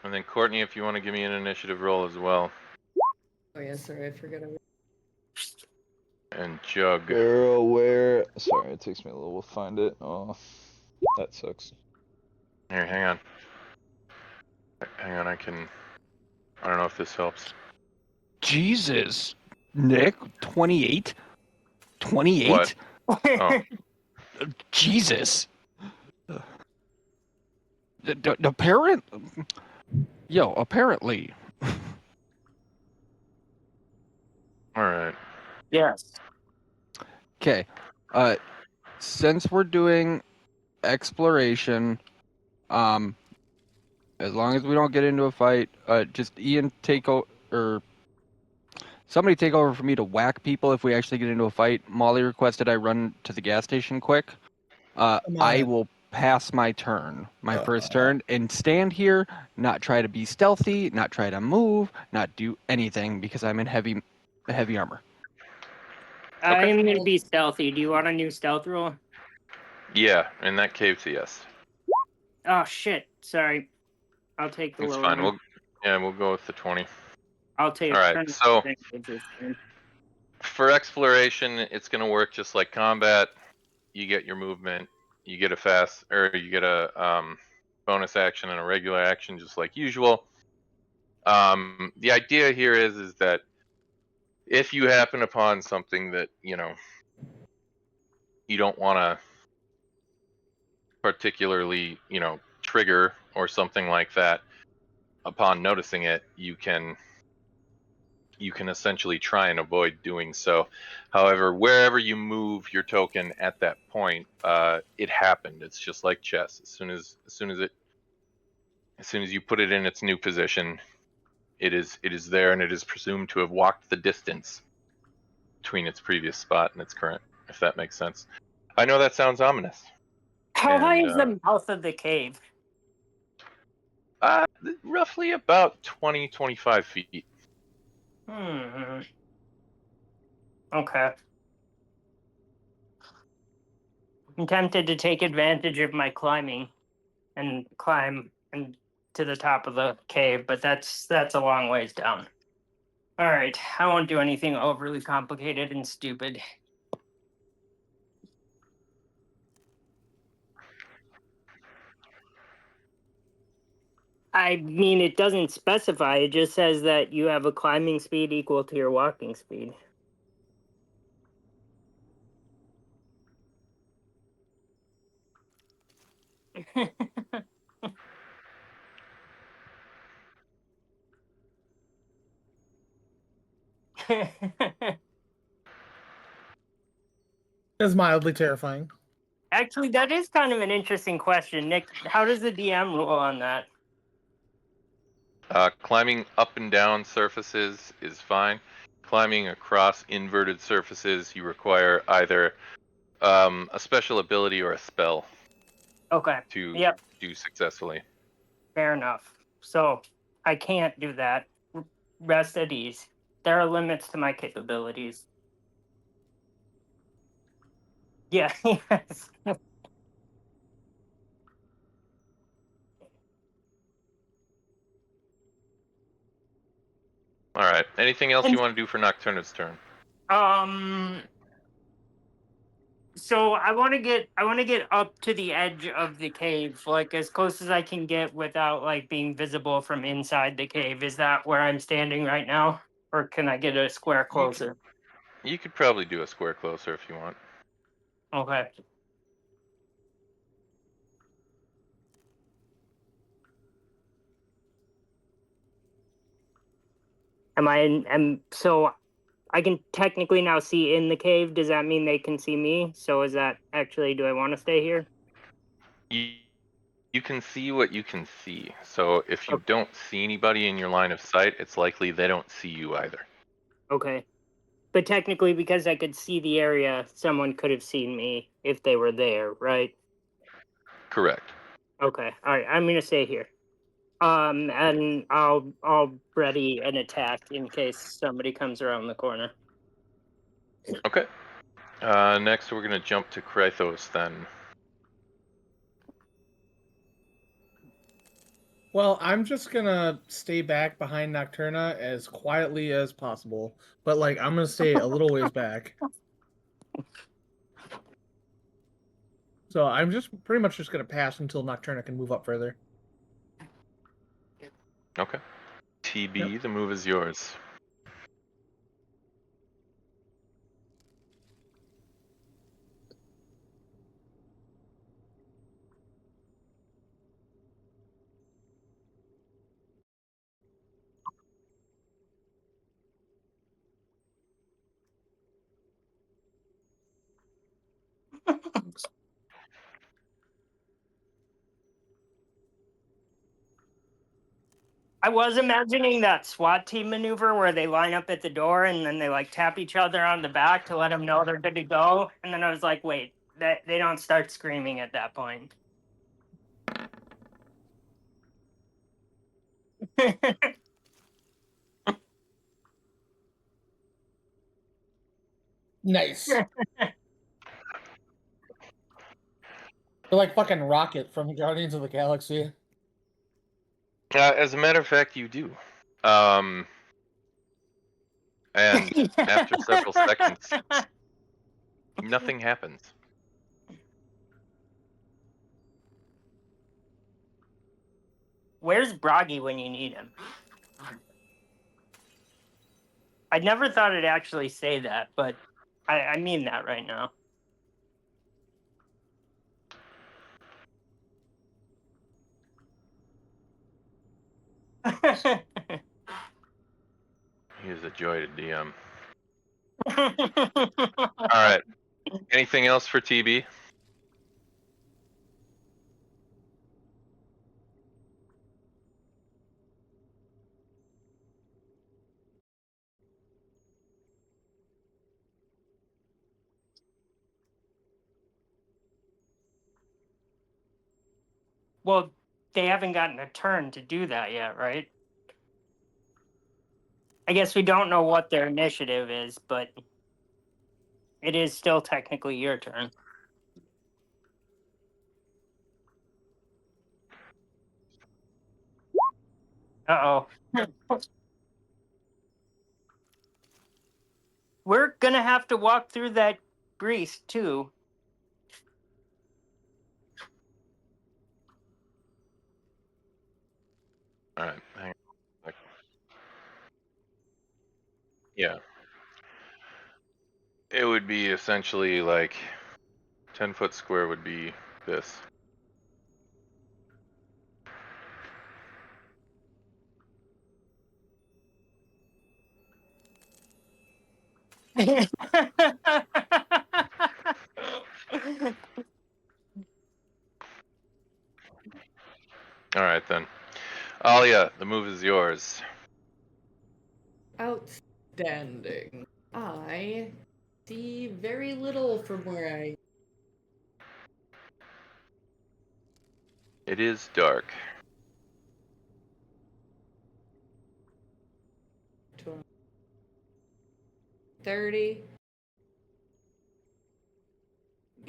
And then Courtney, if you want to give me an initiative roll as well. Oh yeah, sorry, I forgot. And Jug. Girl, where? Sorry, it takes me a little to find it. Oh. That sucks. Here, hang on. Hang on, I don't know if this helps. Jesus, Nick, 28? 28? What? Oh, Jesus. Apparently. alright. Yes. Okay. Since we're doing exploration, as long as we don't get into a fight, just Ian take over, or somebody take over for me to whack people if we actually get into a fight. Molly requested I run to the gas station quick. I'm on I it. will pass my turn, my first turn, and stand here, not try to be stealthy, not try to move, not do anything because I'm in heavy armor. I am going to be stealthy. Do you want a new stealth roll? Yeah, in that case, yes. Oh, shit. Sorry. I'll take the It's lower fine. one. We'll go with the 20. I'll take Alright, turn so this turn. for exploration, it's gonna work just like combat. You get your movement, you get a bonus action and a regular action just like usual. The idea here is that if you happen upon something that, you don't want to particularly, trigger or something like that, upon noticing it, you can essentially try and avoid doing so. However, wherever you move your token at that point, it happened. It's just like chess. As soon as you put it in its new position, it is there, and it is presumed to have walked the distance between its previous spot and its current, if that makes sense. I know that sounds ominous. How high And is the mouth of the cave? roughly about 20-25 feet. Hmm. Okay. I'm tempted to take advantage of my climbing and climb to the top of the cave, but that's a long ways down. All right, I won't do anything overly complicated and stupid. I mean, it doesn't specify. It just says that you have a climbing speed equal to your walking speed. It's mildly terrifying. Actually, that is kind of an interesting question. Nick, how does the DM rule on that? Climbing up and down surfaces is fine. Climbing across inverted surfaces, you require either a special ability or a spell Okay. to Yep. do successfully. Fair enough. So I can't do that. Rest at ease. There are limits to my capabilities. Yeah. Yes. All right. Anything else And you want to do for Nocturna's turn? So I want to get up to the edge of the cave, like as close as I can get without like being visible from inside the cave. Is that where I'm standing right now, or can I get a square closer? You could probably do a square closer if you want. Okay. So I can technically now see in the cave. Does that mean they can see me? So is that actually, do I want to stay here? You can see what you can see. So if you don't see anybody in your line of sight, it's likely they don't see you either. Okay. But technically, because I could see the area, someone could have seen me if they were there, right? Correct. Okay. All right. I'm gonna stay here. And I'll ready an attack in case somebody comes around the corner. Okay. Next, we're gonna jump to Krythos then. Well, I'm just gonna stay back behind Nocturna as quietly as possible, but like I'm gonna stay a little ways back. So I'm just pretty much just gonna pass until Nocturna can move up further. Okay. TB, the move is yours. I was imagining that SWAT team maneuver where they line up at the door and then they like tap each other on the back to let them know they're good to go. And then I was like, wait, that they don't start screaming at that point. Nice. They're like fucking Rocket from Guardians of the Galaxy. As a matter of fact, you do. And after several seconds, nothing happens. Where's Broggy when you need him? I never thought it'd actually say that, but I mean that right now. He is a joy to DM. All right. Anything else for TB? Well, they haven't gotten a turn to do that yet, right? I guess we don't know what their initiative is, but it is still technically your turn. Uh-oh. We're gonna have to walk through that grease, too. All right. Hang on. Yeah. It would be essentially like 10-foot square would be this. All right then. Alia, the move is yours. Outstanding. I see very little from where I. It is dark. 30.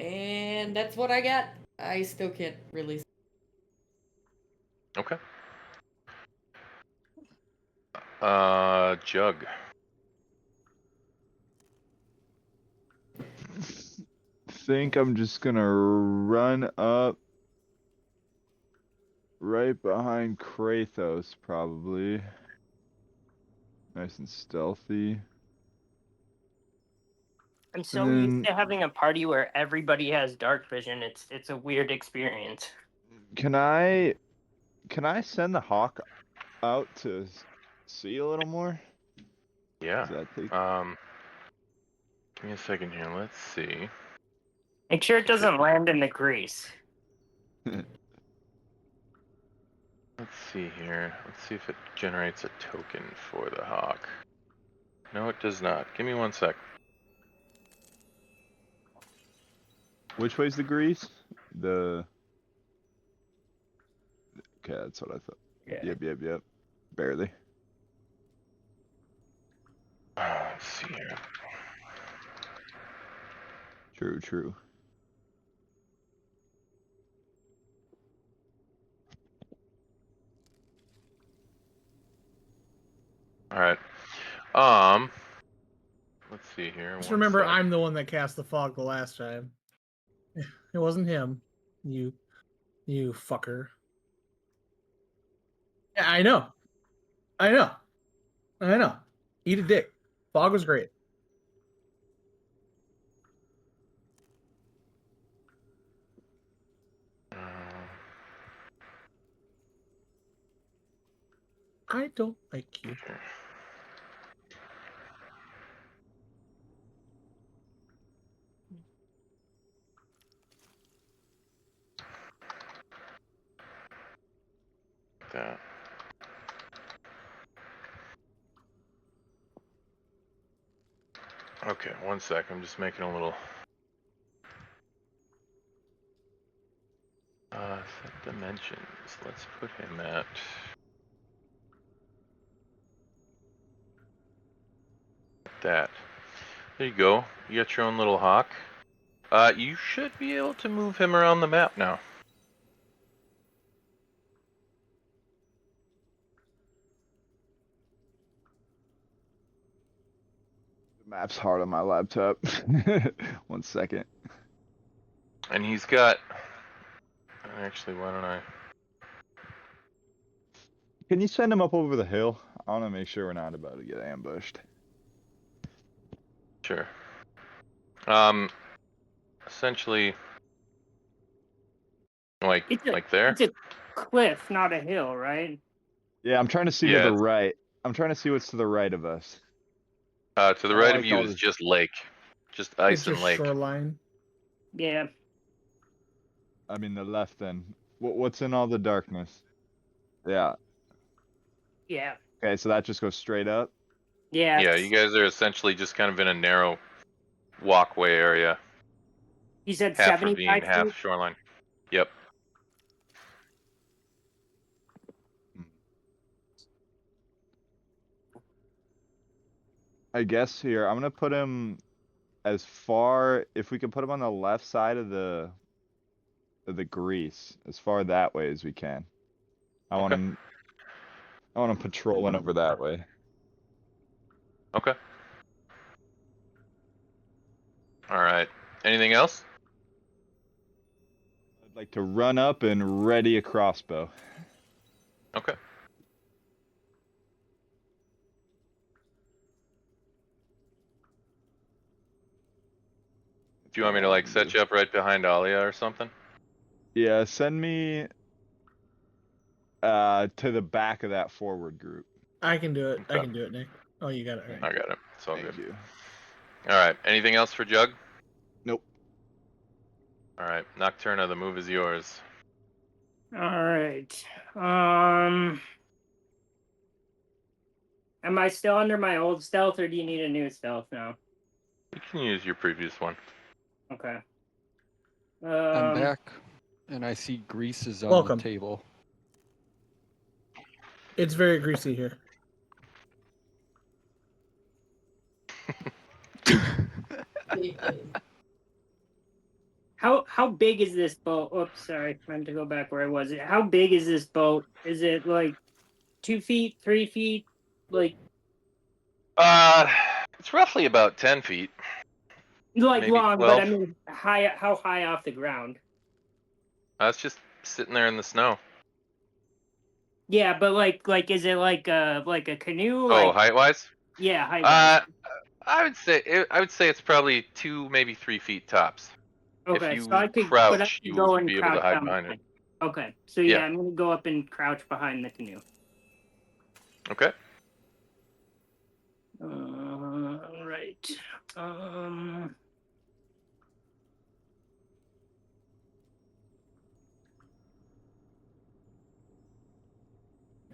And that's what I got. I still can't really. Okay. Jug. Think I'm just gonna run up right behind Kratos, probably. Nice and stealthy. I'm so And used then, to having a party where everybody has dark vision. It's a weird experience. can I send the hawk out to see a little more? Yeah. Does that take? Give me a second here. Let's see. Make sure it doesn't land in the grease. Let's see here. Let's see if it generates a token for the hawk. No, it does not. Give me 1 sec. Which way's the grease? The. Okay, that's what I thought. Yeah. Yep. Barely. Let's see here. True. All right. Let's see here. Just 1 remember, sec. I'm the one that cast the fog the last time. It wasn't him. You fucker. Yeah, I know. I know. I know. Eat a dick. Fog was great. I don't like you. That. Okay, one sec. I'm just making a little. Set dimensions. Let's put him at. That. There you go. You got your own little hawk. You should be able to move him around the map now. The map's hard on my laptop. 1 second. And he's got. Actually, why don't I? Can you send him up over the hill? I want to make sure we're not about to get ambushed. Sure. Essentially, like there. It's a cliff, not a hill, right? Yeah, I'm trying to see to the right. I'm trying to see what's to the right of us. To the right of you is just lake, just ice It's and just lake. shoreline. Yeah. I mean the left then. What's in all the darkness? Yeah. Yeah. Okay, so that just goes straight up. Yeah. Yeah, you guys are essentially just kind of in a narrow walkway area. You said Half 75 ravine, half feet? shoreline. Yep. I guess here I'm gonna put him as far, if we can put him on the left side of the grease, as far that way as we can. I want him patrolling over that way. Okay. All right. Anything else? I'd like to run up and ready a crossbow. Okay. Do you want me to like set you up right behind Alia or something? Yeah, send me to the back of that forward group. I can do it. I Okay. can do it, Nick. Oh, you got it. All right. I got it. It's all Thank good. you. All right. Anything else for Jug? Nope. All right. Nocturna, the move is yours. All right. Am I still under my old stealth, or do you need a new stealth now? You can use your previous one. Okay. I'm back, and I see grease is on Welcome. the table. It's very greasy here. How big is this boat? Oops, sorry, I meant to go back where I was. How big is this boat? Is it like 2 feet, 3 feet? Like It's roughly about 10 feet. Maybe long, 12. but I mean high. How high off the ground? It's just sitting there in the snow. Yeah, but like is it like a canoe? Oh, Like, height-wise? yeah, height. I would say it's probably 2, maybe 3 feet tops. Okay, If you so I could crouch, you go would and be able to crouch hide down behind it. Okay, so Yeah. I'm gonna go up and crouch behind the canoe. Okay. Right.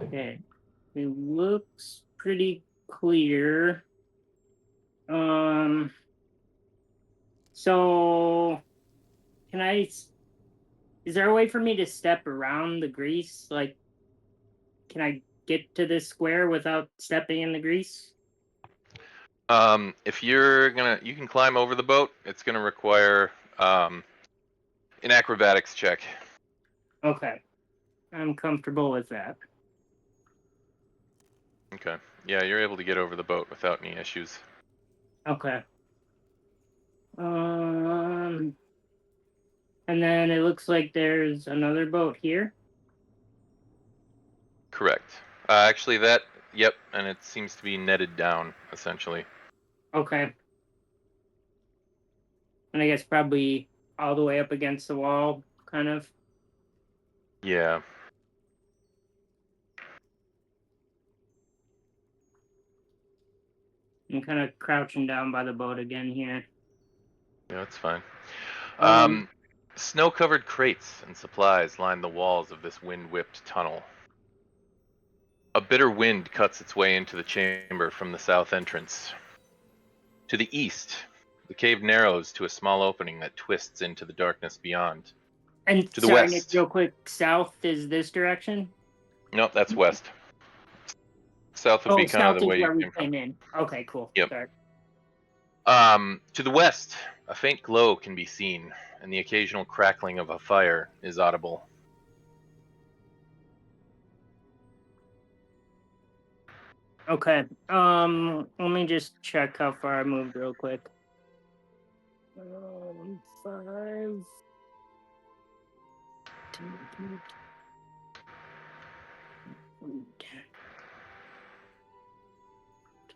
Okay. It looks pretty clear. So can I? Is there a way for me to step around the grease? Like, can I get to this square without stepping in the grease? If you can climb over the boat. It's gonna require an acrobatics check. Okay. I'm comfortable with that. Okay. Yeah, you're able to get over the boat without any issues. Okay. And then it looks like there's another boat here. Correct. Actually, yep, and it seems to be netted down, essentially. Okay. And I guess probably all the way up against the wall, kind of. Yeah. I'm kind of crouching down by the boat again here. Yeah, that's fine. Um, Snow-covered crates and supplies line the walls of this wind-whipped tunnel. A bitter wind cuts its way into the chamber from the south entrance. To the east, the cave narrows to a small opening that twists into the darkness beyond. And To the sorry, Nick, west. real quick, south is this direction? Nope, that's west. South would be kind of south the is way you where we came from. came in. Okay, cool. Yep. Sorry. To the west, a faint glow can be seen, and the occasional crackling of a fire is audible. Okay. Let me just check how far I moved real quick. 5.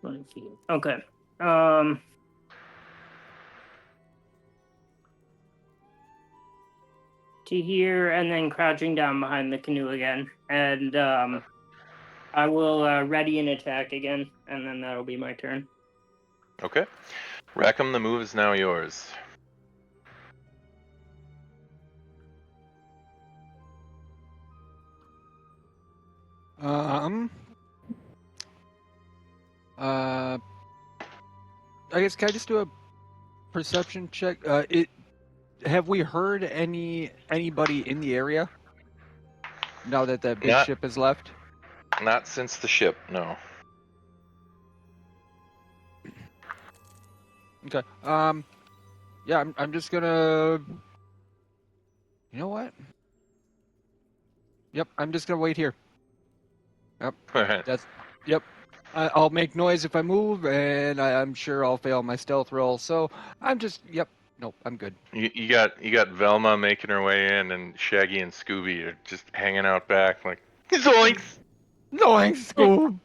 20 feet. Okay. To here, and then crouching down behind the canoe again, and I will ready an attack again, and then that'll be my turn. Okay. Rackham, the move is now yours. I guess can I just do a perception check? Have we heard anybody in the area now that that big Not- ship has left? Not since the ship, no. Okay. Yeah, I'm just gonna. You know what? Yep, I'm just gonna wait here. Alright. Yep. I'll make noise if I move, and I'm sure I'll fail my stealth roll. So I'm just. Yep. Nope. I'm good. You got Velma making her way in, and Shaggy and Scooby are just hanging out back, like zoinks. Noise, Scoob.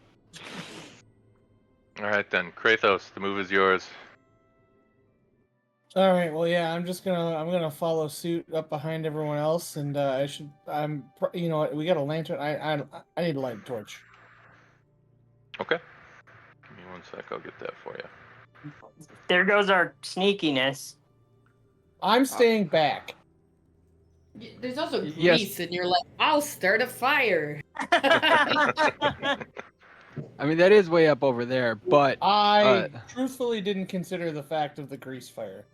All right then, Kratos, the move is yours. All right. Well, yeah. I'm gonna follow suit up behind everyone else, and you know what? We got a lantern. I need a light torch. Okay. Give me one sec, I'll get that for you. There goes our sneakiness. I'm staying back. There's also grease, Yes. and you're like, I'll start a fire. I mean, that is way up over there, but I truthfully didn't consider the fact of the grease fire.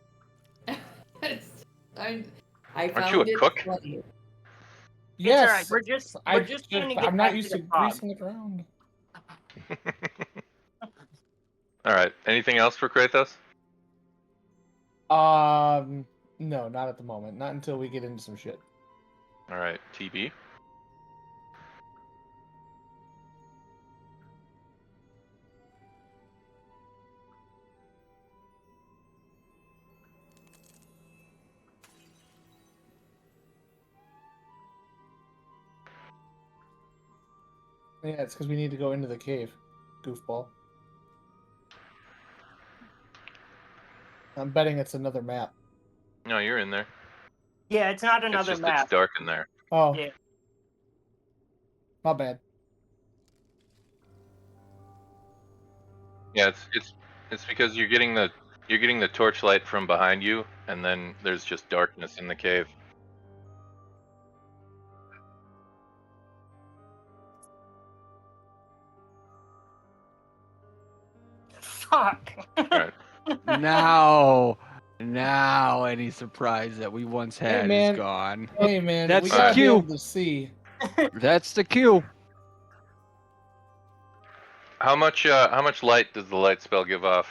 I Aren't found you a it cook? funny. Yes. It's all right. We're just trying to get I'm back not used to to the pod. greasing the ground. All right. Anything else for Kratos? No, not at the moment. Not until we get into some shit. All right, TB. Yeah, it's because we need to go into the cave. Goofball. I'm betting it's another map. No, you're in there. Yeah, it's not another It's map. dark in there. Oh. Yeah. My bad. Yeah, it's because you're getting the torchlight from behind you, and then there's just darkness in the cave. Fuck. All right. now any surprise that we once Hey, had man. is gone. Hey man, That's we the gotta be cue. able to see. That's the cue. How much light does the light spell give off?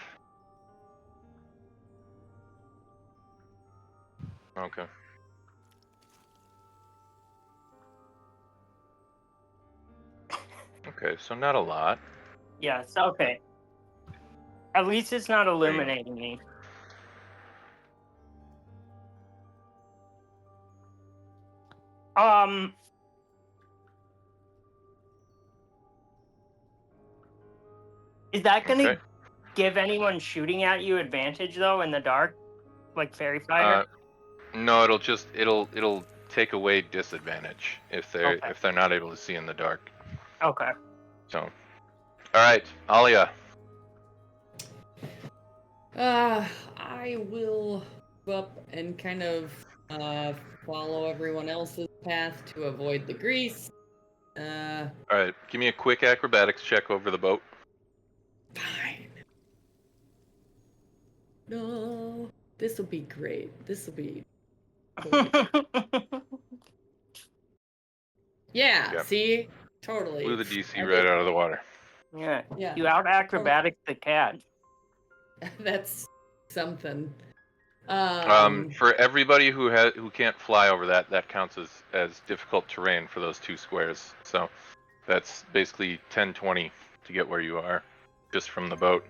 Okay. Okay, so not a lot. Yes, okay. At least it's not illuminating me. Is that gonna Okay. give anyone shooting at you advantage though in the dark, like fairy fire? No, it'll take away disadvantage if they're not able to see in the dark. Okay. So, all right, Alia. I will go up and kind of follow everyone else's path to avoid the grease. All right, give me a quick acrobatics check over the boat. Fine. No, this will be great. This will be. Yeah. Yep. See, totally. Blew the DC I right did- out of the water. Yeah. Yeah. You out acrobatics the cat. That's something. For everybody who can't fly over that counts as difficult terrain for those 2 squares. So that's basically 10-20 to get where you are, just from the boat.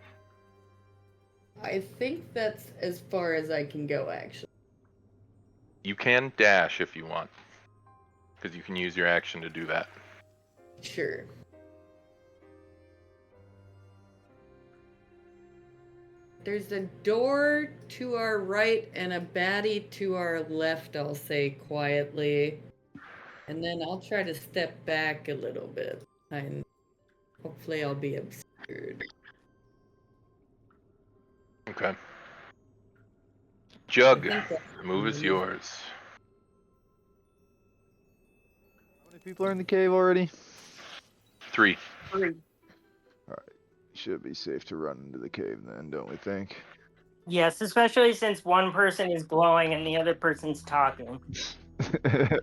I think that's as far as I can go, actually. You can dash if you want, because you can use your action to do that. Sure. There's a door to our right and a baddie to our left, I'll say quietly. And then I'll try to step back a little bit. And hopefully I'll be obscured. Okay. Jug, I think that's the move is yours. How many people are in the cave already? 3. Should be safe to run into the cave then, don't we think? Yes, especially since one person is glowing and the other person's talking.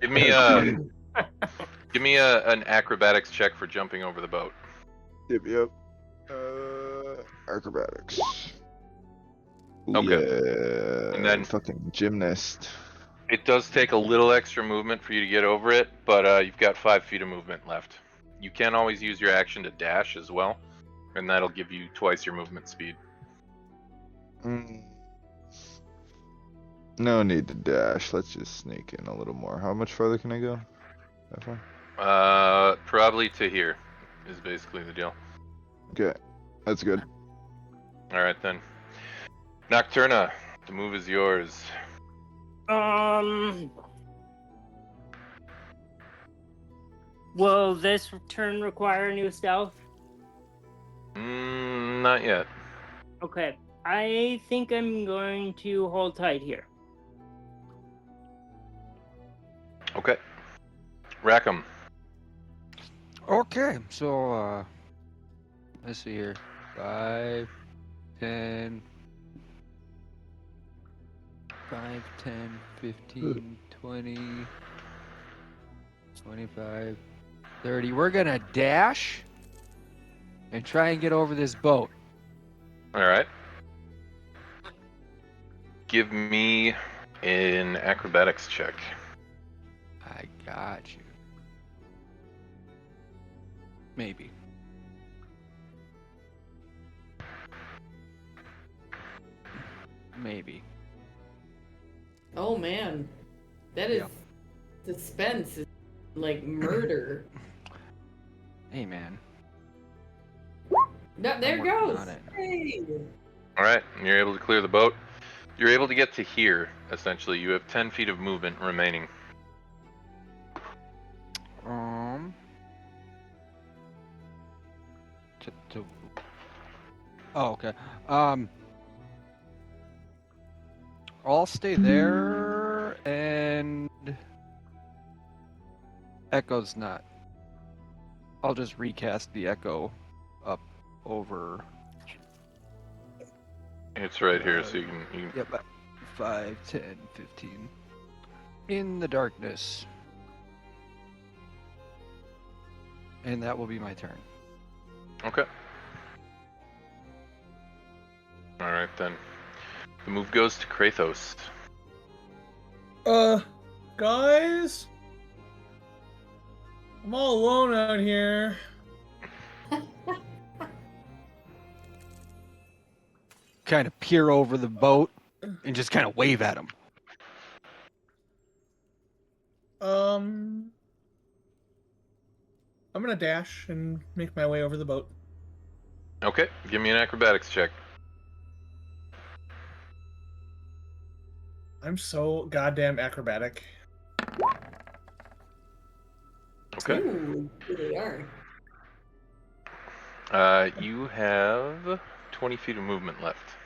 Give me an acrobatics check for jumping over the boat. Yep. Acrobatics. Ooh, Okay. Yeah. And then- fucking gymnast. It does take a little extra movement for you to get over it, but you've got 5 feet of movement left. You can always use your action to dash as well, and that'll give you twice your movement speed. No need to dash. Let's just sneak in a little more. How much further can I go? That far? Probably to here is basically the deal. Okay, that's good. All right then. Nocturna, the move is yours. Will this turn require a new stealth? Not yet. Okay. I think I'm going to hold tight here. Okay. Rackham. Okay, so let's see here. 5, 10, 5, 10, 15, 20, 25, 30. We're gonna dash and try and get over this boat. All right. Give me an acrobatics check. I got you. Maybe. Maybe. Oh man. That is Yeah. suspense. Is like murder. Hey, man. No, there I'm goes. working on it. Hey. All right, and you're able to clear the boat. You're able to get to here, essentially. You have 10 feet of movement remaining. Oh, okay. I'll stay there, and Echo's not. I'll just recast the Echo up over. It's right here, so you can Yep. 5, 10, 15. In the darkness. And that will be my turn. Okay. All right then. The move goes to Kratos. Guys, I'm all alone out here. Kind of peer over the boat and just kind of wave at him. I'm gonna dash and make my way over the boat. Okay, give me an acrobatics check. I'm so goddamn acrobatic. Okay. Ooh, they are. You have 20 feet of movement left.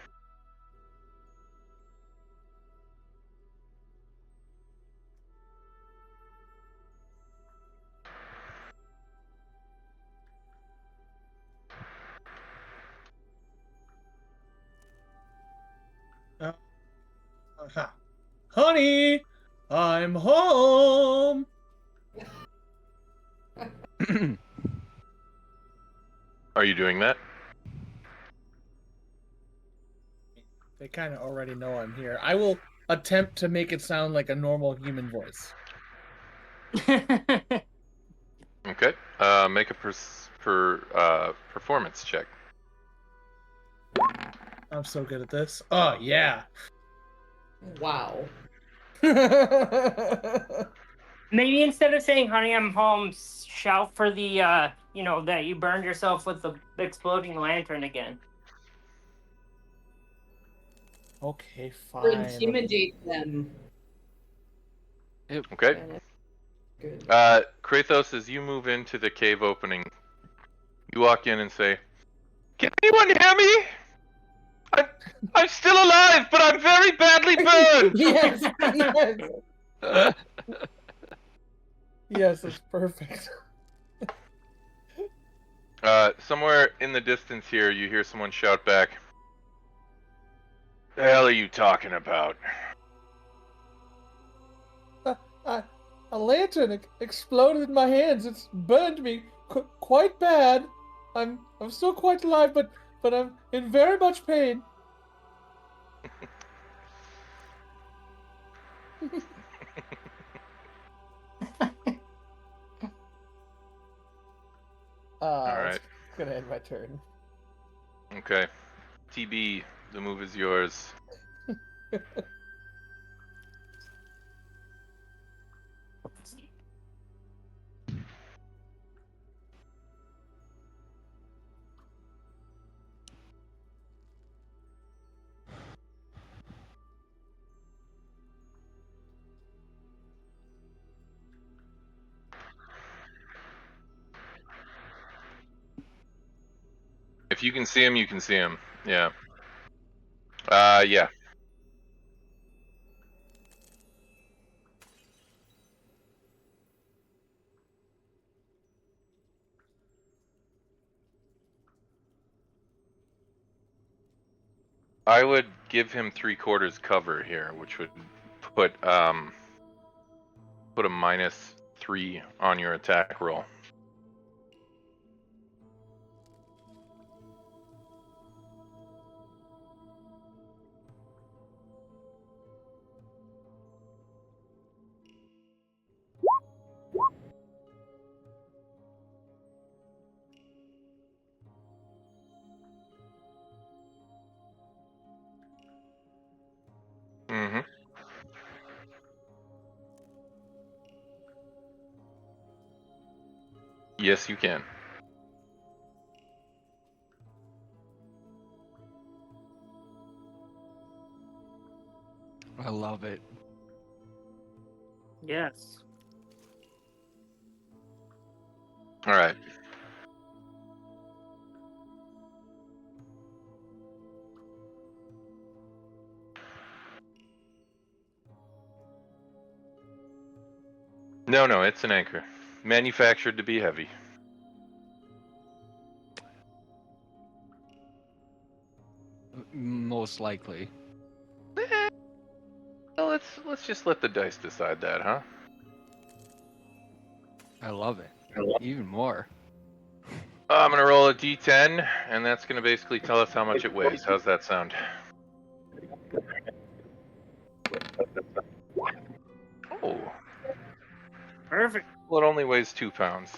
Honey, I'm home. Are you doing that? They kind of already know I'm here. I will attempt to make it sound like a normal human voice. Okay. Make a performance check. I'm so good at this. Oh, yeah. Wow. Maybe instead of saying "Honey, I'm home," shout for the that you burned yourself with the exploding lantern again. Okay, Or fine. intimidate them. Okay. Yeah, good. Kratos, as you move into the cave opening, you walk in and say, "Can anyone hear me? I'm still alive, but I'm very badly burned." Yes, yes. Yes, it's perfect. Somewhere in the distance here, you hear someone shout back, "The hell are you talking about?" A lantern exploded in my hands. It's burned me quite bad. I'm still quite alive, but I'm in very much pain. All right. It's gonna end my turn. Okay. TB, the move is yours. If you can see him, you can see him. Yeah. Yeah. I would give him 3/4 cover here, which would put a -3 on your attack roll. Mm-hmm. Yes, you can. I love it. Yes. All right. No, it's an anchor. Manufactured to be heavy. Most likely. Well, let's just let the dice decide that, huh? I love it. Even more. I'm gonna roll a d10, and that's gonna basically tell us how much it weighs. How's that sound? Oh, Perfect. well, it only weighs 2 pounds.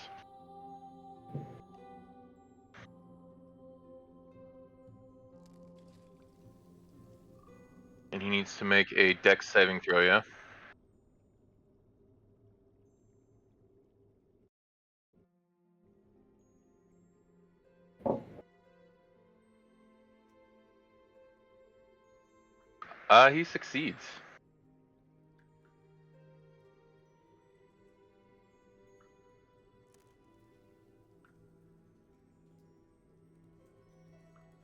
And he needs to make a dex saving throw, yeah? He succeeds.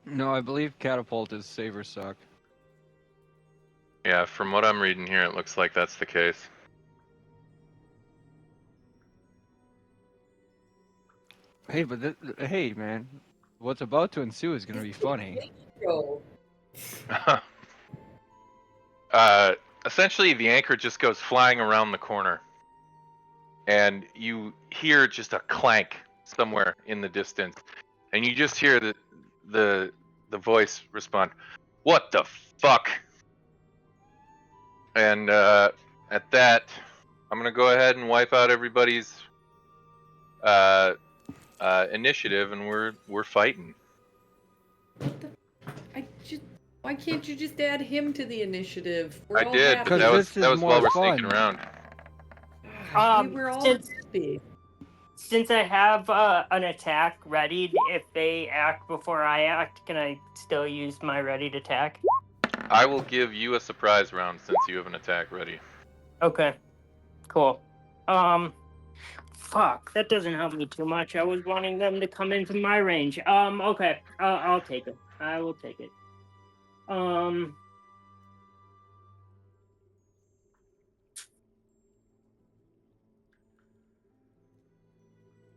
No, I believe catapult is save or suck. Yeah, from what I'm reading here, it looks like that's the case. Hey, but hey, man, what's about to ensue is gonna be funny. Go. Essentially, the anchor just goes flying around the corner, and you hear just a clank somewhere in the distance, and you just hear the voice respond, "What the fuck?" And at that, I'm gonna go ahead and wipe out everybody's initiative, and we're fighting. Why can't you just add him to the initiative? We're I all did, happy. but Because that was more while we're fun. sneaking around. We were all Since happy. since I have an attack ready, if they act before I act, can I still use my ready to attack? I will give you a surprise round since you have an attack ready. Okay, cool. Fuck, that doesn't help me too much. I was wanting them to come into my range. Okay, I'll take it. I will take it.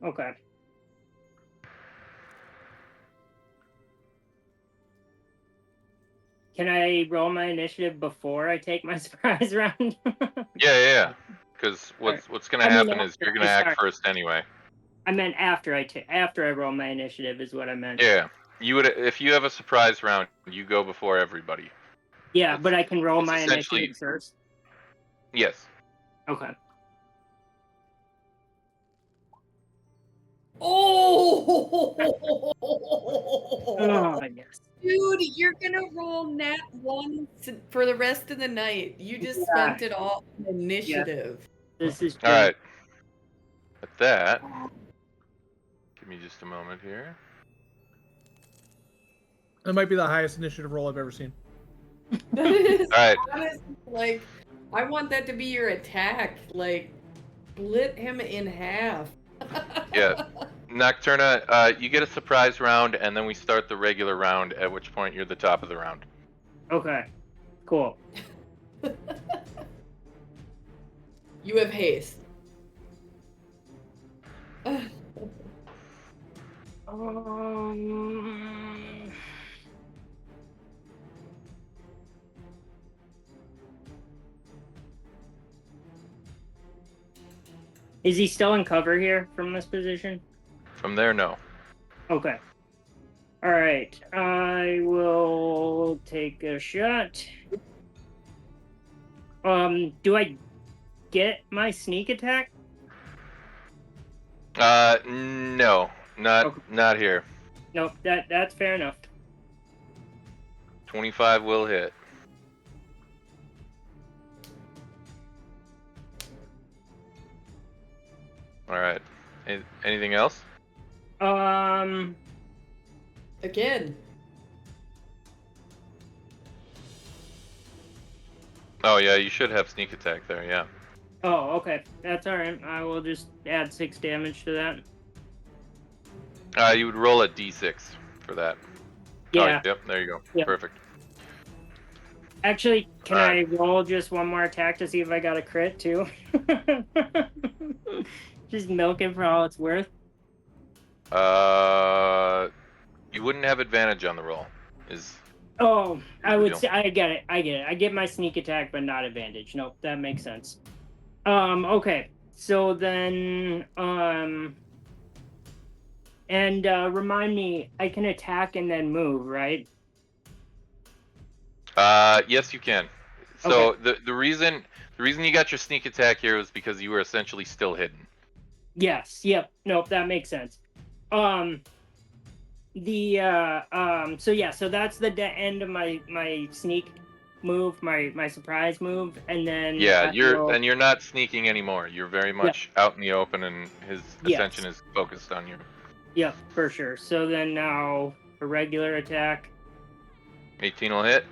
Okay. Can I roll my initiative before I take my surprise round? Yeah. Because what's gonna I mean, happen is you're gonna sorry. act first anyway. I meant after I roll my initiative is what I meant. Yeah, you would if you have a surprise round, you go before everybody. Yeah, It's- but I can roll it's my essentially- initiative first. Yes. Okay. Oh, Oh, yes. dude, you're gonna roll nat 1 for the rest of the night. You just spent it all on initiative. This is All right. At that, give me just a moment here. That might be the highest initiative roll I've ever seen. That is All right. honestly, like, I want that to be your attack. Like, split him in half. Yeah. Nocturna, you get a surprise round, and then we start the regular round, at which point you're the top of the round. Okay. Cool. You have haste. Is he still in cover here from this position? From there, no. Okay. All right. I will take a shot. Do I get my sneak attack? No, not here. Nope. That's fair enough. 25 will hit. All right. Anything else? Again. Oh yeah, you should have sneak attack there. Yeah. Oh, okay. That's all right. I will just add 6 damage to that. You would roll a d6 for that. Yeah. Oh, yep. There you go. Yep. Perfect. Actually, can All I roll just one more attack to see if I got a crit too? Just milk it for all it's worth. You wouldn't have advantage on the roll. Oh, I the would deal. say I get it. I get my sneak attack, but not advantage. Nope, that makes sense. Okay. So then, and remind me, I can attack and then move, right? Yes, you can. So the reason you got your sneak attack here was because you were essentially still hidden. Yes. Yep. Nope, that makes sense. So that's the end of my sneak move, my surprise move, and then Yeah, you're not sneaking anymore. You're very much out in the open, and his attention is focused on you. Yep, for sure. So then now a regular attack. 18 will hit.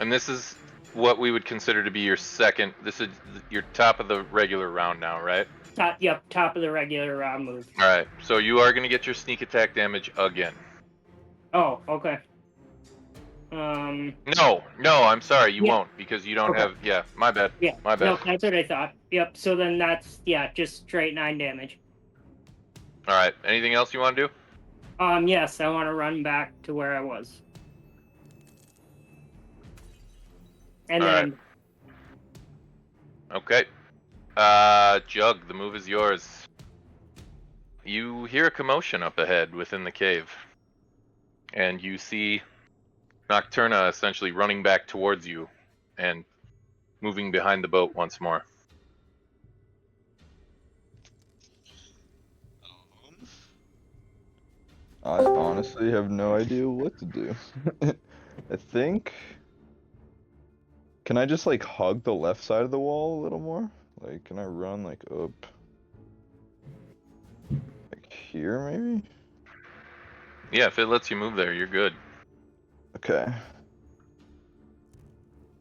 And this is what we would consider to be your second. This is your top of the regular round now, right? Top of the regular round move. All right. So you are going to get your sneak attack damage again. Oh, okay. No, I'm sorry, you won't because you don't Okay. have. Yeah, my bad. Yeah. My bad. No, that's what I thought. Yep. So then that's just straight 9 damage. All right. Anything else you want to do? Yes, I want to run back to where I was. And All then Okay. Jug, the move is yours. You hear a commotion up ahead within the cave, and you see Nocturna essentially running back towards you and moving behind the boat once more. I honestly have no idea what to do. I think. Can I just like hug the left side of the wall a little more? Like, can I run like up? Like here, maybe? Yeah, if it lets you move there, you're good. Okay.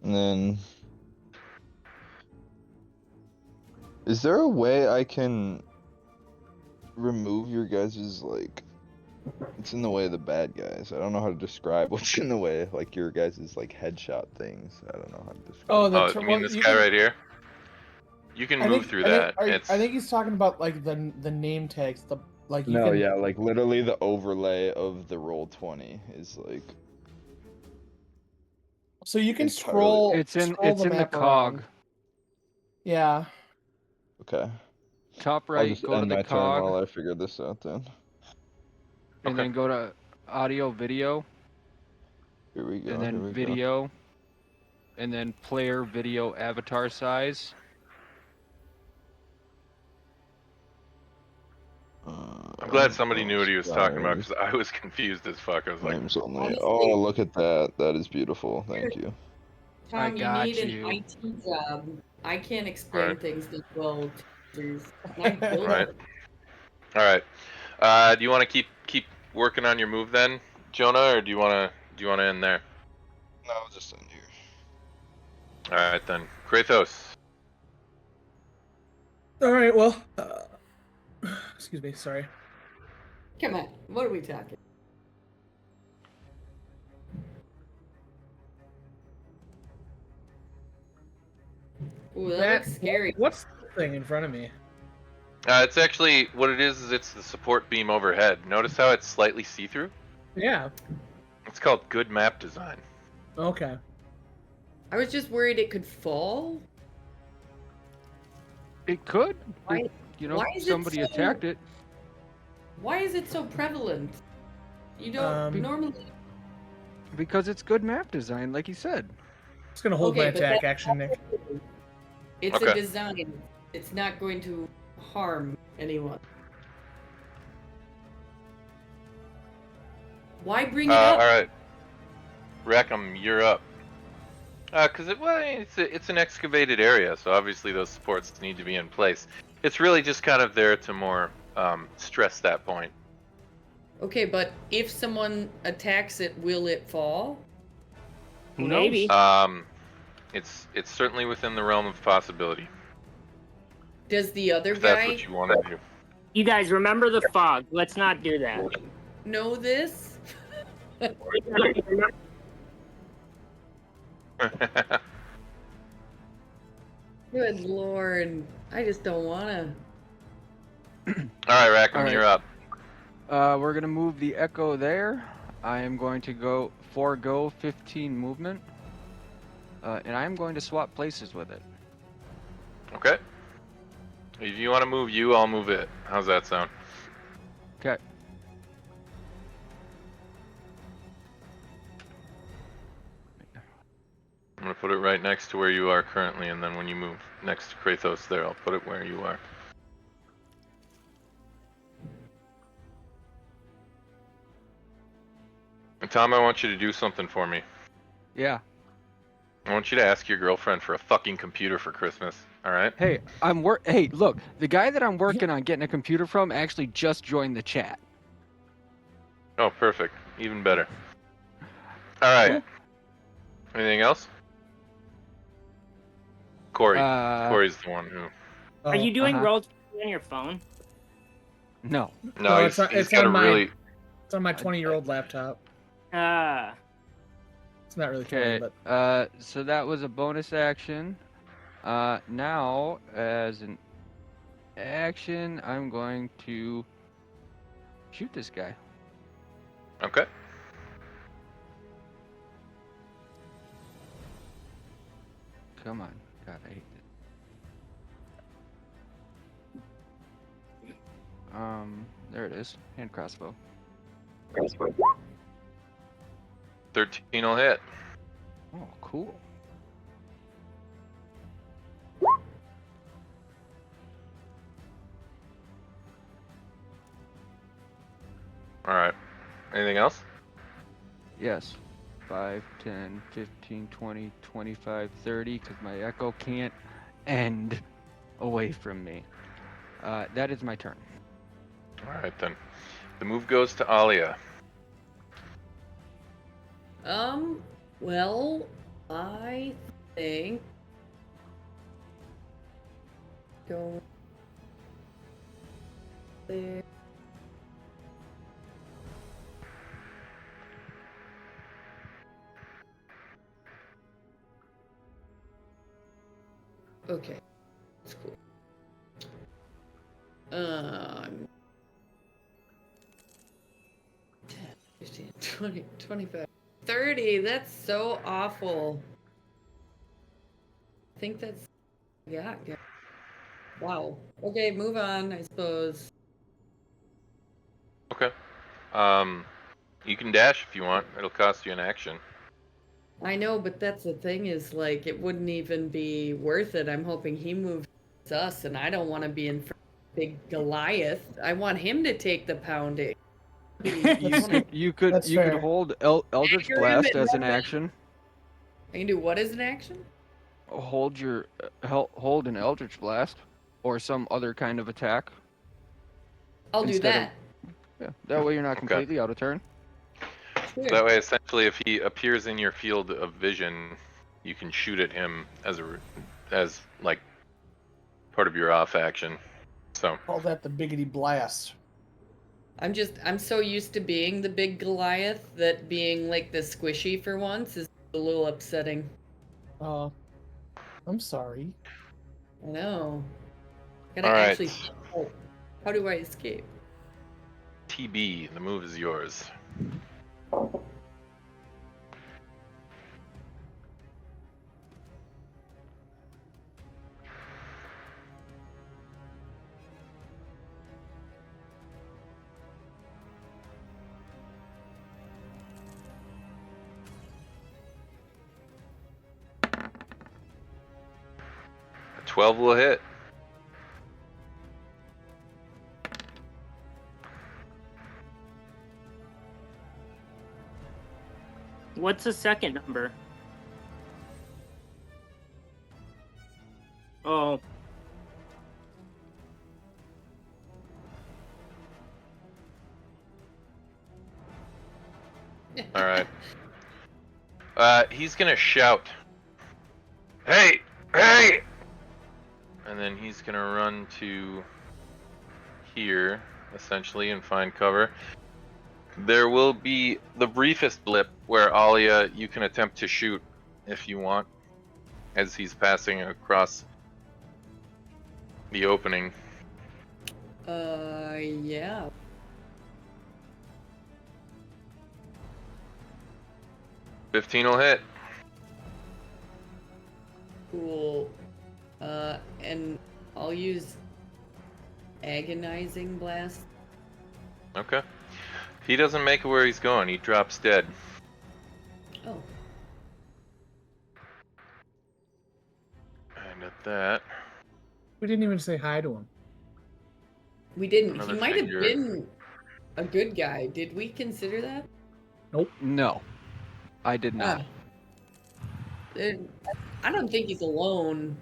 And then. Is there a way I can remove your guys's like? It's in the way of the bad guys. I don't know how to describe what's in the way, like your guys's like headshot things. I don't know how to describe. Oh, the You mean this guy right here? You can move through that. I think he's talking about like the name tags. The like. You No, can, yeah, like literally the overlay of the Roll20 is like. So you can entirely- scroll. It's in scroll it's in the map cog. around. Yeah. Okay. Top I'll right, just go to end the my turn cog, while I figure this out then. and Okay. then go to audio video, Here we go. and here then we video, and then player video avatar size. go. I'm glad somebody knew what he was talking about because I was confused as fuck. I was like, Names only. Honestly- Oh, look at that. That is beautiful. Thank you. I Tom, you got need you. an IT job. I can't explain Right. things that well. to others. I built right. it. All right. Do you want to keep working on your move then, Jonah, or do you want to end there? No, I'll just end here. All right then, Kratos. All right. Well. Excuse me. Sorry. Come on, what are we talking? Ooh, that looks scary. What's the thing in front of me? It's actually what it is. It's the support beam overhead. Notice how it's slightly see-through. Yeah. It's called good map design. Okay. I was just worried it could fall. It could. Why- If, you know, why is it somebody so- attacked it. Why is it so prevalent? You don't normally. Because it's good map design, like you said. Just gonna hold my Okay, but attack that's action, Nick. It's Okay. a design. It's not going to harm anyone. Why bring it up? All right, Rackham, you're up. Because it's an excavated area, so obviously those supports need to be in place. It's really just kind of there to more stress that point. Okay, but if someone attacks it, will it fall? Who Maybe. knows? It's certainly within the realm of possibility. Does the other If that's guy what you want to do. You guys remember the fog. Let's not do that. know this? Good lord. I just don't wanna. All right, Rackham, All right. you're up. We're gonna move the echo there. I am going to forego 15 movement, and I am going to swap places with it. Okay. If you want to move you, I'll move it. How's that sound? Okay. I'm gonna put it right next to where you are currently, and then when you move next to Kratos there, I'll put it where you are. And Tom, I want you to do something for me. Yeah. I want you to ask your girlfriend for a fucking computer for Christmas. All right? Hey, Hey, look, the guy that I'm working on getting a computer from actually just joined the chat. Oh, perfect. Even better. All right. Anything else? Corey. Uh, Corey's the one who. Are you doing uh-huh. rolls on your phone? No. No, it's he's got on a my really. it's on my 20-year-old laptop. Ah. It's not really 20, Okay. but So that was a bonus action. Now as an action, I'm going to shoot this guy. Okay. Come on. God, I hate this. There it is. Hand crossbow. 13 will hit. Oh, cool. All right. Anything else? Yes. 5, 10, 15, 20, 25, 30, because my echo can't end away from me. That is my turn. All right then. The move goes to Alia. Well, I think go there. Okay, that's cool. 10, 15, 20, 25, 30. That's so awful. I think that's yeah. Wow. Okay, move on, I suppose. Okay. You can dash if you want. It'll cost you an action. I know, but that's the thing is like it wouldn't even be worth it. I'm hoping he moves us, and I don't want to be in front of big Goliath. I want him to take the pounding. You could That's fair. hold Eldritch Anger him Blast and as an run it. action. I can do what as an action? Hold your hold an Eldritch Blast or some other kind of attack. I'll do Instead that. Yeah, that way you're not Okay. completely out of turn. Sure. That way, essentially, if he appears in your field of vision, you can shoot at him as like part of your off action. So call that the biggity blast. I'm so used to being the big Goliath that being like the squishy for once is a little upsetting. I'm sorry. I know. Gotta All right. actually. Oh, how do I escape? TB, the move is yours. A 12 will hit. What's the second number? Oh. All right. He's gonna shout, "Hey, hey!" And then he's gonna run to here, essentially, and find cover. There will be the briefest blip where Alia, you can attempt to shoot if you want, as he's passing across the opening. Yeah. $15 will hit. Cool. And I'll use agonizing blast. Okay. He doesn't make it where he's going. He drops dead. Oh. And at that, We didn't even say hi to him. We didn't. Another He might have figure. been a good guy. Did we consider that? No, I did not. I don't think he's alone.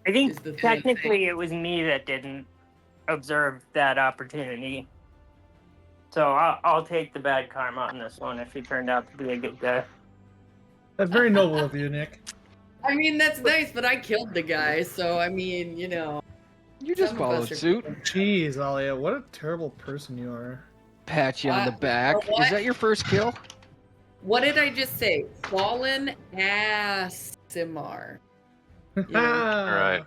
I think Is the thing. technically it was me that didn't observe that opportunity. So I'll take the bad karma on this one if he turned out to be a good guy. That's very noble of you, Nick. I mean, that's nice, but I killed the guy, so I mean, you know. You just some of us followed are suit. good. Jeez, Alia, what a terrible person you are. Pat you on the You know back. what? Is that your first kill? What did I just say? Fallen Asimar. Yeah. All right.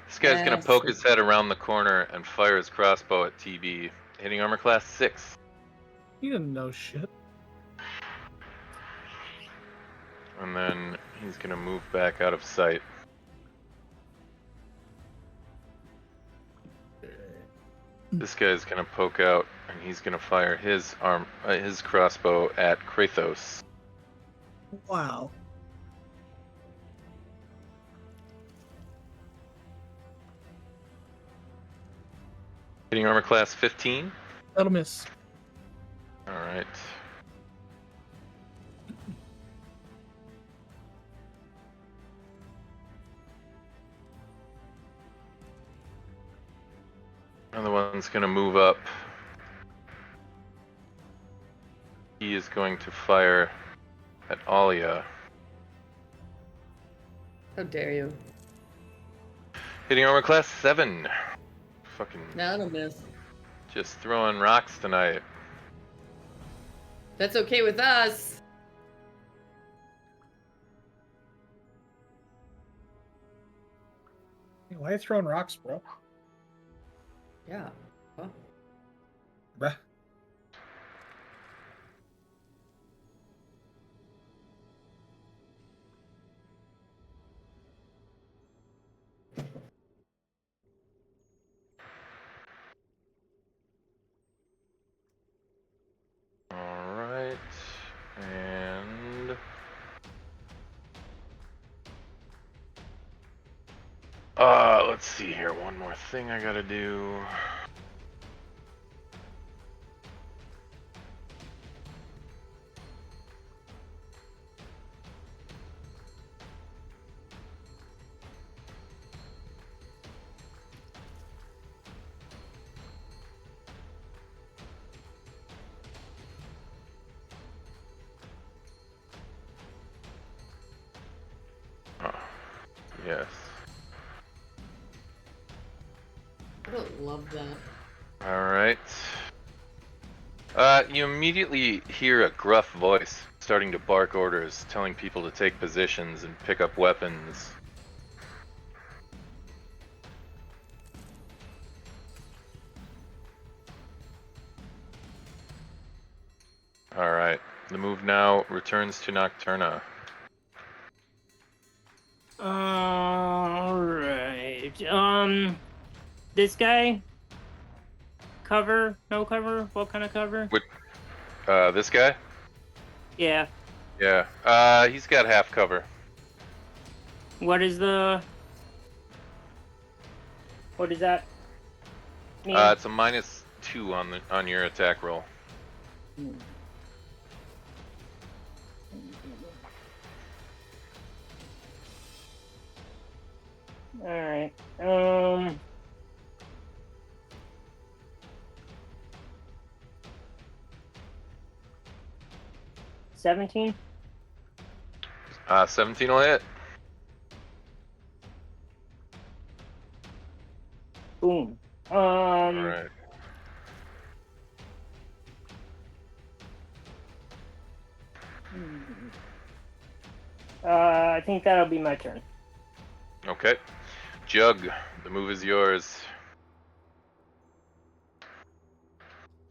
This guy's gonna poke his head around the corner and fire his crossbow at TB, hitting armor class 6. You didn't know shit. And then he's gonna move back out of sight. This guy's gonna poke out, and he's gonna fire his crossbow at Kratos. Wow. Hitting armor class 15. That'll miss. All right. Another one's gonna move up. He is going to fire at Alia. How dare you? Hitting armor class 7. Fucking That'll miss. just throwing rocks tonight. That's okay with us. Hey, why are you throwing rocks, bro? Yeah. Huh? Bruh. All right, and let's see here. One more thing I gotta do. Oh, yes. I don't love that. All right. You immediately hear a gruff voice starting to bark orders, telling people to take positions and pick up weapons. All right. The move now returns to Nocturna. Alright. This guy? Cover? No cover? What kind of cover? This guy? Yeah. Yeah. He's got half cover. What is that mean? It's a -2 on your attack roll. Alright. 17? 17 will hit. Boom. Alright. I think that'll be my turn. Okay. Jug, the move is yours.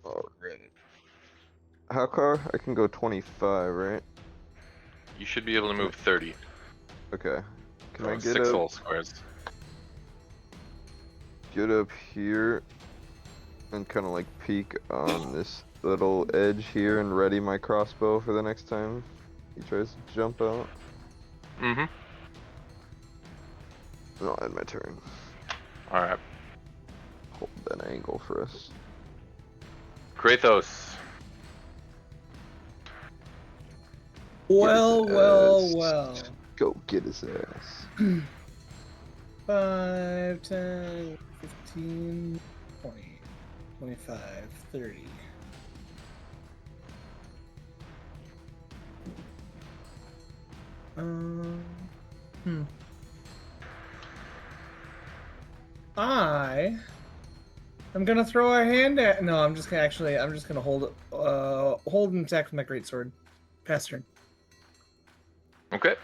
Alright. How far? I can go 25, right? You should be able to move 30. Okay. Can I Oh, get 6 up, whole squares. get up here and kind of like peek on this little edge here and ready my crossbow for the next time he tries to jump out? Mm-hmm. And I'll end my turn. Alright. Hold that angle for us. Kratos. Well, Get his well, ass. well. Go get his ass. 5, 10, 15, 20, 25, 30. Hmm. I'm gonna throw a hand at. No, I'm just gonna hold it. Hold and attack with my greatsword. Pass turn. Okay.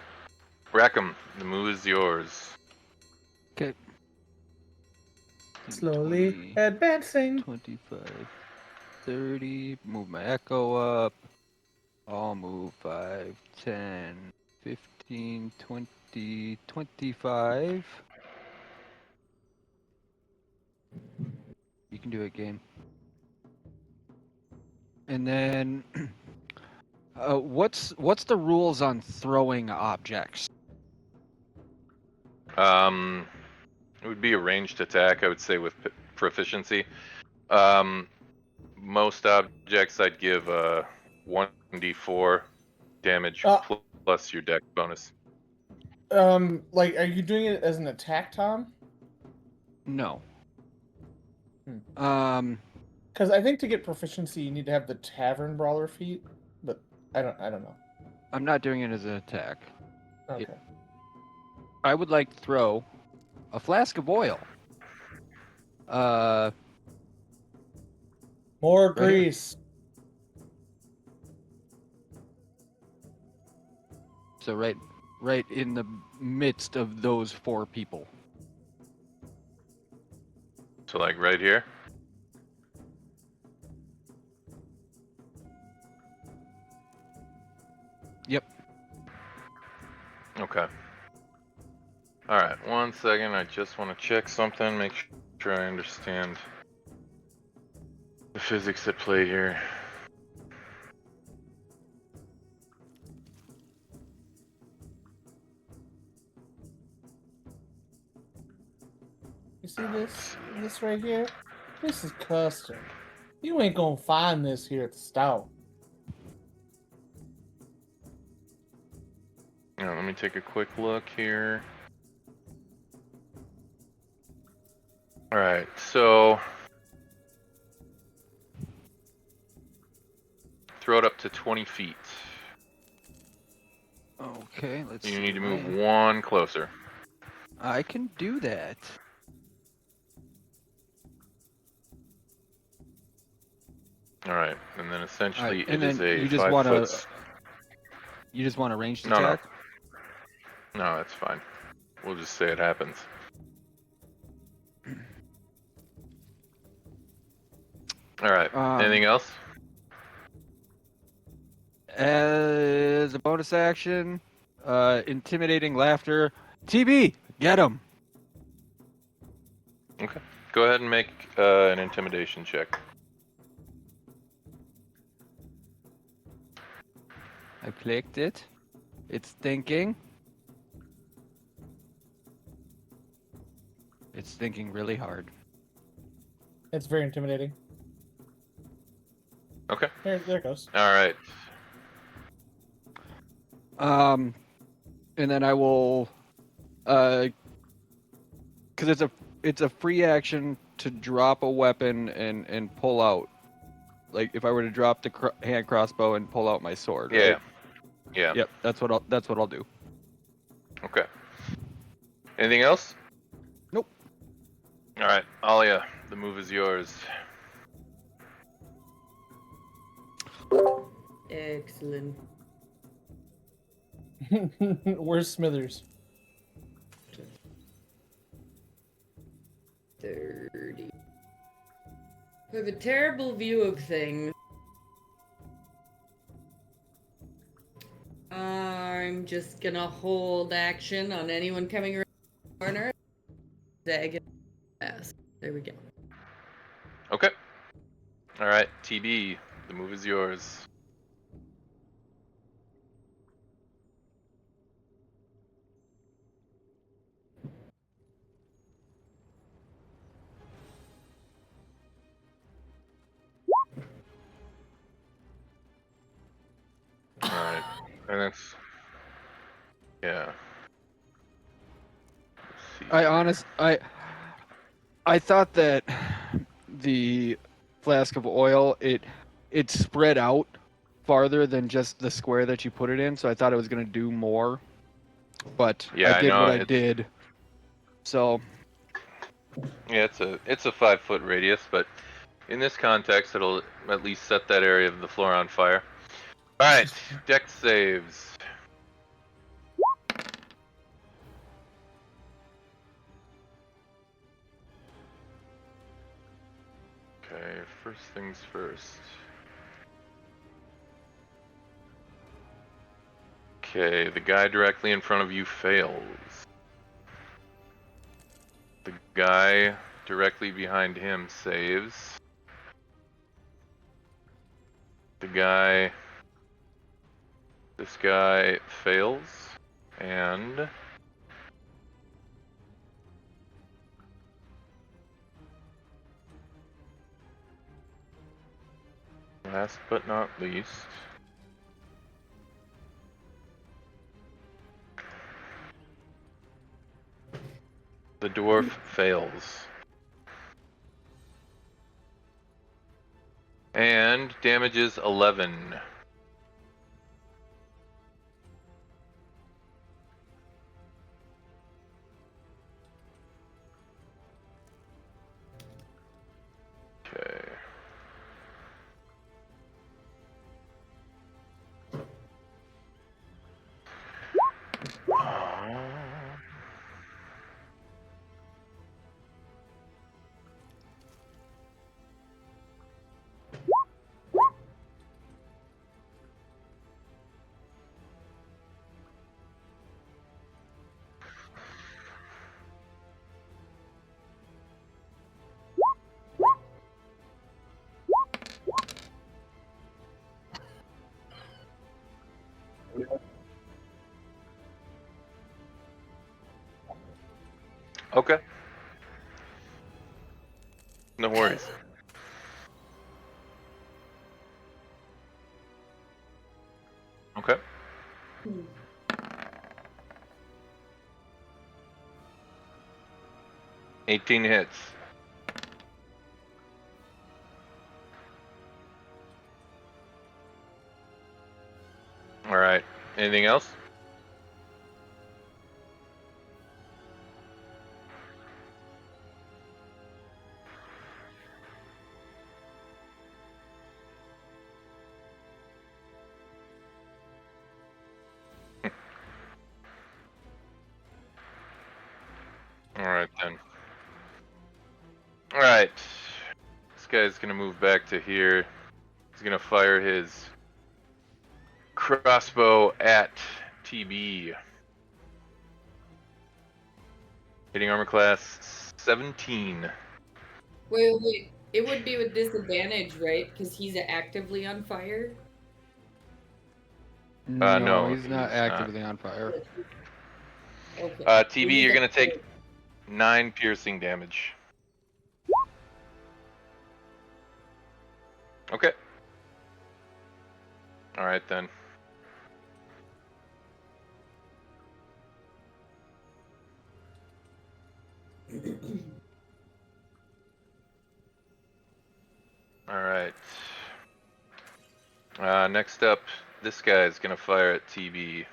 Rackham, the move is yours. Okay. Slowly 20, advancing. 25, 30. Move my echo up. I'll move 5, 10, 15, 20, 25. You can do it, game. And then, what's the rules on throwing objects? It would be a ranged attack, I would say, with proficiency. Most objects I'd give 1d4 damage plus your dex bonus. Like, are you doing it as an attack, Tom? No. Because I think to get proficiency, you need to have the Tavern Brawler feat, but I don't know. I'm not doing it as an attack. Okay. I would like to throw a flask of oil. More Right here. grease. So right in the midst of those 4 people. So like right here. Yep. Okay. All right, 1 second. I just want to check something, make sure I understand the physics at play here. You see this right here? This is custom. You ain't gonna find this here at the store. Let me take a quick look here. All right, so throw it up to 20 feet. Okay, let's You see. need to move 1 closer. I can do that. All right, and then essentially and it is then a you just 5 wanna- foot. You just want a ranged No, no. attack? No, that's fine. We'll just say it happens. All right. Anything else? As a bonus action, intimidating laughter. TB, get him. Okay. Go ahead and make an intimidation check. I clicked it. It's thinking. It's thinking really hard. It's very intimidating. Okay. There it goes. All right. And then I will, because it's a free action to drop a weapon and pull out. Like if I were to drop the hand crossbow and pull out my sword. Yeah. Right? Yeah. Yep. That's what I'll do. Okay. Anything else? Nope. All right, Alia, the move is yours. Excellent. Where's Smithers? 30. I have a terrible view of things. I'm just gonna hold action on anyone coming around the corner. Zag it fast. There we go. Okay. All right, TB, the move is yours. All right, and that's yeah. Let's see. I thought that the flask of oil it spread out farther than just the square that you put it in, so I thought it was gonna do more but Yeah, I I did know, what I it's- did. So Yeah, it's a 5-foot radius, but in this context, it'll at least set that area of the floor on fire. All right, dex saves. Okay, first things first. Okay, the guy directly in front of you fails. The guy directly behind him saves. This guy fails, and last but not least, the dwarf fails. And damages 11. Okay. Okay. No worries. Okay. 18 hits. All right. Anything else? All right then. All right. This guy's gonna move back to here. He's gonna fire his crossbow at TB. Hitting armor class 17. Wait. It would be with disadvantage, right? Because he's actively on fire. No, he's not actively on fire. Okay. TB, you're gonna take 9 piercing damage. Okay. All right then. All right. Next up, this guy's gonna fire at TB.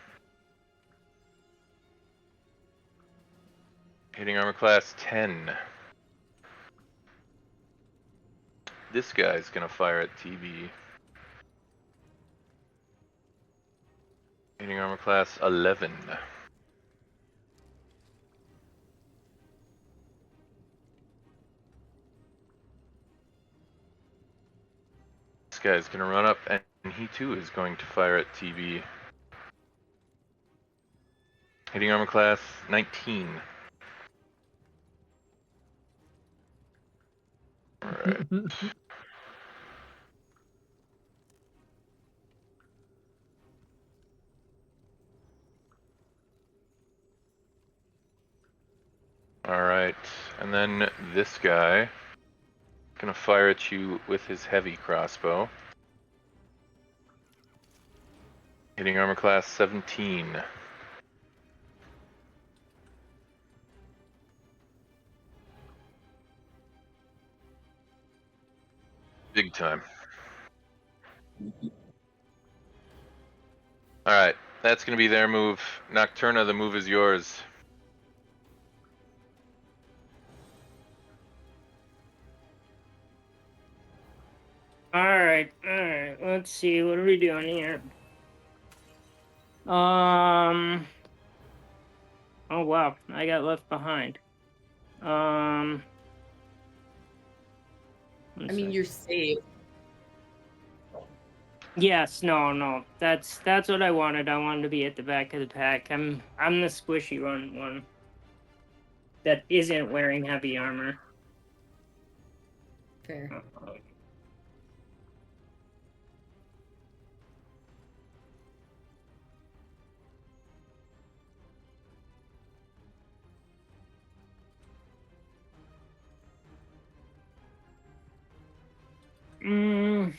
Hitting armor class 10. This guy's gonna fire at TB. Hitting armor class 11. This guy's gonna run up and he too is going to fire at TB. Hitting armor class 19. Alright. Alright. And then this guy gonna fire at you with his heavy crossbow. Hitting armor class 17. Big time. Alright. That's gonna be their move. Nocturna, the move is yours. Alright. Let's see. What are we doing here? Oh wow, I got left behind. I one mean, sec. you're safe. Yes, no. That's what I wanted. I wanted to be at the back of the pack. I'm the squishy one that isn't wearing heavy armor. Fair. Mm.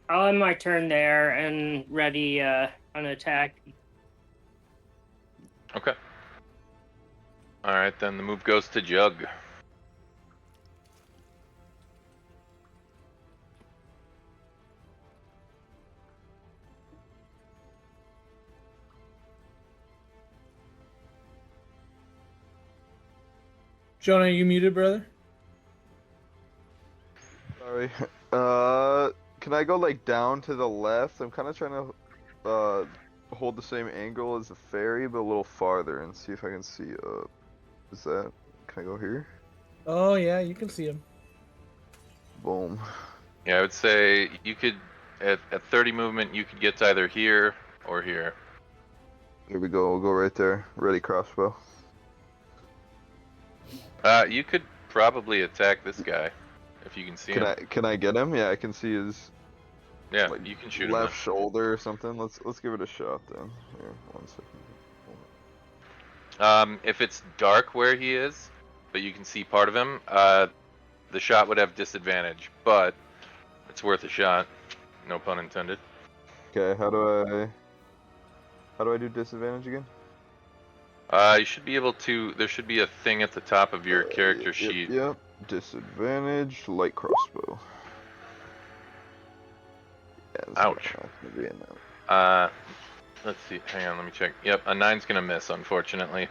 I'll end my turn there and ready an attack. Okay. All right, then the move goes to Jug. Jonah, are you muted, brother? Sorry. Can I go like down to the left? I'm kind of trying to hold the same angle as the fairy, but a little farther, and see if I can see up. Is that? Can I go here? Oh yeah, you can see him. Boom. Yeah, I would say you could at 30 movement you could get to either here or here. Here we go. We'll go right there. Ready, crossbow. You could probably attack this guy if you can see him. Can I get him? Yeah, I can see his Yeah, like you can shoot left him. shoulder or something. Let's give it a shot then. Here, 1 second. If it's dark where he is, but you can see part of him, the shot would have disadvantage, but it's worth a shot. No pun intended. Okay, how do I do disadvantage again? You should be able to. There should be a thing at the top of your character sheet. Yep. Disadvantage, light crossbow. Yeah, this is Ouch. not gonna be enough. Let's see. Hang on, let me check. Yep, a 9's gonna miss, unfortunately.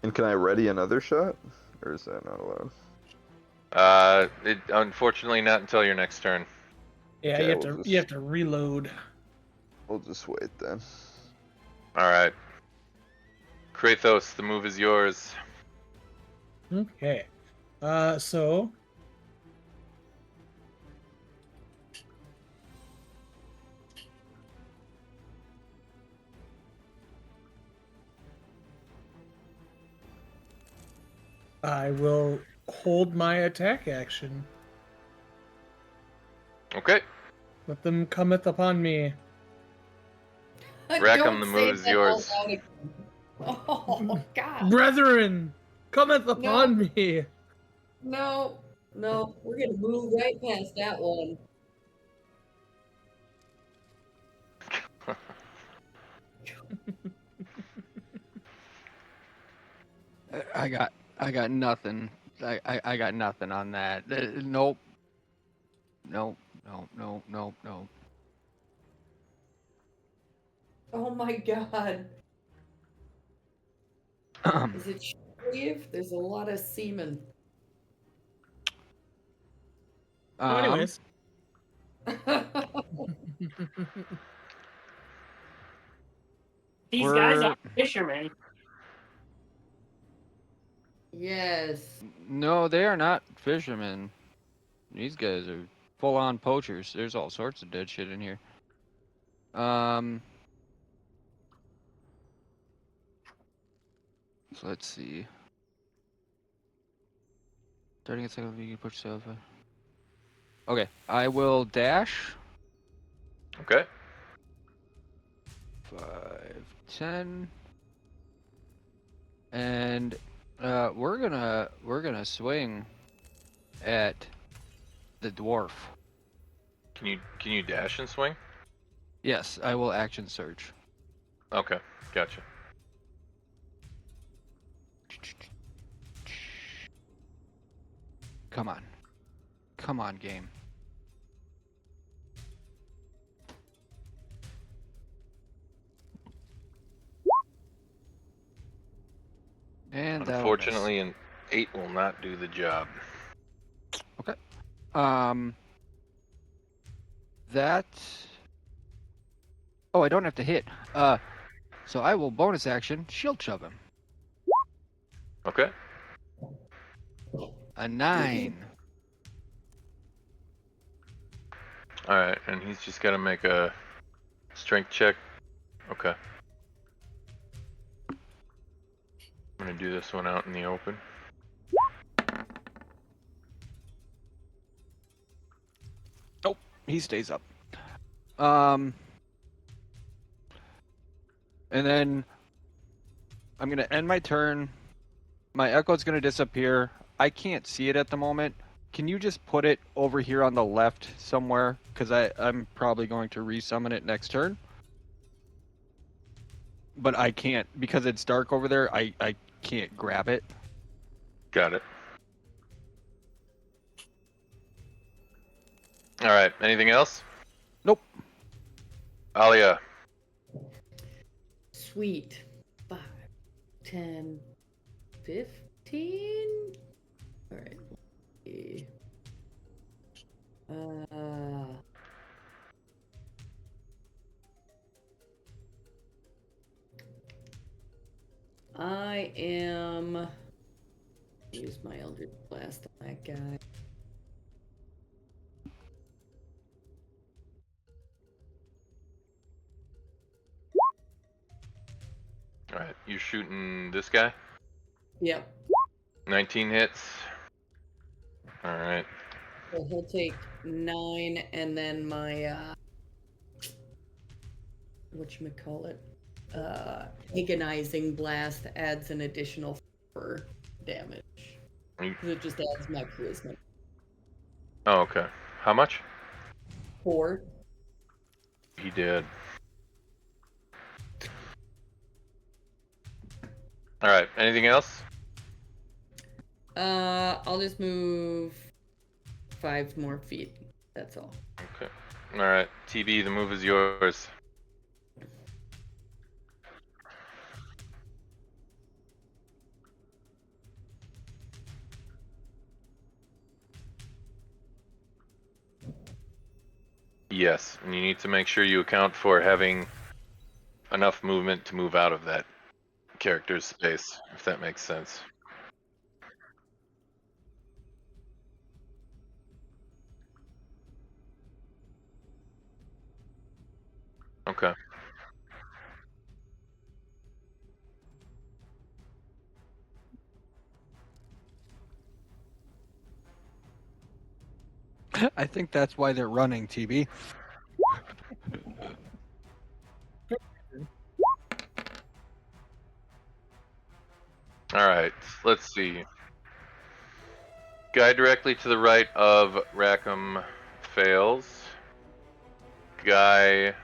And can I ready another shot, or is that not allowed? Unfortunately not until your next turn. Yeah, Okay, you have to reload. We'll just wait then. All right. Kratos, the move is yours. Okay. So I will hold my attack action. Okay. Let them cometh upon me. Rackham, Don't the say move is that yours. out loud again. Oh God! Brethren, cometh upon me. No, we're gonna move right past that one. I got nothing. I got nothing on that. Nope. Nope. Oh my God! Is it shave? There's a lot of semen. So anyways, These guys are fishermen. Yes. No, they are not fishermen. These guys are full-on poachers. There's all sorts of dead shit in here. So let's see. Starting at second, you can push yourself. Okay, I will dash. Okay. 5, 10, and we're gonna swing at the dwarf. Can you dash and swing? Yes, I will action search. Okay, gotcha. Come on. Come on, game. And that will miss. Unfortunately, an 8 will not do the job. Okay. That. Oh, I don't have to hit. So I will bonus action shield shove him. Okay. A 9. Alright, and he's just got to make a strength check. Okay. I'm going to do this one out in the open. Nope, he stays up. And then I'm gonna end my turn. My echo's gonna disappear. I can't see it at the moment. Can you just put it over here on the left somewhere? Because I'm probably going to resummon it next turn. But I can't, because it's dark over there, I can't grab it. Got it. Alright, anything else? Nope. Alia. Sweet. 5, 10, 15. All right. I am. Use my Eldritch Blast on that guy. Alright, you're shooting this guy? Yep. 19 hits. Alright. So he'll take 9, and then my whatchamacallit? Agonizing Blast adds an additional 4 damage. It just adds my charisma. Oh, okay. How much? 4. He did. Alright, anything else? I'll just move 5 more feet. That's all. Okay. Alright, TB, the move is yours. Yes, and you need to make sure you account for having enough movement to move out of that character's space, if that makes sense. Okay. I think that's why they're running, TB. Alright, let's see. Guy directly to the right of Rackham fails. Guy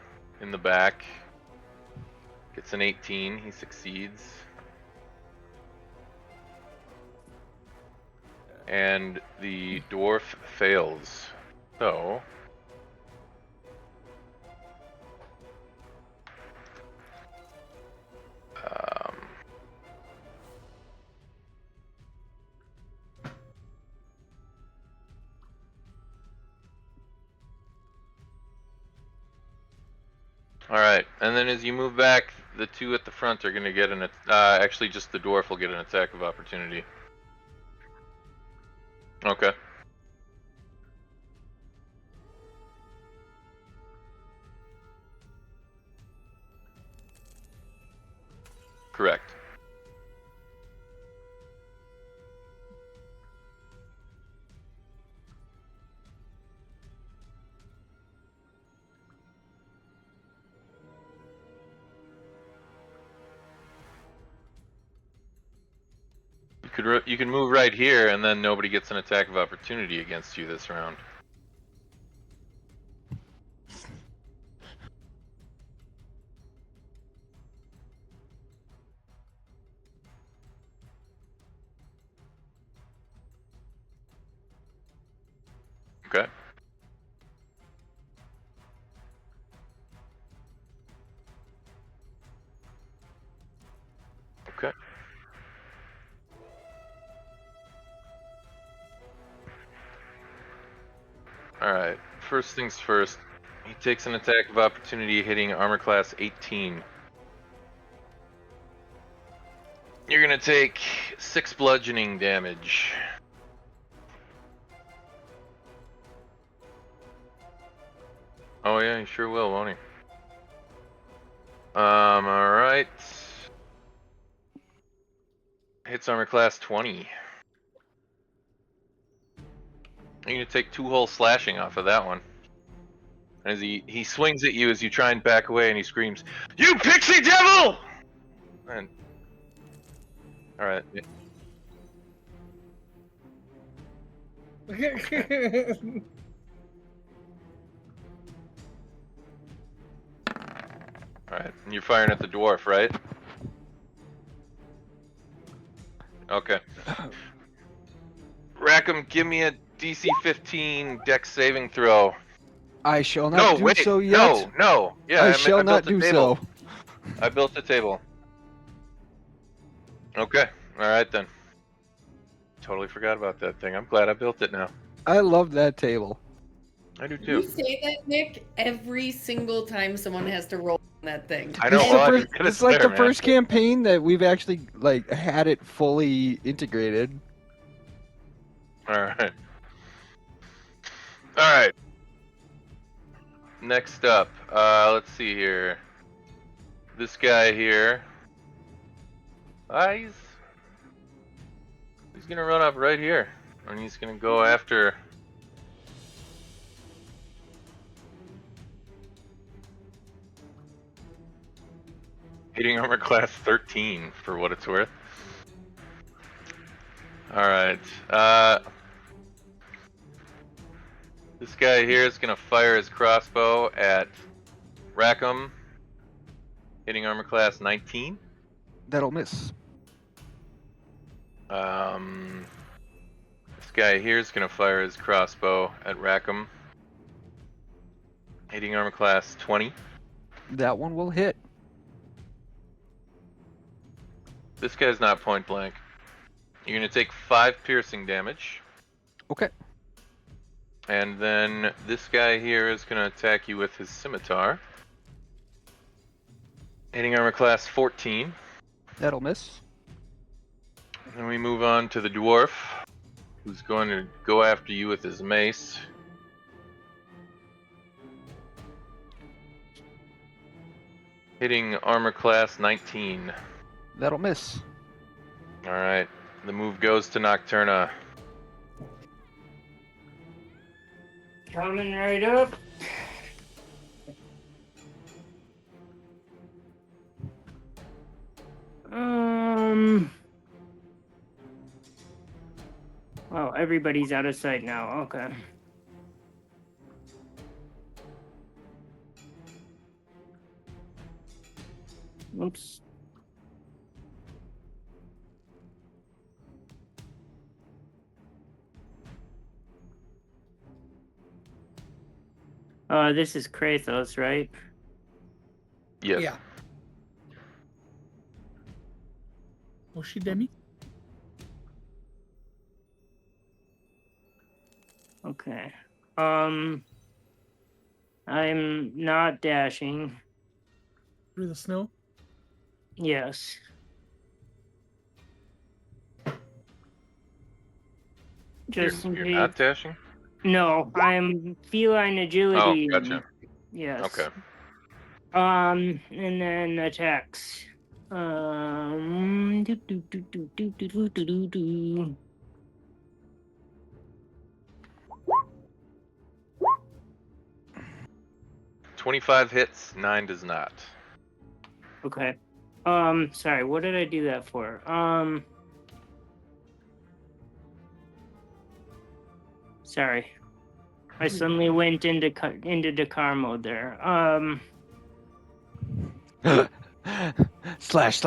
in the back gets an 18, he succeeds. And the dwarf fails. So alright, and then as you move back, the two at the front are going to get an actually just the dwarf will get an attack of opportunity. Okay. Correct. You can move right here, and then nobody gets an attack of opportunity against you this round. Okay. Okay. Alright, first things first. He takes an attack of opportunity hitting armor class 18. You're gonna take 6 bludgeoning damage. Oh yeah, he sure will, won't he? Alright. Hits armor class 20. You're gonna take 2 whole slashing off of that one. As he swings at you as you try and back away, and he screams, "You pixie devil!" And all right, all right. And you're firing at the dwarf, right? Okay. Rackham, give me a DC 15 Dex saving throw. I shall not No, do wait. so yet. No. Yeah, I shall not built a do table. so. I built a table. Okay. All right then. Totally forgot about that thing. I'm glad I built it now. I love that table. I do You too. say that, Nick, every single time someone has to roll on that thing. I know. This is Well, I the just first, did this it is like there, the man. first campaign that we've actually like had it fully integrated. All right. All right. Next up, let's see here. This guy here. He's gonna run up right here, and he's gonna go after. Hitting armor class 13 for what it's worth. All right. This guy here is gonna fire his crossbow at Rackham, hitting armor class 19. That'll miss. This guy here is gonna fire his crossbow at Rackham, hitting armor class 20. That one will hit. This guy's not point blank. You're gonna take 5 piercing damage. Okay. And then this guy here is gonna attack you with his scimitar, hitting armor class 14. That'll miss. And we move on to the dwarf, who's going to go after you with his mace. Hitting armor class 19. That'll miss. Alright, the move goes to Nocturna. Coming right up. Oh, everybody's out of sight now. Okay. Oops. This is Kratos, right? Yes. Yeah. Was she Demi? Okay. I'm not dashing. Through the snow? Yes. Just in You're case. not dashing? No, I'm feline agility. Oh, gotcha. Yes. Okay. And then attacks. Do, do, do, do, do, do, do, do, do, do. $25 hits, 9 does not. Okay. Sorry, what did I do that for? Sorry. I suddenly went into Dakar mode there. Slash.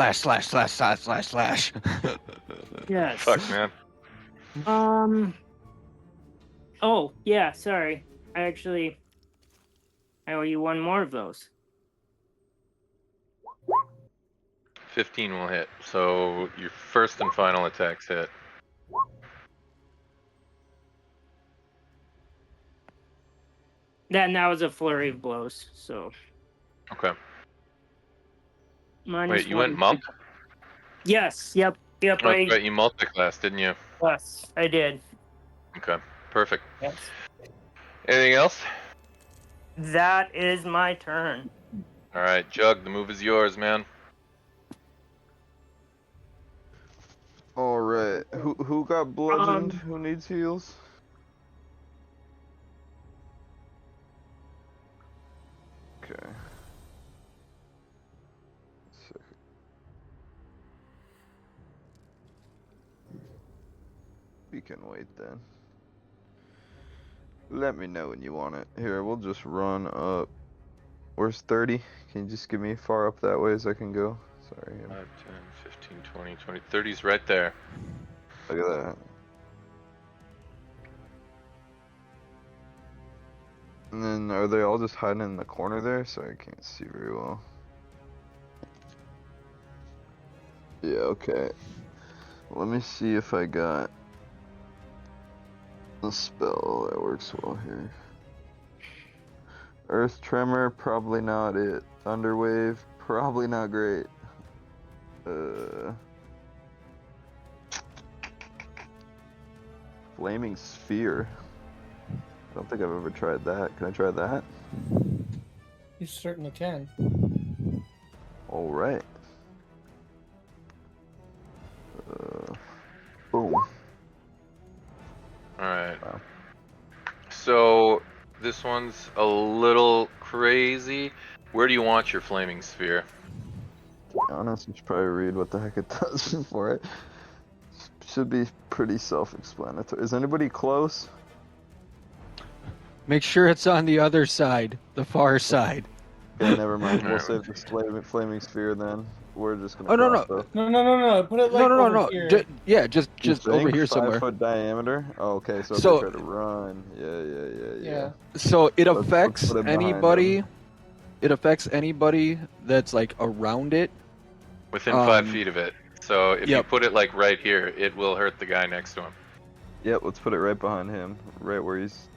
Yes. Fuck, man. Oh, yeah, sorry. I owe you one more of those. 15 will hit. So your first and final attacks hit. Then that was a flurry of blows, so Okay. minus Wait, you one. went mump? Yes, yep, Oh, that's I right, you multi-class, didn't you? yes, I did. Okay, perfect. Yes. Anything else? That is my turn. All right, Jug, the move is yours, man. All right. Who got bludgeoned? Who needs heals? Okay. Second. We can wait then. Let me know when you want it. Here, we'll just run up. Where's 30? Can you just give me far up that way as I can go? Sorry. 5, 10, 15, 20, 20, 30's right there. Look at that. And then are they all just hiding in the corner there? So I can't see very well. Yeah, okay. Let me see if I got a spell that works well here. Earth Tremor, probably not it. Thunderwave, probably not great. Flaming Sphere. I don't think I've ever tried that. Can I try that? You certainly can. Alright. Boom. Alright. Wow. So, this one's a little crazy. Where do you want your flaming sphere? To be honest, you should probably read what the heck it does before it. Should be pretty self-explanatory. Is anybody close? Make sure it's on the other side, the far side. Okay, never mind. We'll Alright. save the flaming sphere then. We're just gonna Oh, no, cross no. though. No. Put it like over here. Just You over think? here 5 somewhere. foot diameter? Oh, okay, so if So- they try to run. Yeah. So it Let's affects put it behind anybody. them. It affects anybody that's like around it. Within 5 feet of it. So, if you Yep. put it like right here, it will hurt the guy next to him. Yep, let's put it right behind him. Right where he's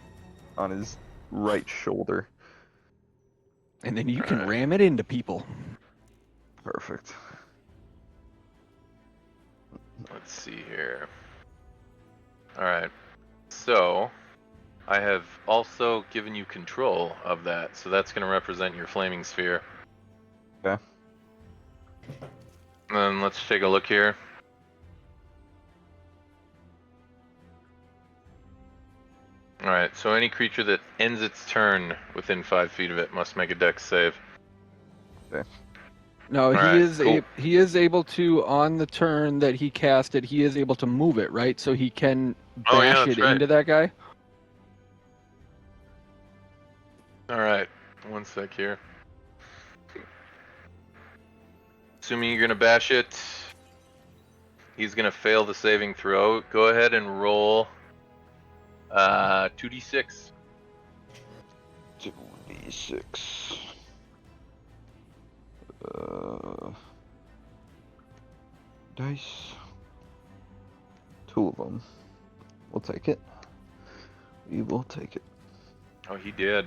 on his right shoulder. And then you can Alright. ram it into people. Perfect. Let's see here. Alright. So, I have also given you control of that. So that's going to represent your flaming sphere. Okay. And then let's take a look here. Alright, so any creature that ends its turn within 5 feet of it must make a dex save. No, Alright, cool. he is able to, on the turn that he cast it, he is able to move it, right? So he can Oh, yeah, bash that's it right. into that guy. Alright, one sec here. Assuming you're gonna bash it, he's gonna fail the saving throw. Go ahead and roll 2d6. 2d6. Dice. 2 of them. We'll take it. We will take it. Oh, he did.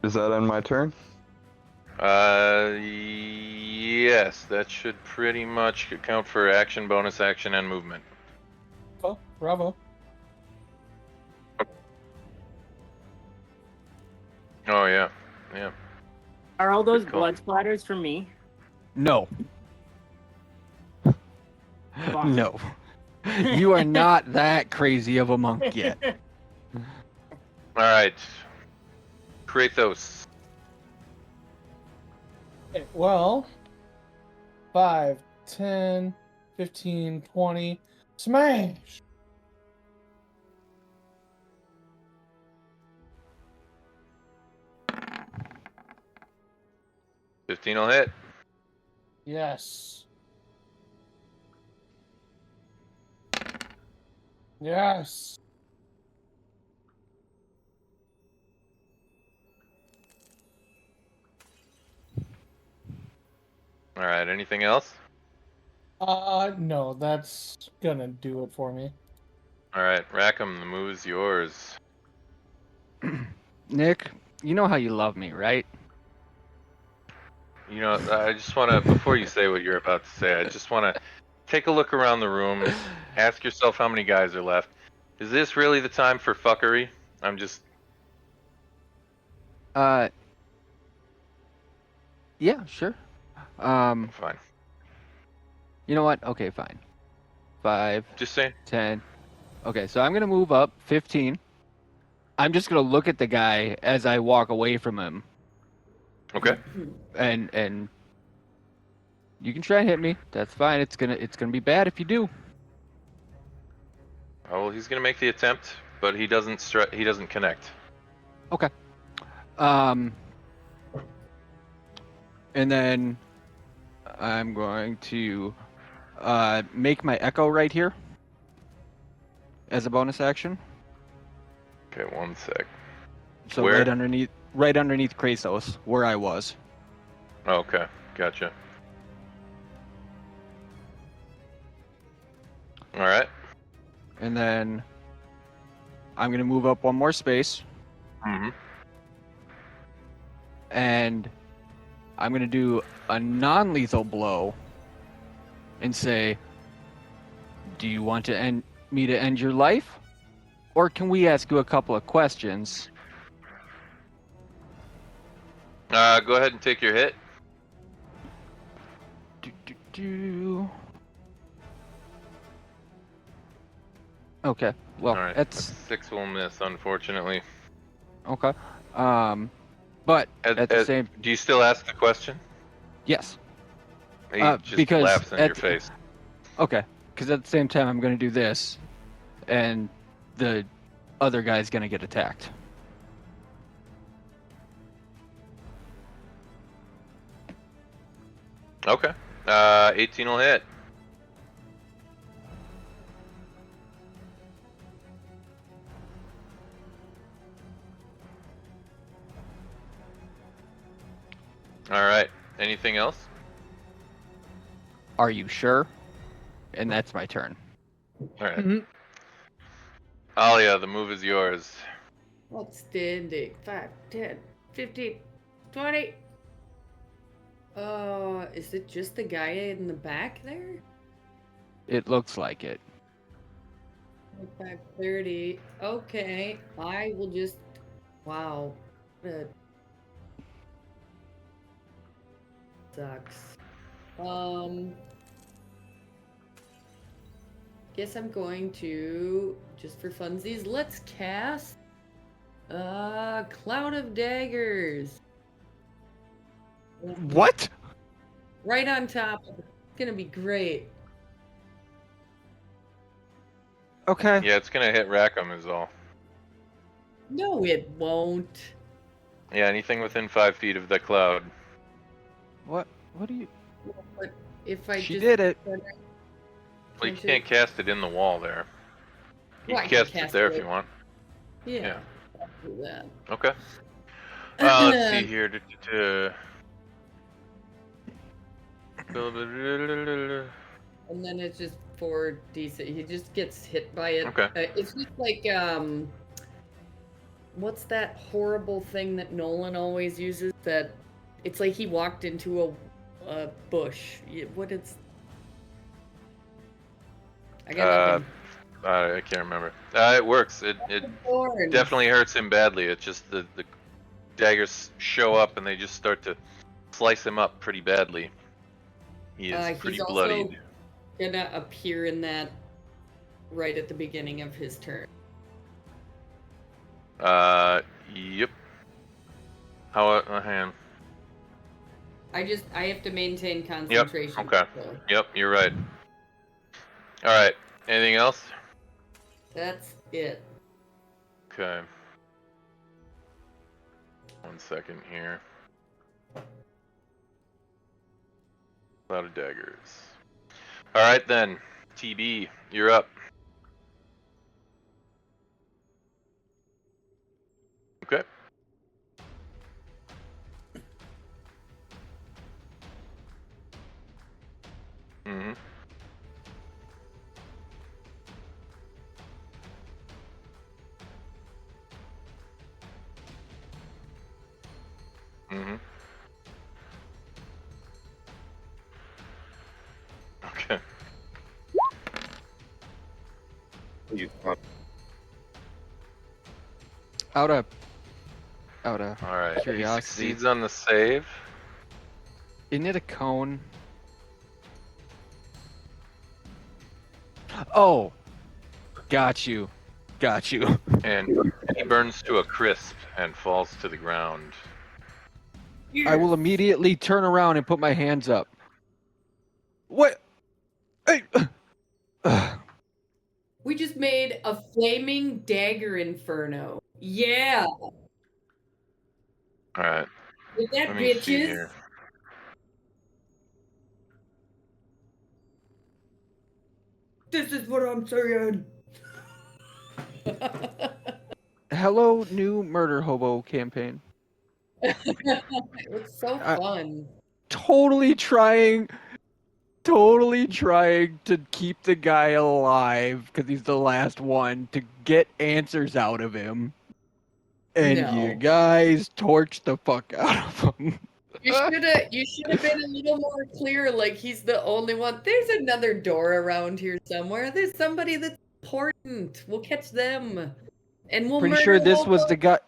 Is that on my turn? Yes, that should pretty much account for action, bonus action, and movement. Oh, bravo. Oh, yeah. Are all those Good call. blood splatters for me? No. Fuck. No. You are not that crazy of a monk yet. Alright. Kratos. Okay, well, 5, 10, 15, 20. Smash! $15 will hit. Yes. Yes. All right. Anything else? No, that's gonna do it for me. All right, Rackham, the move is yours. Nick, you know how you love me, right? You know, I just want to, before you say what you're about to say, I just want to take a look around the room, ask yourself how many guys are left. Is this really the time for fuckery? I'm just, Yeah, sure. fine. You know what? Okay, fine. 5, Just saying. 10. Okay, so I'm gonna move up 15. I'm just gonna look at the guy as I walk away from him, Okay. and you can try and hit me. That's fine. It's gonna be bad if you do. Oh, well, he's gonna make the attempt, but he doesn't he doesn't connect. Okay. And then I'm going to make my echo right here as a bonus action. Okay, one sec. So Where? right underneath Kratos, where I was. Oh, okay, gotcha. All right. And then I'm gonna move up one more space, Mm-hmm. and I'm gonna do a non-lethal blow and say, "Do you want me to end your life, or can we ask you a couple of questions?" Go ahead and take your hit. Do. Okay. Well, All right. that's 6 will miss, unfortunately. okay. But at the same, Do you still ask the question? yes. He just Because laughs in your face. Okay, because at the same time I'm gonna do this, and the other guy's gonna get attacked. Okay. 18 will hit. All right. Anything else? Are you sure? And that's my turn. All right. Alia, the move is yours. Outstanding. 5, 10, 15, 20. Is it just the guy in the back there? It looks like it. 25, 30. Okay. I will just. Wow. That sucks. Guess I'm going to, just for funsies, let's cast Cloud of Daggers. What? Right on top of it. It's gonna be great. Okay. Yeah, it's gonna hit Rackham is all. No, it won't. Yeah, anything within 5 feet of the cloud. What? What do you? But if I She just did it. Well, you Can't can't cast it in the wall there. You Well, I can can cast it cast there it. if you want. Yeah. I'll do that. Okay. Let's see here. And then it's just 4d6. He just gets hit by it. Okay. It's just like what's that horrible thing that Nolan always uses? That it's like he walked into a bush. What is? I got nothing. I can't remember. It works. It Thorns. definitely hurts him badly. It's just the daggers show up and they just start to slice him up pretty badly. He is pretty He's bloodied. also gonna appear in that right at the beginning of his turn. Yep. How? Hang on. I have to maintain concentration. Okay. So Yep, you're right. All right. Anything else? that's it. Okay. 1 second here. Cloud of daggers. All right then, TB, you're up. Okay. Mm-hmm. Mm-hmm. Okay. Out of All right. He curiosity, succeeds on the save. isn't it a cone? Oh, got you. And he burns to a crisp and falls to the ground. I will immediately turn around and put my hands up. What? Hey. We just made a flaming dagger inferno. Yeah. All right. With that, Let me see bitches. here. This is what I'm saying. Hello, new murder hobo campaign. It was so fun. Totally trying to keep the guy alive because he's the last one to get answers out of him. And you No. guys torch the fuck out of him. You should have been a little more clear, like he's the only one. There's another door around here somewhere. There's somebody that's important. We'll catch them. And we'll Pretty murder sure this was Hobo. the guy.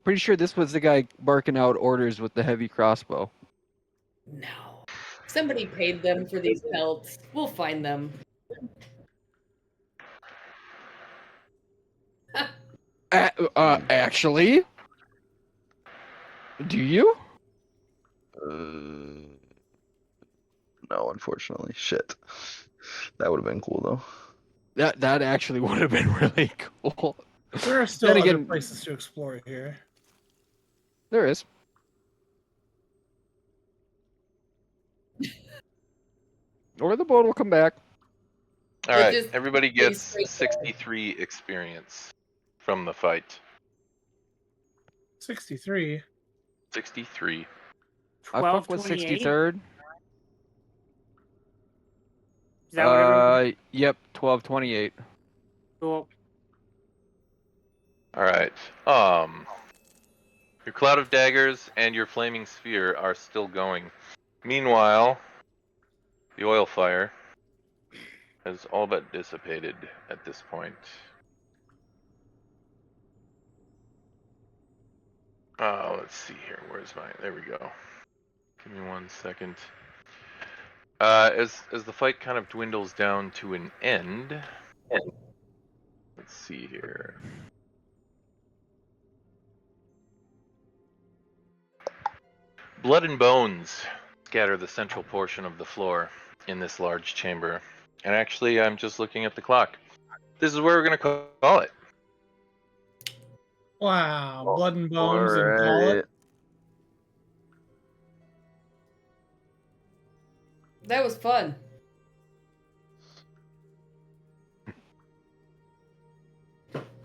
Pretty sure this was the guy barking out orders with the heavy crossbow. No. Somebody paid them for these pelts. We'll find them. Actually, do you? No, unfortunately. Shit. That would have been cool though. That actually would have been really cool. There are still Then other again- places to explore here. There is. Or the boat will come back. All We'll right. just Everybody stay gets straight 63 experience from the fight. 63. 63. I fuck with 1228? 63rd. Is that what everybody? Yep, 1228. Cool. All right. Your cloud of daggers and your flaming sphere are still going. Meanwhile, the oil fire has all but dissipated at this point. Oh, let's see here. Where's my? There we go. Give me 1 second. As the fight kind of dwindles down to an end, let's see here. Blood and bones scatter the central portion of the floor in this large chamber. And actually, I'm just looking at the clock. This is where we're gonna call it. Wow, blood and bones and call it. That was fun.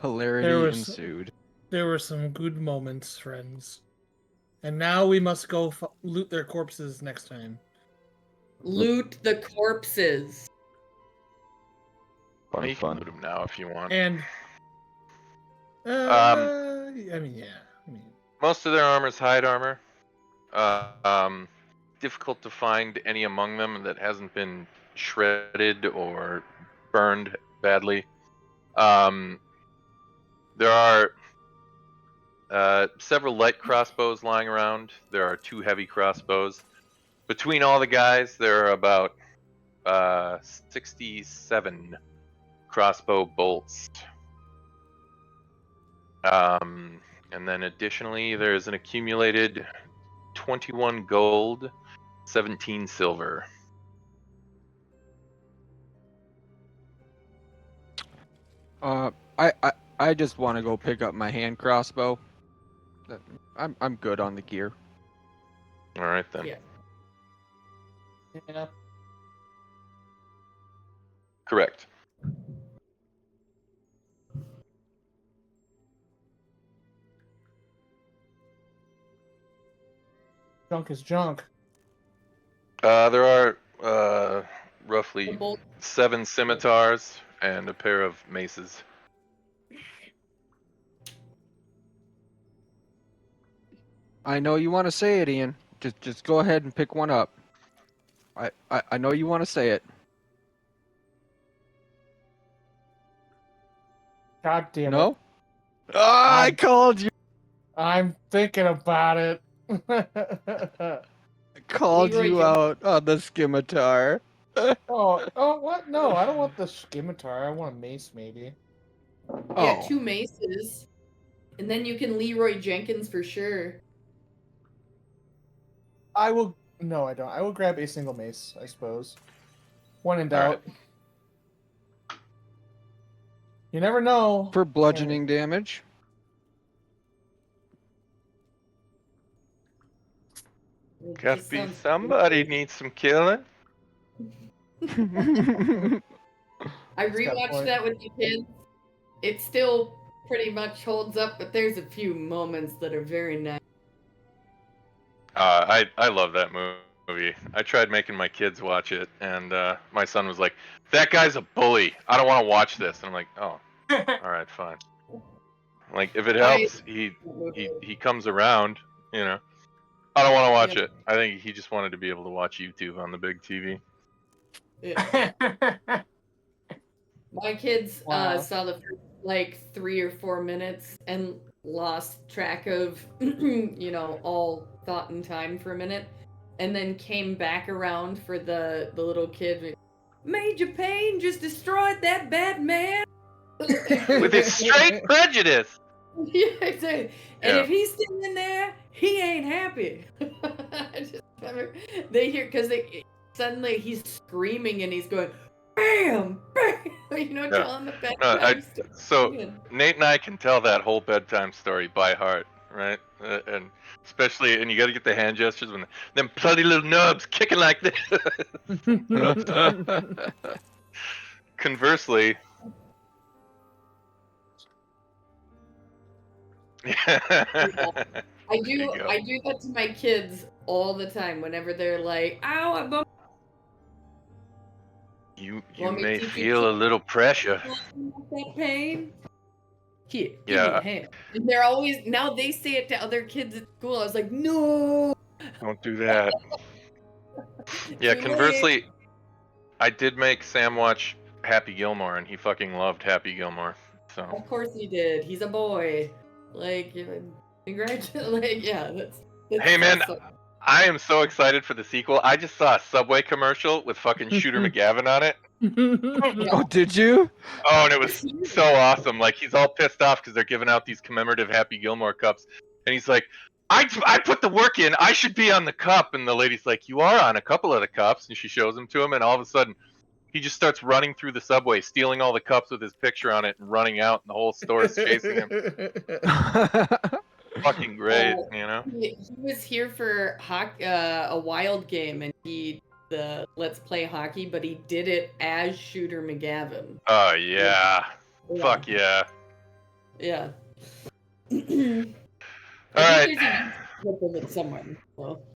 Hilarity There was- ensued. There were some good moments, friends. And now we must go loot their corpses next time. Loot the corpses. You can loot them now if you want. And Um, I mean, yeah. I mean, Most of their armor is hide armor. Difficult to find any among them that hasn't been shredded or burned badly. There are several light crossbows lying around. There are 2 heavy crossbows. Between all the guys, there are about 67 crossbow bolts. And then additionally, there's an accumulated 21 gold, 17 silver. I just want to go pick up my hand crossbow. I'm good on the gear. All right then. Yeah. Yeah. Correct. Junk is junk. There are roughly The bolt- 7 scimitars and a pair of maces. I know you want to say it, Ian. Just go ahead and pick one up. I know you want to say it. God damn it. No? Ah, I called you. I'm thinking about it. I called Leroy you Jenkins. out on the scimitar. oh, what? No, I don't want the scimitar. I want a mace, maybe. Yeah, Oh. 2 maces. And then you can Leroy Jenkins for sure. I will. No, I don't. I will grab a single mace, I suppose. When in All right. doubt. You never know. For bludgeoning damage. It Gotta just be sounds somebody creepy. needs some killing. I got a rewatched point. that with the kids. It still pretty much holds up, but there's a few moments that are very nice. I love that movie. I tried making my kids watch it, and my son was like, "That guy's a bully. I don't want to watch this." And I'm like, "Oh, all right, fine." Like, if it helps, he comes around. You know, I don't want to watch Yeah. it. I think he just wanted to be able to watch YouTube on the big TV. Yeah. My kids Wow. saw the first like 3 or 4 minutes and lost track of all thought and time for a minute, and then came back around for the little kid. Major Payne just destroyed that bad man. With his straight prejudice. Yeah, exactly. And Yeah. if he's still in there, he ain't happy. I just remember they hear because they suddenly he's screaming and he's going, bam, bam, Yeah. telling the No, bedtime story. so again. Nate and I can tell that whole bedtime story by heart, right? And especially, and you got to get the hand gestures when them bloody little nubs kicking like this. Conversely, I There you do go. I do that to my kids all the time whenever they're like, ow, I bumped You Want me may to teach feel a you little pressure. that pain. Here, give me Yeah. a hand. And they're always now they say it to other kids at school. I was like, no. Don't do that. Yeah, Too conversely, I did make Sam watch Happy Gilmore, and he fucking loved Happy Gilmore. So Of course he did. He's a boy. Like, congratulations. Like, yeah, that's hey man, awesome. I am so excited for the sequel. I just saw a Subway commercial with fucking Shooter McGavin on it. Oh, did you? Oh, and it was so awesome. Like, he's all pissed off because they're giving out these commemorative Happy Gilmore cups, and he's like, I put the work in. I should be on the cup. And the lady's like, you are on a couple of the cups. And she shows them to him, and all of a sudden, he just starts running through the subway, stealing all the cups with his picture on it, and running out, and the whole store is chasing him. Fucking great, you know? He was here for a wild game, and he the Let's Play Hockey, but he did it as Shooter McGavin. Oh, yeah. Yeah. Fuck yeah. Yeah. All I right. think there's a clip of it somewhere. So.